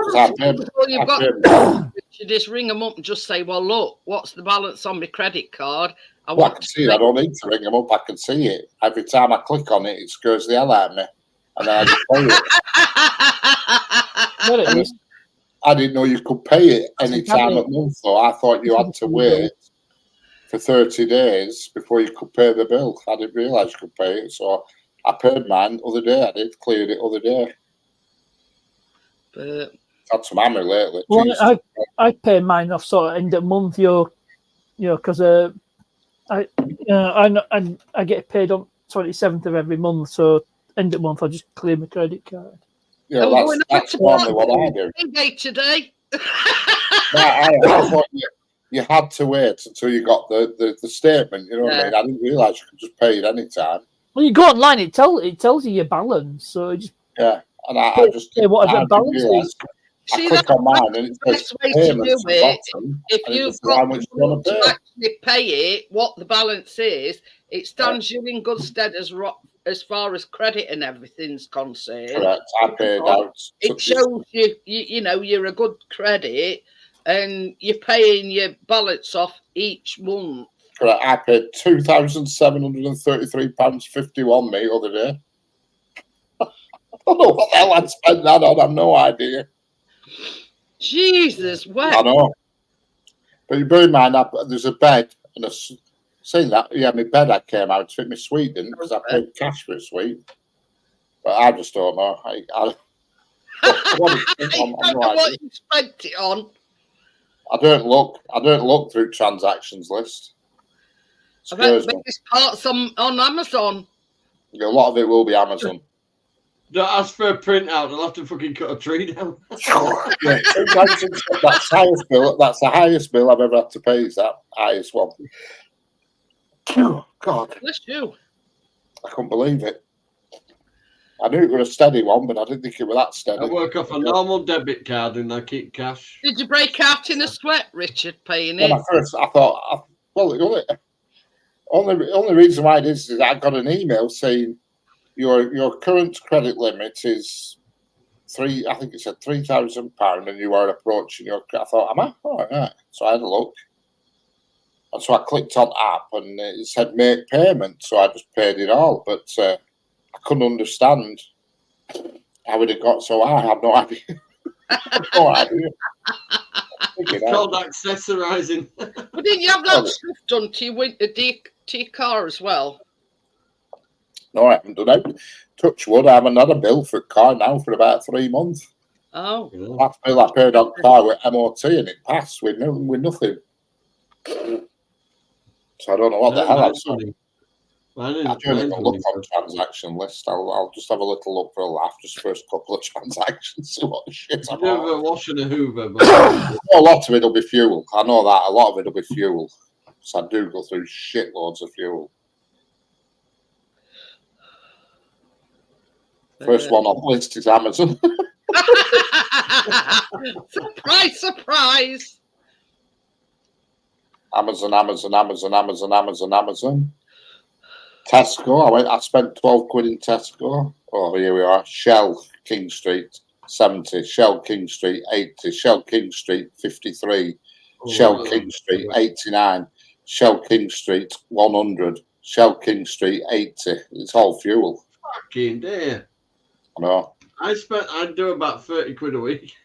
[SPEAKER 2] just ring them up and just say, well, look, what's the balance on my credit card?
[SPEAKER 7] I can see it. I don't need to ring them up. I can see it. Every time I click on it, it scares the hell out of me. And then I just pay it. I didn't know you could pay it any time of month, though. I thought you had to wait for 30 days before you could pay the bill. I didn't realise you could pay it. So I paid mine the other day. I did cleared it the other day.
[SPEAKER 2] But
[SPEAKER 7] had some hammer lately.
[SPEAKER 5] Well, I pay mine off sort of end of month, because I get paid on 27th of every month, so end of month I just clear my credit card.
[SPEAKER 7] Yeah, that's normally what I do.
[SPEAKER 2] Today.
[SPEAKER 7] I thought you had to wait until you got the statement. You know what I mean? I didn't realise you could just pay it any time.
[SPEAKER 5] Well, you go online, it tells you your balance, so just
[SPEAKER 7] and I just
[SPEAKER 5] whatever balance is.
[SPEAKER 7] I
[SPEAKER 2] See,
[SPEAKER 7] click
[SPEAKER 2] that's
[SPEAKER 7] on mine and it
[SPEAKER 2] the
[SPEAKER 7] says
[SPEAKER 2] best way to
[SPEAKER 7] payments
[SPEAKER 2] do
[SPEAKER 7] at the
[SPEAKER 2] it.
[SPEAKER 7] bottom.
[SPEAKER 2] If
[SPEAKER 7] and it
[SPEAKER 2] you've
[SPEAKER 7] just says how
[SPEAKER 2] got
[SPEAKER 7] much
[SPEAKER 2] the
[SPEAKER 7] you want
[SPEAKER 2] money
[SPEAKER 7] to
[SPEAKER 2] to
[SPEAKER 7] pay.
[SPEAKER 2] actually pay it, what the balance is, it stands you in good stead as far as credit and everything's concerned.
[SPEAKER 7] Correct. I paid out.
[SPEAKER 2] It shows you know, you're a good credit and you're paying your balance off each month.
[SPEAKER 7] Correct. I paid £2,733.51 the other day. I don't know what the hell I'd spent that on. I've no idea.
[SPEAKER 2] Jesus,
[SPEAKER 7] I
[SPEAKER 2] what?
[SPEAKER 7] know. But you bear in mind, there's a bed and saying that, yeah, my bed I came out to fit my suite, didn't, because I paid cash for a suite. But I just don't know. I
[SPEAKER 2] don't know what you spent it on.
[SPEAKER 7] I don't look through transactions list.
[SPEAKER 2] I bet the biggest part's on Amazon.
[SPEAKER 7] A lot of it will be Amazon.
[SPEAKER 3] Don't ask for a printout. I'll have to fucking cut a tree down.
[SPEAKER 7] Yeah, that's the highest bill. That's the highest bill I've ever had to pay. Is that highest one? Oh God!
[SPEAKER 2] Bless you.
[SPEAKER 7] I couldn't believe it. I knew it was a steady one, but I didn't think it was that steady.
[SPEAKER 3] I work off a normal debit card and I keep cash.
[SPEAKER 2] Did you break out in a sweat, Richard, paying
[SPEAKER 7] When
[SPEAKER 2] it?
[SPEAKER 7] I first, I thought, well, the only reason why it is I got an email saying your current credit limit is I think it said £3,000, and you are approaching your. I thought, am I? Oh, yeah. So I had a look, and so I clicked on app, and it said make payment. So I just paid it all, but I couldn't understand how it had got so high. I have no idea. No idea.
[SPEAKER 3] It's called accessorizing.
[SPEAKER 2] But didn't you have that stuff done to your car as well?
[SPEAKER 7] No, I haven't done it. Touch wood, I haven't had a bill for a car now for about 3 months.
[SPEAKER 2] Oh.
[SPEAKER 7] Last bill I paid on car with MOT and it passed with nothing. So I don't know what the hell I've done. I don't even look on transaction list. I'll just have a little look for a laugh, just first couple of transactions, see what shit I'm on.
[SPEAKER 3] A wash and a hoover, but
[SPEAKER 7] a lot of it'll be fuel. I know that. A lot of it'll be fuel. So I do go through shitloads of fuel. First one on the list is Amazon.
[SPEAKER 2] Surprise, surprise.
[SPEAKER 7] Amazon. Tesco. I spent 12 quid in Tesco. Oh, here we are. Shell, King Street, 70. Shell, King Street, 80. Shell, King Street, 53. Shell, King Street, 89. Shell, King Street, 100. Shell, King Street, 80. It's all fuel.
[SPEAKER 3] Fucking dear.
[SPEAKER 7] I know.
[SPEAKER 3] I do about 30 quid a week.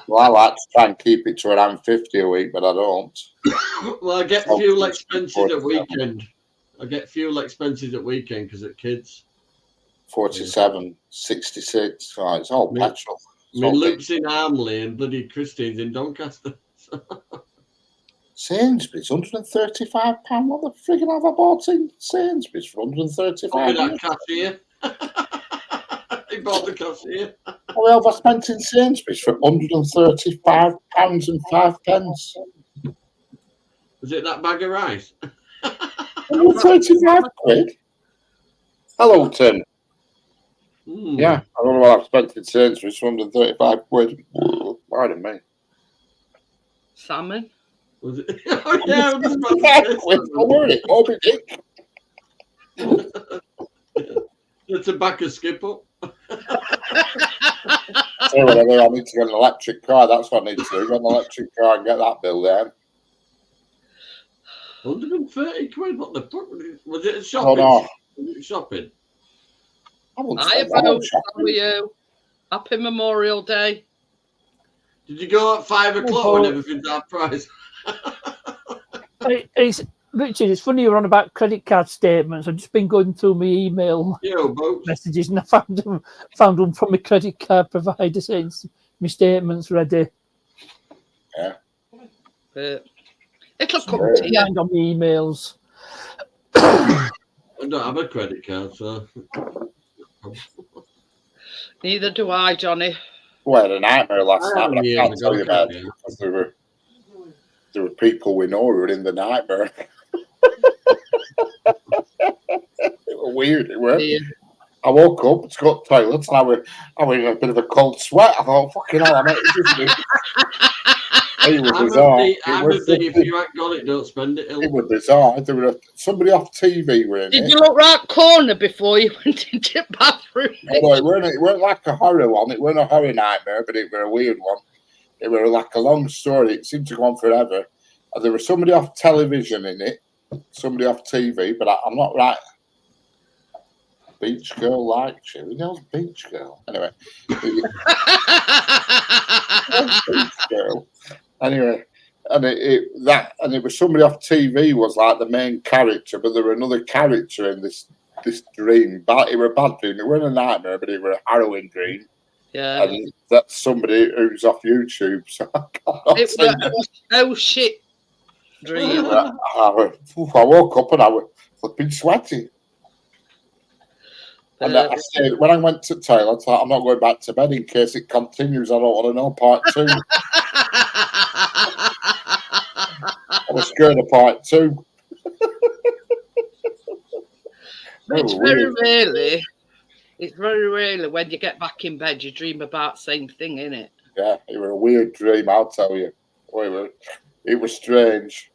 [SPEAKER 7] Well, I like to try and keep it to around 50 a week, but I don't.
[SPEAKER 3] Well, I get fuel expenses at weekend. Because at kids.
[SPEAKER 7] 47, 66. Oh, it's all petrol.
[SPEAKER 3] I mean, Luke's in Armley and bloody Christine's in Doncaster.
[SPEAKER 7] Sainsbury's, £135. What the friggin' have I bought in Sainsbury's for £135?
[SPEAKER 3] Probably that cashier. He bought the cashier.
[SPEAKER 7] What have I spent in Sainsbury's for £135 and 5 pence?
[SPEAKER 3] Was it that bag of rice?
[SPEAKER 7] 135 quid? Hello, Tim. Yeah, I don't know what I've spent in Sainsbury's for 135 quid. Pardon me.
[SPEAKER 2] Salmon.
[SPEAKER 3] Was it? Oh, yeah,
[SPEAKER 7] don't worry, Moby Dick.
[SPEAKER 3] The tobacco skip up.
[SPEAKER 7] So whatever, I need to get an electric car. That's what I need to do. Get an electric car and get that bill down.
[SPEAKER 3] 130 quid? What the fuck? Was it a shopping?
[SPEAKER 7] Oh, no.
[SPEAKER 3] Was it shopping?
[SPEAKER 2] Hi, Bo. How are you? Happy Memorial Day.
[SPEAKER 3] Did you go at 5 o'clock when everything's half price?
[SPEAKER 5] Richard, it's funny you're on about credit card statements. I've just been going through my email messages and I found one from my credit card provider saying my statement's ready.
[SPEAKER 7] Yeah.
[SPEAKER 2] It'll come to you.
[SPEAKER 5] On my emails.
[SPEAKER 3] I don't have a credit card, so.
[SPEAKER 2] Neither do I, Johnny.
[SPEAKER 7] We had a nightmare last night, but I can't tell you about it because there were people we know who were in the nightmare. It was weird. It was. I woke up to go to the toilet and I was in a bit of a cold sweat. I thought, fucking hell, I'm not It was bizarre.
[SPEAKER 3] If you ain't got it, don't spend it.
[SPEAKER 7] It was bizarre. There were somebody off TV were in
[SPEAKER 2] Did
[SPEAKER 7] it.
[SPEAKER 2] you look right corner before you went into the bathroom?
[SPEAKER 7] No, it weren't like a horror one. It weren't a horror nightmare, but it were a weird one. It were like a long story. It seemed to go on forever. And there was somebody off television in it, somebody off TV, but I'm not right. Beach Girl likes you. Who knows Beach Girl? Anyway. Beach Girl. Anyway, and it was somebody off TV was like the main character, but there were another character in this dream. But it were a bad dream. It wasn't a nightmare, but it were a harrowing dream.
[SPEAKER 2] Yeah.
[SPEAKER 7] And that's somebody who's off YouTube. So I
[SPEAKER 2] oh shit dream.
[SPEAKER 7] I woke up and I was flipping sweaty. And I said, when I went to the toilet, I thought, I'm not going back to bed in case it continues. I don't want to know part 2. I was scared of part 2.
[SPEAKER 2] It's very rarely when you get back in bed you dream about the same thing, innit?
[SPEAKER 7] Yeah, it was a weird dream, I'll tell you. It was strange.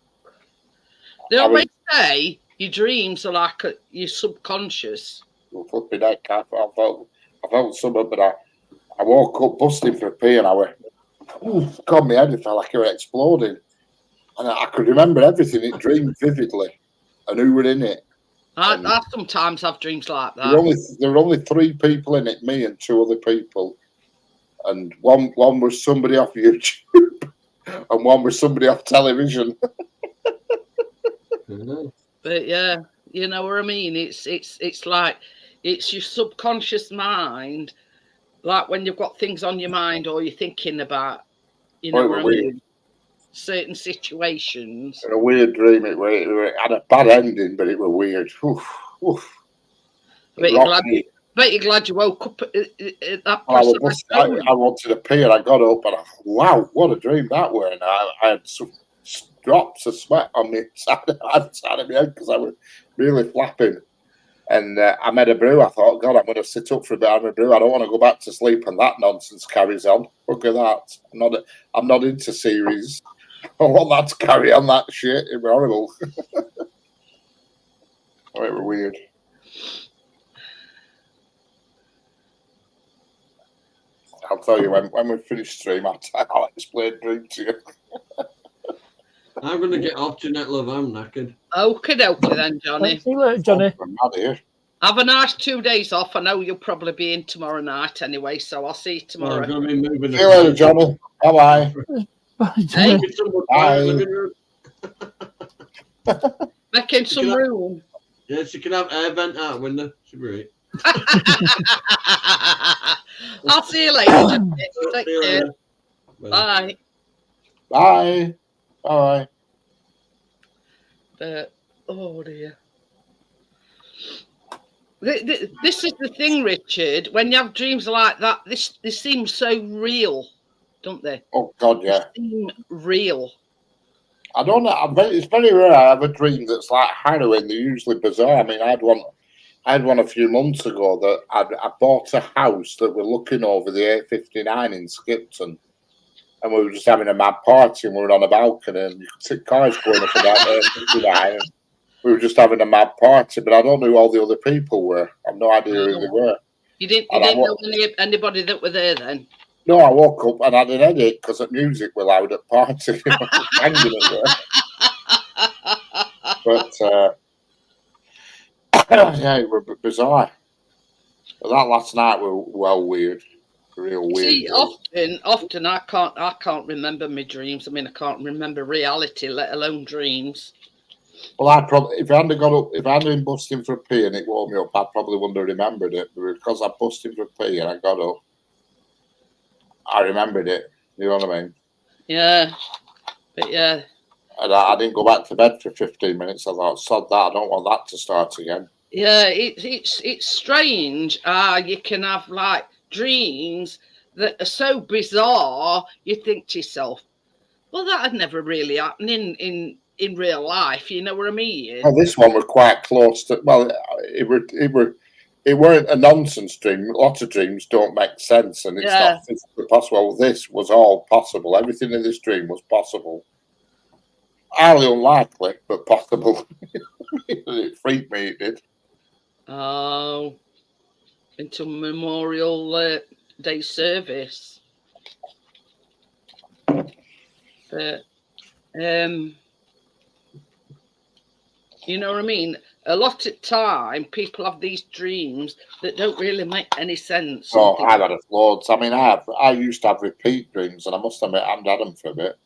[SPEAKER 2] They always say your dreams are like your subconscious.
[SPEAKER 7] Flipping heck, I felt something, but I woke up busting for a pee and I went, God, my head felt like it was exploding. And I could remember everything. It dreamed vividly and who were in it.
[SPEAKER 2] I sometimes have dreams like that.
[SPEAKER 7] There were only 3 people in it, me and 2 other people. And one was somebody off YouTube and one was somebody off television.
[SPEAKER 2] But yeah, you know what I mean? It's like it's your subconscious mind, like when you've got things on your mind or you're thinking about, you know what I mean? Certain situations.
[SPEAKER 7] A weird dream. It had a bad ending, but it was weird.
[SPEAKER 2] Bet you're glad you woke up at that point.
[SPEAKER 7] I wanted to pee and I got up and I thought, wow, what a dream that was. And I had some drops of sweat on the side of my head because I was really flapping. And I made a brew. I thought, God, I'm going to sit up for a bit. I'm a brew. I don't want to go back to sleep, and that nonsense carries on. Look at that. I'm not into series. I want that to carry on. That shit. It was horrible. Oh, it was weird. I'll tell you when we finish stream. I'll explain dream to you.
[SPEAKER 3] I'm going to get off tonight, love. I'm knackered.
[SPEAKER 2] Okie dokie then, Johnny.
[SPEAKER 5] See you later, Johnny.
[SPEAKER 2] Have a nice 2 days off. I know you'll probably be in tomorrow night anyway, so I'll see you tomorrow.
[SPEAKER 3] I'm going to be moving.
[SPEAKER 7] See you later, Johnny. Bye-bye.
[SPEAKER 5] Johnny.
[SPEAKER 2] Making some room.
[SPEAKER 3] Yes, you can have air vent out window. It's great.
[SPEAKER 2] I'll see you later. Take care. Bye.
[SPEAKER 7] Bye. Bye.
[SPEAKER 2] But oh dear. This is the thing, Richard. When you have dreams like that, they seem so real, don't they?
[SPEAKER 7] Oh God, yeah.
[SPEAKER 2] They seem real.
[SPEAKER 7] I don't know. It's very rare I have a dream that's like harrowing. They're usually bizarre. I mean, I had one a few months ago that I bought a house that we're looking over the A59 in Skipton. And we were just having a mad party and we were on a balcony and you could see cars going up and down A59. And we were just having a mad party, but I don't know who all the other people were. I have no idea who they were.
[SPEAKER 2] You didn't know anybody that were there then?
[SPEAKER 7] No, I woke up and had an headache because the music was loud at party. But yeah, it was bizarre. But that last night was well weird. Real weird.
[SPEAKER 2] See, often I can't remember my dreams. I mean, I can't remember reality, let alone dreams.
[SPEAKER 7] Well, I probably if I hadn't been busting for a pee and it woke me up, I probably wouldn't have remembered it. But because I busted for a pee and I got up, I remembered it. You know what I mean?
[SPEAKER 2] Yeah, but yeah.
[SPEAKER 7] And I didn't go back to bed for 15 minutes. I thought, sod that. I don't want that to start again.
[SPEAKER 2] Yeah, it's strange. You can have like dreams that are so bizarre. You think to yourself, well, that had never really happened in real life. You know what I mean?
[SPEAKER 7] Well, this one was quite close to. Well, it were it weren't a nonsense dream. Lots of dreams don't make sense, and it's
[SPEAKER 2] Yeah.
[SPEAKER 7] not physically possible. Well, this was all possible. Everything in this dream was possible. Highly unlikely, but possible. It freaked me. It did.
[SPEAKER 2] Oh, into Memorial Day service. But you know what I mean? A lot of time, people have these dreams that don't really make any sense.
[SPEAKER 7] Oh, I've had loads. I mean, I used to have repeat dreams, and I must admit, I haven't had them for a bit.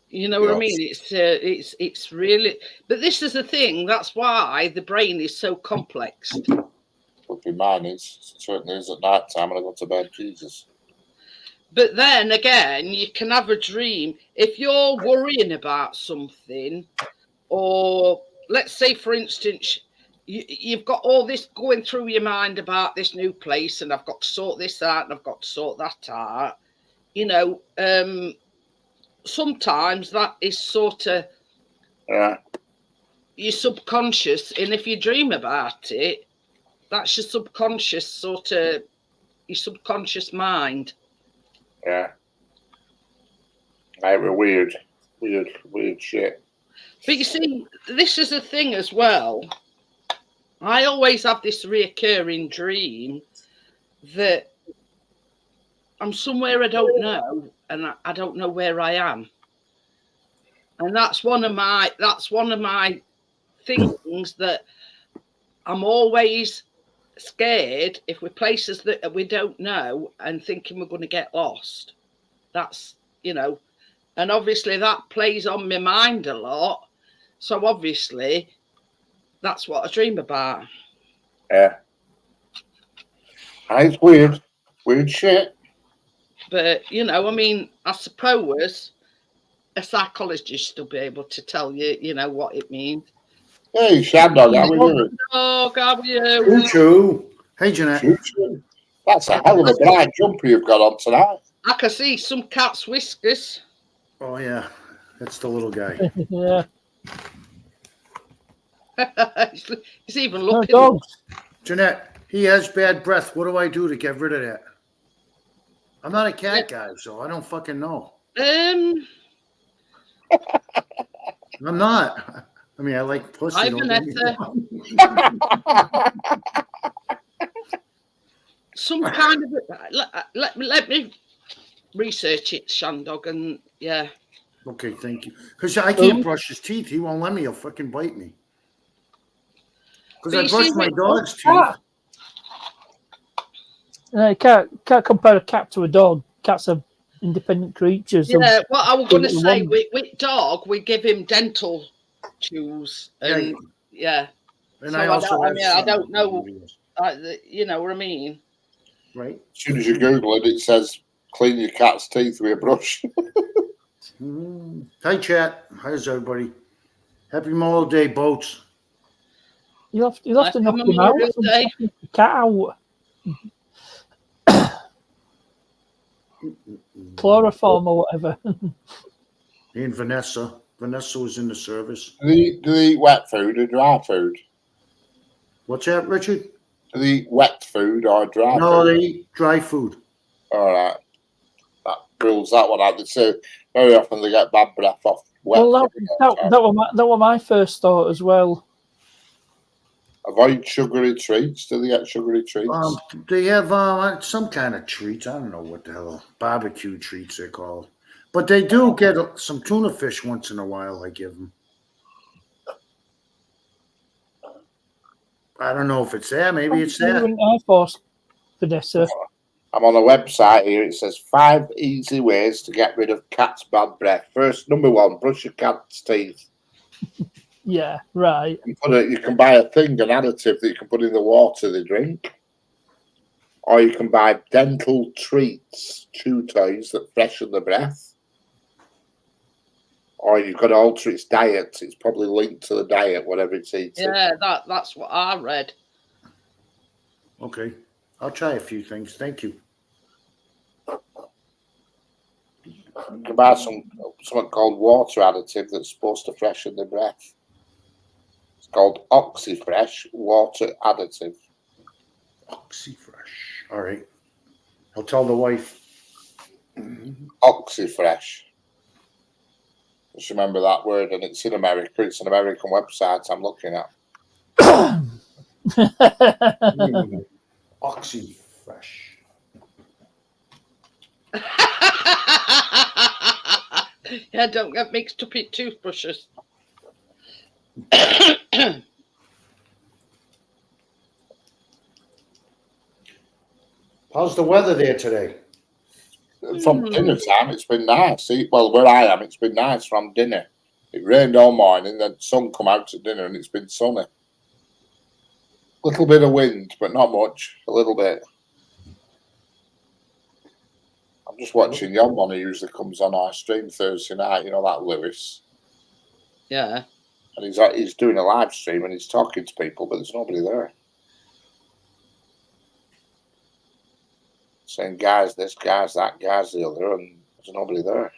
[SPEAKER 2] You know what I mean? It's really. But this is the thing. That's why the brain is so complex.
[SPEAKER 7] Mine is. It certainly is at night time when I go to bed. Jesus.
[SPEAKER 2] But then again, you can have a dream if you're worrying about something, or let's say, for instance, you've got all this going through your mind about this new place, and I've got to sort this out, and I've got to sort that out. You know, sometimes that is sort of your subconscious, and if you dream about it, that's your subconscious sort of your subconscious mind.
[SPEAKER 7] Yeah. They were weird shit.
[SPEAKER 2] But you see, this is a thing as well. I always have this reoccurring dream that I'm somewhere I don't know, and I don't know where I am. And that's one of my things that I'm always scared if we're places that we don't know and thinking we're going to get lost. That's, you know, and obviously that plays on my mind a lot. So obviously that's what I dream about.
[SPEAKER 7] Yeah. It's weird shit.
[SPEAKER 2] But, you know, I mean, I suppose a psychologist will be able to tell you, you know, what it means.
[SPEAKER 7] Hey, Shandog, how are you?
[SPEAKER 2] Oh, how are you?
[SPEAKER 8] Choo. Hey, Jeanette.
[SPEAKER 7] That's a hell of a bright jumper you've got on tonight.
[SPEAKER 2] I can see some cat's whiskers.
[SPEAKER 8] Oh, yeah. That's the little guy.
[SPEAKER 5] Yeah.
[SPEAKER 2] He's even looking.
[SPEAKER 5] Dogs.
[SPEAKER 8] Jeanette, he has bad breath. What do I do to get rid of that? I'm not a cat guy, so I don't fucking know.
[SPEAKER 2] I'm
[SPEAKER 8] not. I mean, I like pussy.
[SPEAKER 2] Hi,
[SPEAKER 8] don't get me
[SPEAKER 2] Vanessa. Some kind of let me research it, Shandog, and yeah.
[SPEAKER 8] Okay, thank you. Because I can't brush his teeth. He won't let me. He'll fucking bite me. Because I brush my dog's teeth.
[SPEAKER 5] You can't compare a cat to a dog. Cats are independent creatures.
[SPEAKER 2] Yeah, what I was going to say, with dog, we give him dental chews, and yeah.
[SPEAKER 8] And
[SPEAKER 2] so
[SPEAKER 8] I also
[SPEAKER 2] I don't know, you know what I mean?
[SPEAKER 8] Right.
[SPEAKER 7] As soon as you Google it, it says clean your cat's teeth with a brush.
[SPEAKER 8] Hi, chat. How's everybody? Happy Memorial Day, boats.
[SPEAKER 5] You'll have to knock him out. The cat out. Chloroform or whatever.
[SPEAKER 8] And Vanessa. Vanessa was in the service.
[SPEAKER 7] Do they eat wet food or dry food?
[SPEAKER 8] What's that, Richard?
[SPEAKER 7] Do they eat wet food or dry food?
[SPEAKER 8] No, they eat dry food.
[SPEAKER 7] All right. That rules that one out. They say very often they get bad breath off wet food.
[SPEAKER 5] That was my first thought as well.
[SPEAKER 7] Avoid sugary treats. Do they get sugary treats?
[SPEAKER 8] They have some kind of treats. I don't know what the hell. Barbecue treats they're called. But they do get some tuna fish once in a while, I give them. I don't know if it's there. Maybe it's there.
[SPEAKER 5] Air Force, Vanessa.
[SPEAKER 7] I'm on a website here. It says 5 easy ways to get rid of cat's bad breath. First, number 1, brush your cat's teeth.
[SPEAKER 5] Yeah, right.
[SPEAKER 7] You can buy a thing, an additive that you can put in the water they drink. Or you can buy dental treats, chew toys that freshen the breath. Or you've got to alter its diet. It's probably linked to the diet, whatever it's eating.
[SPEAKER 2] Yeah, that's what I read.
[SPEAKER 8] Okay. I'll try a few things. Thank you.
[SPEAKER 7] You can buy something called water additive that's supposed to freshen the breath. It's called Oxyfresh Water Additive.
[SPEAKER 8] Oxyfresh. All right. I'll tell the wife.
[SPEAKER 7] Oxyfresh. Just remember that word, and it's in America. It's an American website I'm looking at.
[SPEAKER 8] Oxyfresh.
[SPEAKER 2] Yeah, don't get mixed up in toothbrushes.
[SPEAKER 8] How's the weather there today?
[SPEAKER 7] From dinner time, it's been nice. Well, where I am, it's been nice from dinner. It rained all morning, then the sun come out at dinner, and it's been sunny. Little bit of wind, but not much. A little bit. I'm just watching Yon One, who usually comes on our stream Thursday night. You know that Lewis.
[SPEAKER 2] Yeah.
[SPEAKER 7] And he's doing a live stream and he's talking to people, but there's nobody there. Saying guys this, guys that, guys the other, and there's nobody there.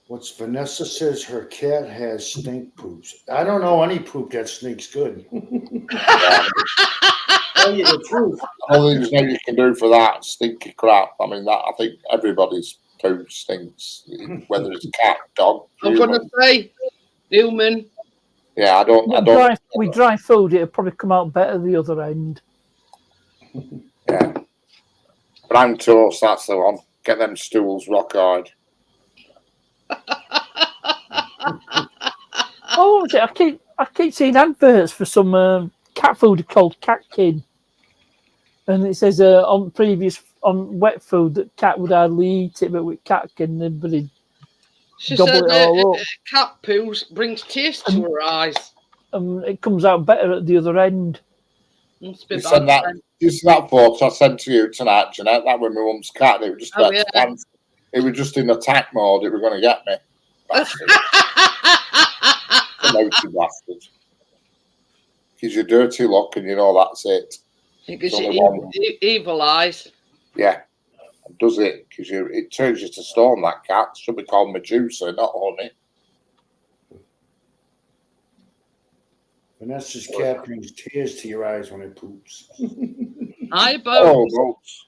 [SPEAKER 8] What's Vanessa says her cat has stink poops. I don't know any poop that stinks good. Tell you the truth.
[SPEAKER 7] All there's nothing you can do for that stinky crap. I mean, that I think everybody's poo stinks, whether it's cat, dog.
[SPEAKER 2] I'm gonna say human.
[SPEAKER 7] Yeah, I don't.
[SPEAKER 5] We dry food, it'll probably come out better the other end.
[SPEAKER 7] Yeah. Brown toast, that's the one. Get them stools rock hard.
[SPEAKER 5] Oh, was it? I keep seeing adverts for some cat food called Catkin, and it says on wet food that cat would hardly eat it, but with Catkin, everybody gobble it all up.
[SPEAKER 2] Cat poo brings tears to her eyes.
[SPEAKER 5] It comes out better at the other end.
[SPEAKER 7] You see that photo I sent to you tonight, Jeanette? That was my mum's cat. It was just it was just in attack mode. It was going to get me. Bastard. Naughty bastard. Gives you dirty look, and you know that's it.
[SPEAKER 2] It gives you evil eyes.
[SPEAKER 7] Yeah, it does it? Because it turns you to stone. That cat it should be called Medusa, not Honey.
[SPEAKER 8] Vanessa's cat brings tears to your eyes when it poops.
[SPEAKER 2] Hi, Boats.
[SPEAKER 7] Oh, Boats.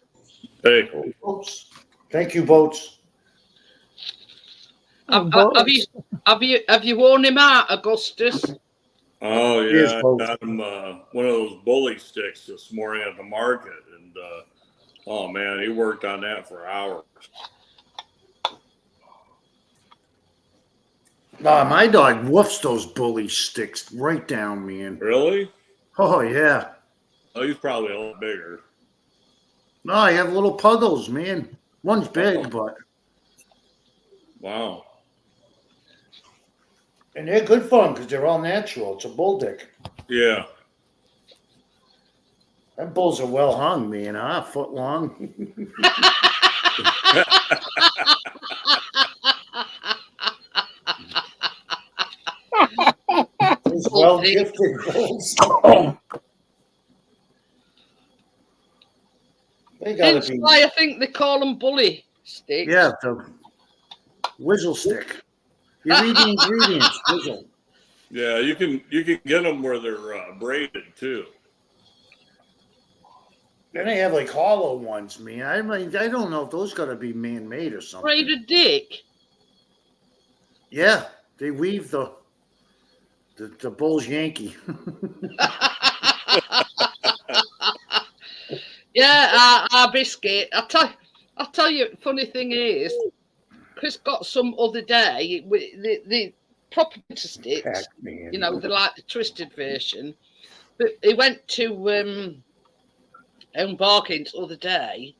[SPEAKER 9] Hey,
[SPEAKER 8] Boats. Thank you, Boats.
[SPEAKER 2] Have you worn him out, Augustus?
[SPEAKER 9] oh yeah, I got him one of those bully sticks this morning at the market, and oh man, he worked on that for hours.
[SPEAKER 8] Nah, my dog woofs those bully sticks right down, man.
[SPEAKER 9] Really?
[SPEAKER 8] Oh yeah.
[SPEAKER 9] Oh, he's probably a lot bigger.
[SPEAKER 8] No, I have little puggles, man. One's big, but
[SPEAKER 9] Wow.
[SPEAKER 8] and they're good for them because they're all natural. It's a bull dick.
[SPEAKER 9] Yeah.
[SPEAKER 8] Them bulls are well hung, man. A foot long. Those well gifted bulls. They gotta
[SPEAKER 2] That's
[SPEAKER 8] be.
[SPEAKER 2] why I think they call them bully sticks.
[SPEAKER 8] Yeah, the whizzle stick. You read the ingredients, whizzle.
[SPEAKER 9] Yeah, you can get them where they're braided too.
[SPEAKER 8] Then they have like hollow ones, man. I mean, I don't know if those gotta be man-made or something.
[SPEAKER 2] Braided dick.
[SPEAKER 8] Yeah, they weave the bull's Yankee.
[SPEAKER 2] Yeah, our biscuit. I'll tell you. Funny thing is, Chris got some other day with the proper sticks.
[SPEAKER 8] Man.
[SPEAKER 2] You know, they're like the twisted version. But he went to Own Bargains the other day,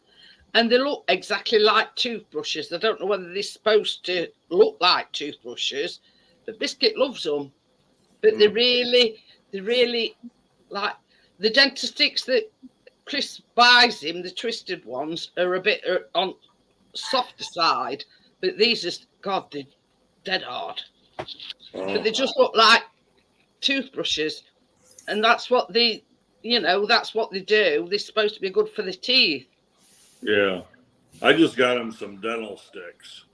[SPEAKER 2] and they look exactly like toothbrushes. I don't know whether they're supposed to look like toothbrushes, but Biscuit loves them. But they're really like the dentist sticks that Chris buys him. The twisted ones are a bit on softer side, but these are they're dead hard. But they just look like toothbrushes, and that's what that's what they do. They're supposed to be good for the teeth.
[SPEAKER 9] Yeah. I just got him some dental sticks.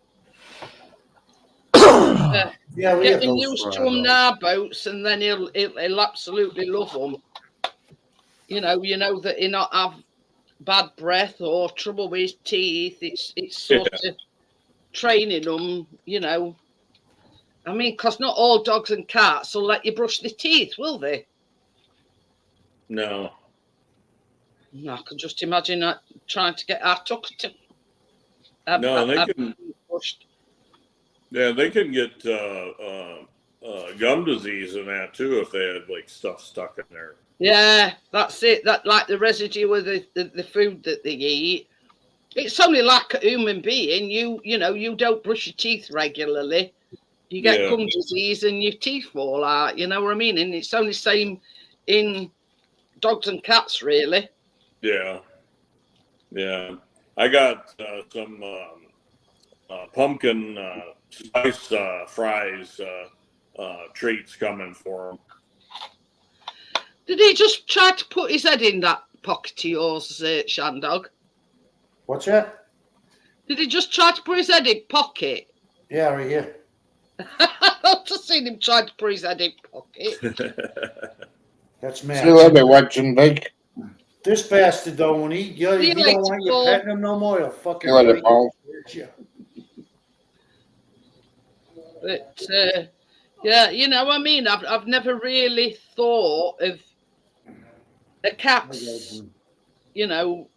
[SPEAKER 8] Yeah, we
[SPEAKER 2] Get
[SPEAKER 8] have
[SPEAKER 2] him
[SPEAKER 8] those
[SPEAKER 2] used
[SPEAKER 8] for
[SPEAKER 2] to
[SPEAKER 8] our
[SPEAKER 2] them
[SPEAKER 8] dogs.
[SPEAKER 2] now, boats, and then he'll absolutely love them. You know that he not have bad breath or trouble with his teeth. It's sort of training them, you know. I mean, because not all dogs and cats will let you brush their teeth, will they?
[SPEAKER 9] No.
[SPEAKER 2] I can just imagine that trying to get our tucker to.
[SPEAKER 9] No, they can.
[SPEAKER 2] Brushed.
[SPEAKER 9] Yeah, they can get gum disease and that too if they had like stuff stuck in there.
[SPEAKER 2] Yeah, that's it. That like the residue of the food that they eat. It's only like a human being. You know, you don't brush your teeth regularly. You get gum disease and your teeth fall out. You know what I mean? And it's only same in dogs and cats, really.
[SPEAKER 9] Yeah. Yeah. I got some pumpkin spice fries treats coming for him.
[SPEAKER 2] Did he just try to put his head in that pocket of yours, Shandog?
[SPEAKER 8] What's that?
[SPEAKER 2] Did he just try to put his head in pocket?
[SPEAKER 8] Yeah, right here.
[SPEAKER 2] I've just seen him try to put his head in pocket.
[SPEAKER 8] That's Matt.
[SPEAKER 7] See you later, Wedge and Big.
[SPEAKER 8] This bastard don't want to eat. You don't want you petting him no more. He'll fucking
[SPEAKER 7] See you later, Paul.
[SPEAKER 2] But yeah, you know what I mean. I've never really thought of the cats. You know,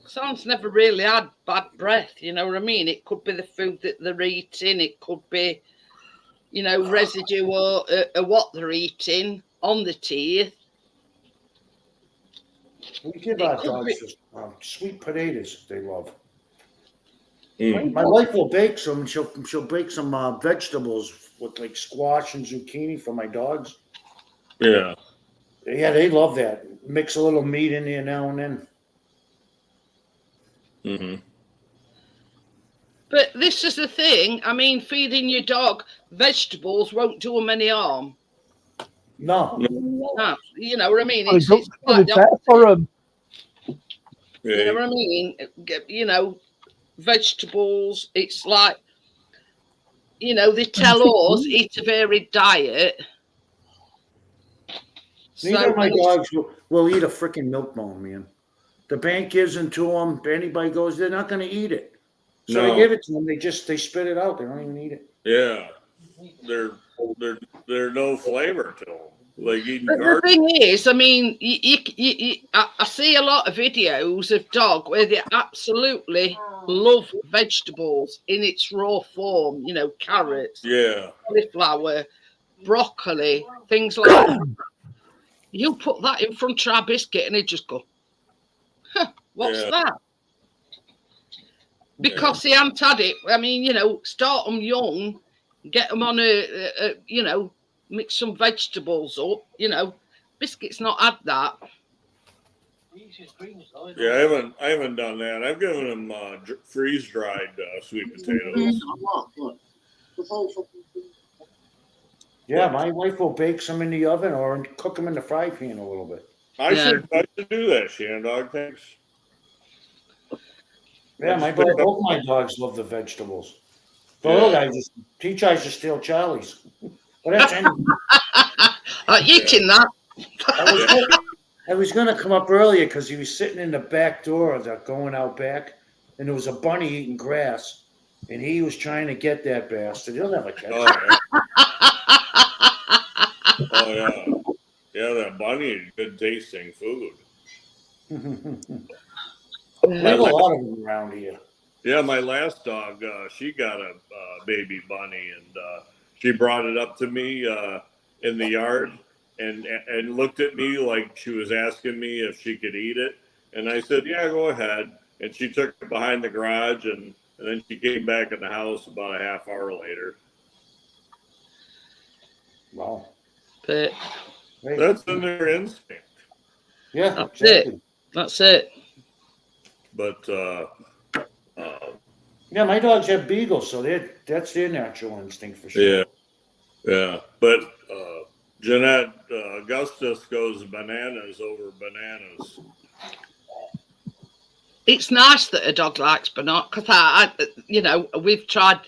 [SPEAKER 2] someone's never really had bad breath. You know what I mean? It could be the food that they're eating. It could be, you know, residue or what they're eating on the teeth.
[SPEAKER 8] We give our dogs just, sweet potatoes they love. My wife will bake some. She'll bake some vegetables with like squash and zucchini for my dogs.
[SPEAKER 9] Yeah.
[SPEAKER 8] Yeah, they love that. Mix a little meat in there now and then.
[SPEAKER 9] Mm-hmm.
[SPEAKER 2] But this is the thing. I mean, feeding your dog vegetables won't do them any harm.
[SPEAKER 8] No.
[SPEAKER 2] No, you know what I mean?
[SPEAKER 5] It's
[SPEAKER 2] It's
[SPEAKER 5] probably better for them.
[SPEAKER 2] You know what I mean? You know, vegetables, it's like, you know, they tell us eat a varied diet.
[SPEAKER 8] Neither of my dogs will eat a freaking milk bone, man. The bank gives them to them. If anybody goes, they're not going to eat it. So I give it to them. They spit it out. They don't even eat it.
[SPEAKER 9] Yeah. They're no flavor to them. Like eating
[SPEAKER 2] the thing is, I mean, I see a lot of videos of dog where they absolutely love vegetables in its raw form. You know, carrots, cauliflower, broccoli, things like that. You put that in front of our biscuit and it just go, huh, what's that? Because they haven't had it. I mean, you know, start them young, get them on you know, mix some vegetables up. You know, biscuits not had that.
[SPEAKER 9] Yeah, I haven't done that. I've given them freeze dried sweet potatoes.
[SPEAKER 8] Yeah, my wife will bake some in the oven or cook them in the fry pan a little bit.
[SPEAKER 9] I should do that, Shandog. Thanks.
[SPEAKER 8] Yeah, both my dogs love the vegetables. The little guy he tries to steal Charlie's. But that's
[SPEAKER 2] eating that.
[SPEAKER 8] I was going to come up earlier because he was sitting in the back door of that going out back, and there was a bunny eating grass, and he was trying to get that bastard. He'll never catch it.
[SPEAKER 9] Oh yeah, yeah. That bunny is good tasting food.
[SPEAKER 8] We have a lot of them around here.
[SPEAKER 9] Yeah, my last dog, she got a baby bunny, and she brought it up to me in the yard and looked at me like she was asking me if she could eat it. And I said, yeah, go ahead. And she took it behind the garage, and then she came back in the house about a half hour later.
[SPEAKER 8] Wow.
[SPEAKER 2] But
[SPEAKER 9] that's in their instinct.
[SPEAKER 8] Yeah,
[SPEAKER 2] that's exactly. That's it.
[SPEAKER 9] But
[SPEAKER 8] yeah, my dogs have beagles, so that's their natural instinct for sure.
[SPEAKER 9] Yeah, yeah. But Jeanette, Augustus goes bananas over bananas.
[SPEAKER 2] it's nice that a dog likes banana, because I, you know, we've tried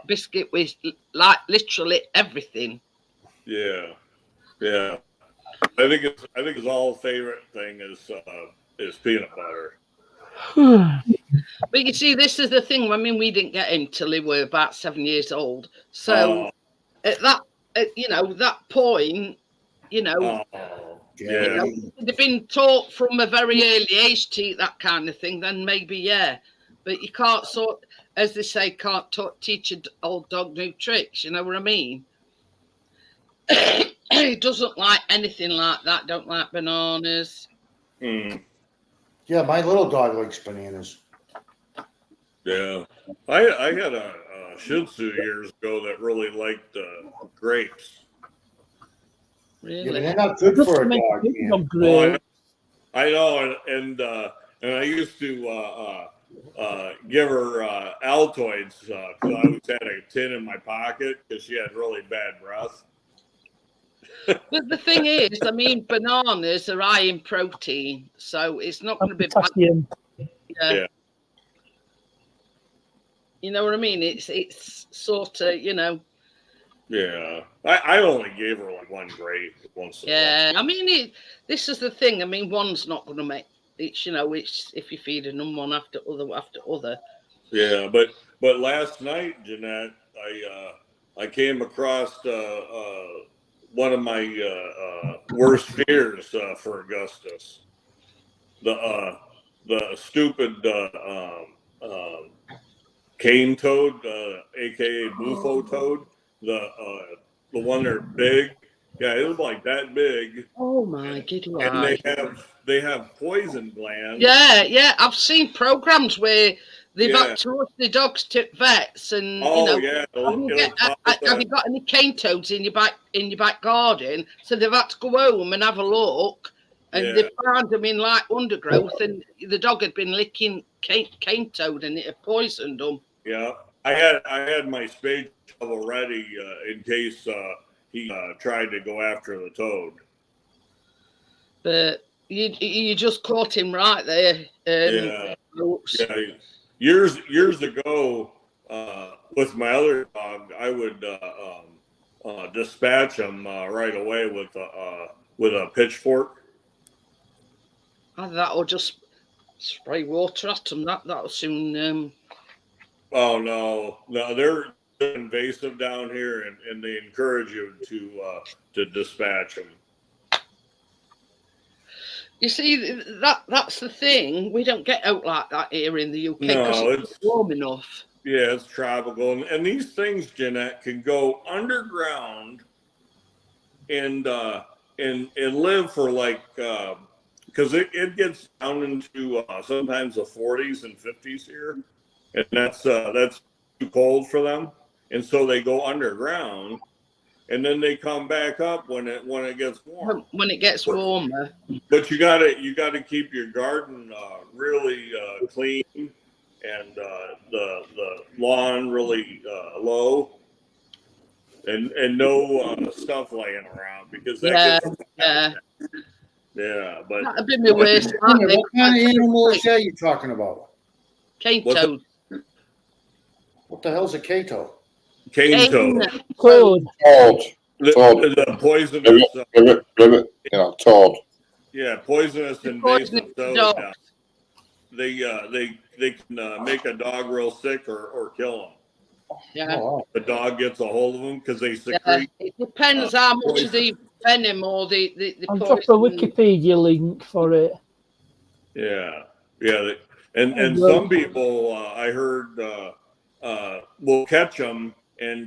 [SPEAKER 2] Biscuit with like literally everything.
[SPEAKER 9] Yeah, yeah. I think his all favorite thing is peanut butter.
[SPEAKER 2] But you see, this is the thing. I mean, we didn't get him till he were about 7 years old. So at that, you know, that point, you know,
[SPEAKER 9] yeah,
[SPEAKER 2] you know, they've been taught from a very early age to eat that kind of thing. Then maybe yeah, but you can't as they say, can't teach an old dog new tricks. You know what I mean? He doesn't like anything like that. Don't like bananas.
[SPEAKER 9] Mm.
[SPEAKER 8] Yeah, my little dog likes bananas.
[SPEAKER 9] Yeah, I had a Shih Tzu years ago that really liked grapes.
[SPEAKER 2] Really?
[SPEAKER 8] Yeah, but they're not good for a dog. Man.
[SPEAKER 9] I know, and I used to give her Altoids because I always had a tin in my pocket because she had really bad breath.
[SPEAKER 2] But the thing is, I mean, bananas are high in protein, so it's not going to be
[SPEAKER 5] potassium.
[SPEAKER 2] Yeah. You know what I mean? It's sort of, you know.
[SPEAKER 9] Yeah, I only gave her like one grape once.
[SPEAKER 2] Yeah, I mean, this is the thing. I mean, one's not going to make it's, you know, it's if you're feeding them one after other.
[SPEAKER 9] Yeah, but last night, Jeanette, I came across one of my worst fears for Augustus. The stupid cane toad, aka bufo toad, the one they're big. Yeah, it was like that big.
[SPEAKER 2] Oh my giddy
[SPEAKER 9] And they have poison glands.
[SPEAKER 2] Yeah, I've seen programs where they've had to rush the dogs to vets, and you know, have you got any cane toads in your back garden? So they've had to go home and have a look, and they found them in like undergrowth, and the dog had been licking cane toad, and it had poisoned them.
[SPEAKER 9] Yeah, I had my spade shovel ready in case he tried to go after the toad.
[SPEAKER 2] But you just caught him right there.
[SPEAKER 9] Yeah. Years ago, with my other dog, I would dispatch him right away with a pitchfork.
[SPEAKER 2] That or just spray water at them. That'll soon.
[SPEAKER 9] Oh no, they're invasive down here, and they encourage you to dispatch them.
[SPEAKER 2] You see, that's the thing. We don't get out like that here in the UK because it's warm enough.
[SPEAKER 9] Yeah, it's tropical, and these things, Jeanette, can go underground and live for like because it gets down into sometimes the 40s and 50s here, and that's too cold for them, and so they go underground. And then they come back up when it gets warm.
[SPEAKER 2] When it gets warmer.
[SPEAKER 9] But you gotta keep your garden really clean and the lawn really low, and no stuff laying around because that gets yeah. But
[SPEAKER 2] that'd be my worst.
[SPEAKER 8] What kind of animal is that you're talking about?
[SPEAKER 2] Cane toad.
[SPEAKER 8] What the hell's a cane toad?
[SPEAKER 9] Cane toad.
[SPEAKER 5] Toad.
[SPEAKER 9] The poisonous.
[SPEAKER 7] You know, toad.
[SPEAKER 9] Yeah, poisonous invasive toad. They can make a dog real sick or kill them.
[SPEAKER 2] Yeah.
[SPEAKER 9] The dog gets a hold of them because they secrete.
[SPEAKER 2] It depends how much of the venom or the
[SPEAKER 5] I'll drop a Wikipedia link for it.
[SPEAKER 9] Yeah, and some people I heard will catch them and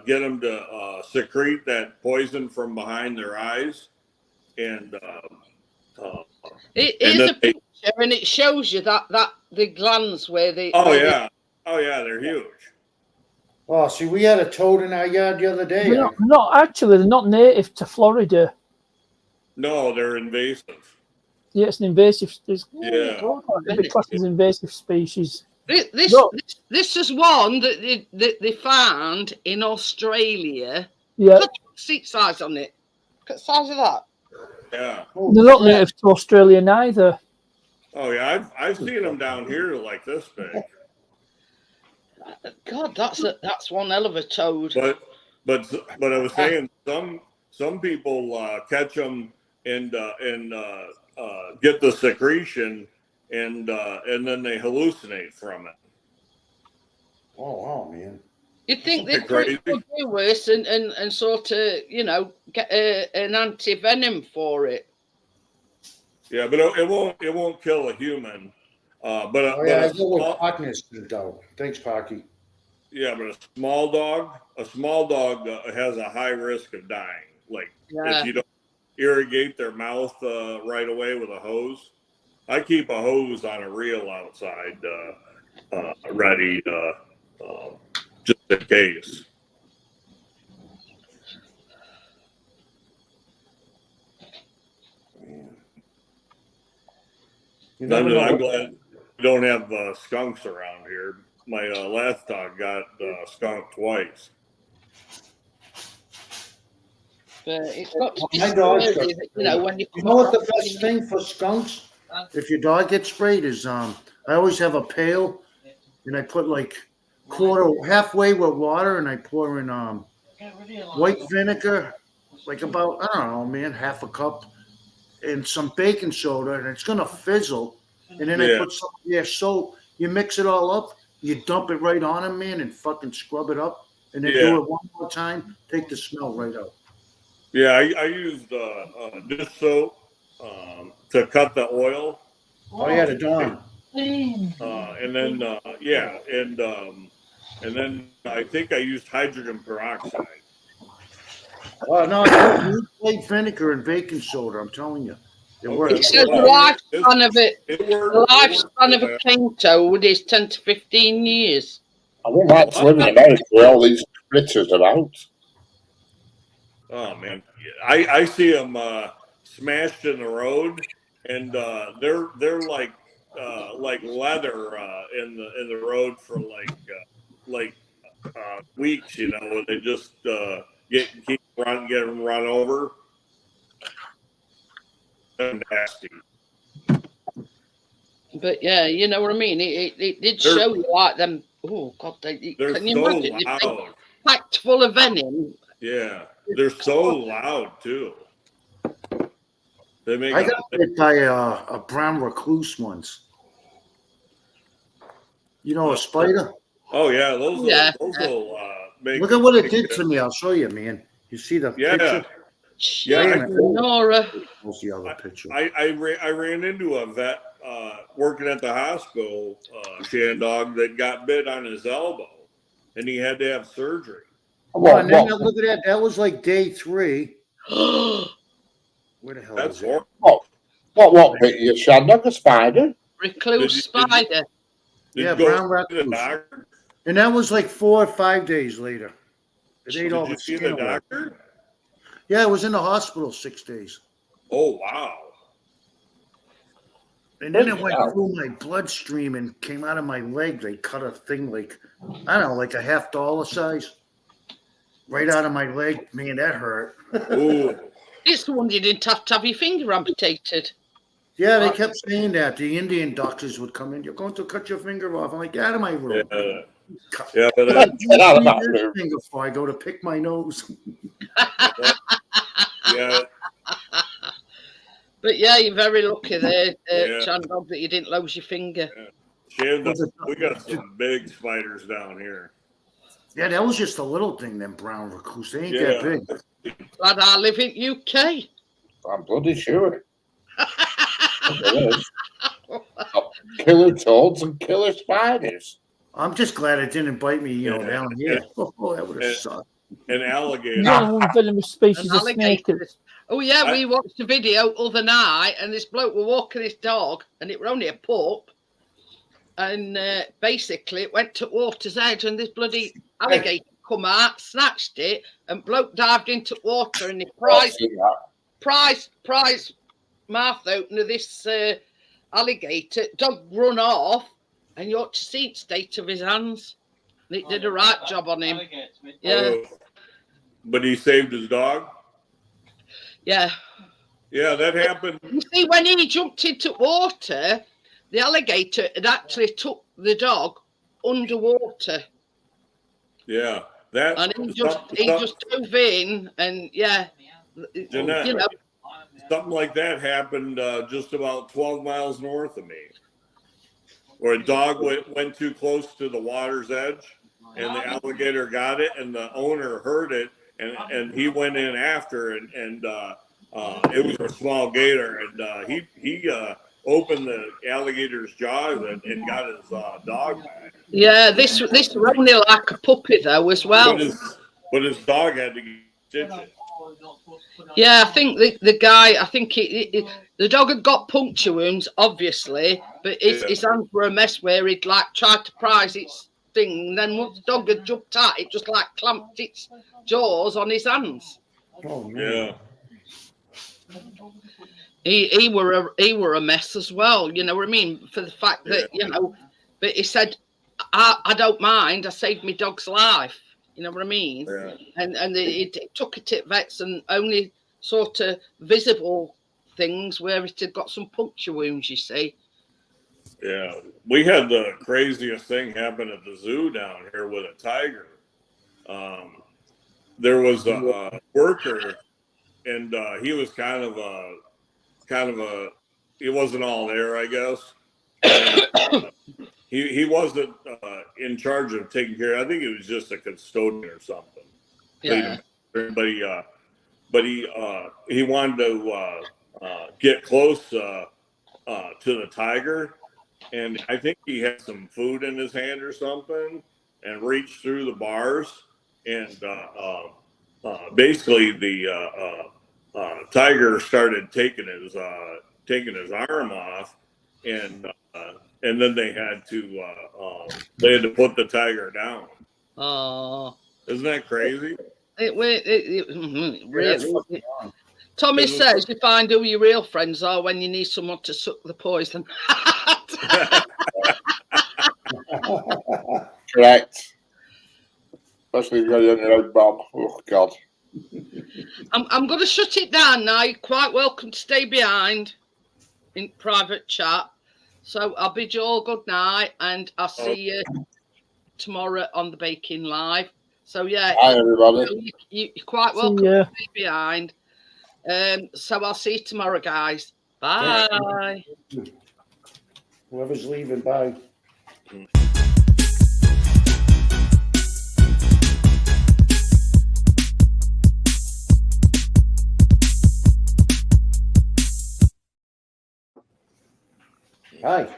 [SPEAKER 9] get them to secrete that poison from behind their eyes, and
[SPEAKER 2] it is a picture, and it shows you that the glands where they.
[SPEAKER 9] They're huge.
[SPEAKER 8] Oh, see, we had a toad in our yard the other day.
[SPEAKER 5] They're not native to Florida.
[SPEAKER 9] No, they're invasive.
[SPEAKER 5] Yeah, it's an invasive.
[SPEAKER 2] It's
[SPEAKER 5] classed as invasive species.
[SPEAKER 2] This is one that they found in Australia.
[SPEAKER 5] Yeah.
[SPEAKER 2] Look at the seat size on it. Look at the size of that.
[SPEAKER 9] Yeah.
[SPEAKER 5] They're not native to Australia neither.
[SPEAKER 9] Oh yeah, I've seen them down here like this big.
[SPEAKER 2] God, that's one hell of a toad.
[SPEAKER 9] But I was saying some people catch them and get the secretion and then they hallucinate from it.
[SPEAKER 8] Oh wow, man.
[SPEAKER 2] You'd think
[SPEAKER 9] They're
[SPEAKER 2] they'd
[SPEAKER 9] crazy.
[SPEAKER 2] do worse and sort of, you know, get an anti-venom for it.
[SPEAKER 9] Yeah, but it won't kill a human. But
[SPEAKER 8] Oh yeah, I go with cognizant though. Thanks, Pocky.
[SPEAKER 9] yeah, but a small dog has a high risk of dying. Like
[SPEAKER 2] Yeah.
[SPEAKER 9] if you don't irrigate their mouth right away with a hose. I keep a hose on a reel outside ready just in case.
[SPEAKER 8] You never
[SPEAKER 9] I'm
[SPEAKER 8] know.
[SPEAKER 9] glad we don't have skunks around here. My last dog got skunked twice.
[SPEAKER 2] But it's got to be
[SPEAKER 8] My dog's got
[SPEAKER 2] scary, you know, when you
[SPEAKER 8] You
[SPEAKER 2] come
[SPEAKER 8] know what the
[SPEAKER 2] out,
[SPEAKER 8] best thing for skunks? If your dog gets sprayed is I always have a pail and I put like halfway with water and I pour in white vinegar, like about, I don't know, man, half a cup, and some baking soda, and it's gonna fizzle. And then I
[SPEAKER 9] Yeah.
[SPEAKER 8] put some soap. You mix it all up, you dump it right on them, man, and fucking scrub it up, and then
[SPEAKER 9] Yeah.
[SPEAKER 8] do it one more time. Take the smell right out.
[SPEAKER 9] Yeah, I used dish soap to cut the oil,
[SPEAKER 8] Oh yeah, the Dawn.
[SPEAKER 9] and then and then I think I used hydrogen peroxide.
[SPEAKER 8] Oh no, I use white vinegar and baking soda. I'm telling you, it
[SPEAKER 9] Okay.
[SPEAKER 8] works.
[SPEAKER 2] it says the
[SPEAKER 9] Well,
[SPEAKER 2] lifespan of it.
[SPEAKER 9] It
[SPEAKER 2] The
[SPEAKER 9] worked.
[SPEAKER 2] lifespan of a king toad is 10 to 15 years.
[SPEAKER 7] I wouldn't like to live in America where all these critters are out.
[SPEAKER 9] Oh man, I see them smashed in the road, and they're like leather in the road for like weeks. You know, they just getting run over. They're nasty.
[SPEAKER 2] But yeah, you know what I mean. It did
[SPEAKER 9] They're-
[SPEAKER 2] show you like them. Oh God,
[SPEAKER 9] They're
[SPEAKER 2] can you
[SPEAKER 9] so
[SPEAKER 2] imagine? If they
[SPEAKER 9] loud.
[SPEAKER 2] packed full of venom.
[SPEAKER 9] Yeah, they're so loud too. They make.
[SPEAKER 8] I got bit by a brown recluse once. You know, a spider.
[SPEAKER 9] Oh yeah, those
[SPEAKER 2] Yeah.
[SPEAKER 9] will make.
[SPEAKER 8] Look at what it did to me. I'll show you, man. You see the
[SPEAKER 9] Yeah.
[SPEAKER 8] picture?
[SPEAKER 9] Yeah,
[SPEAKER 8] Wait a minute.
[SPEAKER 2] Nora.
[SPEAKER 8] What's the other picture?
[SPEAKER 9] I ran into a vet working at the hospital, Shandog, that got bit on his elbow, and he had to have surgery.
[SPEAKER 8] Oh, and then look at that. That was like day 3. Where the hell
[SPEAKER 9] That's
[SPEAKER 8] is it?
[SPEAKER 9] horrible.
[SPEAKER 7] What bit you, Shandog? A spider?
[SPEAKER 2] Recluse spider.
[SPEAKER 8] Yeah,
[SPEAKER 9] Did you
[SPEAKER 8] brown
[SPEAKER 9] go to the
[SPEAKER 8] recluse.
[SPEAKER 9] doctor?
[SPEAKER 8] And that was like 4 or 5 days later. It ate all
[SPEAKER 9] Did you
[SPEAKER 8] the
[SPEAKER 9] see
[SPEAKER 8] skin
[SPEAKER 9] the
[SPEAKER 8] away.
[SPEAKER 9] doctor?
[SPEAKER 8] Yeah, I was in the hospital 6 days.
[SPEAKER 9] Oh wow.
[SPEAKER 8] And then it
[SPEAKER 7] Holy
[SPEAKER 8] went
[SPEAKER 7] cow.
[SPEAKER 8] through my bloodstream and came out of my leg. They cut a thing like, I don't know, like a $50 size. Right out of my leg. Man, that hurt.
[SPEAKER 9] Ooh.
[SPEAKER 2] It's the one you didn't have to have your finger amputated.
[SPEAKER 8] Yeah, they kept saying that. The Indian doctors would come in. You're going to cut your finger off. I'm like, get out of my room.
[SPEAKER 9] Yeah.
[SPEAKER 8] Cut-
[SPEAKER 9] Yeah, but
[SPEAKER 7] Get out of my
[SPEAKER 8] Leave this
[SPEAKER 7] room.
[SPEAKER 8] finger before I go to pick my nose.
[SPEAKER 9] yeah,
[SPEAKER 2] But yeah, you're very lucky there,
[SPEAKER 9] Yeah.
[SPEAKER 2] Chandog, that you didn't lose your finger.
[SPEAKER 9] Shandog, we got some big spiders down here.
[SPEAKER 8] Yeah, that was just a little thing, them brown recluse. They ain't
[SPEAKER 9] Yeah.
[SPEAKER 8] that big.
[SPEAKER 2] Glad I live in UK.
[SPEAKER 7] I'm bloody sure. There is. Killer toads and killer spiders.
[SPEAKER 8] I'm just glad it didn't bite me,
[SPEAKER 9] Yeah.
[SPEAKER 8] down here. Oh, that would
[SPEAKER 9] Yeah.
[SPEAKER 8] have sucked.
[SPEAKER 9] An alligator.
[SPEAKER 5] Yeah, one venomous species
[SPEAKER 2] An
[SPEAKER 5] of snake.
[SPEAKER 2] alligator. Oh yeah,
[SPEAKER 9] I-
[SPEAKER 2] we watched a video other night, and this bloke were walking his dog, and it were only a pup, and basically it went to water's edge, and this bloody alligator come out, snatched it, and bloke dived into water, and he
[SPEAKER 7] I've seen that.
[SPEAKER 2] prize mouth opener this alligator. Dog run off, and you ought to see the state of his hands. And it did a right job on him. Yeah,
[SPEAKER 9] Oh. But he saved his dog.
[SPEAKER 2] yeah.
[SPEAKER 9] Yeah, that happened.
[SPEAKER 2] You see, when he jumped into water, the alligator had actually took the dog underwater,
[SPEAKER 9] Yeah, that
[SPEAKER 2] and he just dove in, and yeah,
[SPEAKER 9] Jeanette,
[SPEAKER 2] you know,
[SPEAKER 9] something like that happened just about 12 miles north of me, where a dog went too close to the water's edge, and the alligator got it, and the owner heard it, and he went in after, and it was a small gator, and he opened the alligator's jaws and got his dog back.
[SPEAKER 2] yeah. This was only like a puppy though as well.
[SPEAKER 9] But his dog had to stitch it.
[SPEAKER 2] Yeah, I think the guy, I think the dog had got puncture wounds, obviously, but his hands were a mess where he'd like tried to prise its thing, and then once the dog had jumped out, it just like clamped its jaws on his hands.
[SPEAKER 8] Oh man.
[SPEAKER 9] Yeah.
[SPEAKER 2] He were a mess as well, you know what I mean? For the fact that, you know, but he said, I don't mind, I saved my dog's life. You know what I mean?
[SPEAKER 9] Yeah.
[SPEAKER 2] And it took it to vets, and only sort of visible things where it had got some puncture wounds, you see.
[SPEAKER 9] Yeah, we had the craziest thing happen at the zoo down here with a tiger. There was a worker, and he was kind of a he wasn't all there, I guess. And, he wasn't in charge of taking care. I think it was just a custodian or something.
[SPEAKER 2] Yeah.
[SPEAKER 9] But he wanted to get close to the tiger, and I think he had some food in his hand or something, and reached through the bars, and basically the tiger started taking his arm off, and then they had to put the tiger down.
[SPEAKER 2] Oh,
[SPEAKER 9] isn't that crazy?
[SPEAKER 2] Really. Tommy says you find who your real friends are when you need someone to suck the poison.
[SPEAKER 7] Correct. Especially if you're on your own, Bob. Oh God.
[SPEAKER 2] I'm going to shut it down now. You're quite welcome to stay behind in private chat. So I'll bid you all good night, and I'll see you tomorrow on the Baking Live. So yeah,
[SPEAKER 7] hi everybody.
[SPEAKER 2] You're quite welcome to stay behind. So I'll see you tomorrow, guys. Bye.
[SPEAKER 8] Whoever's leaving, bye. Hi.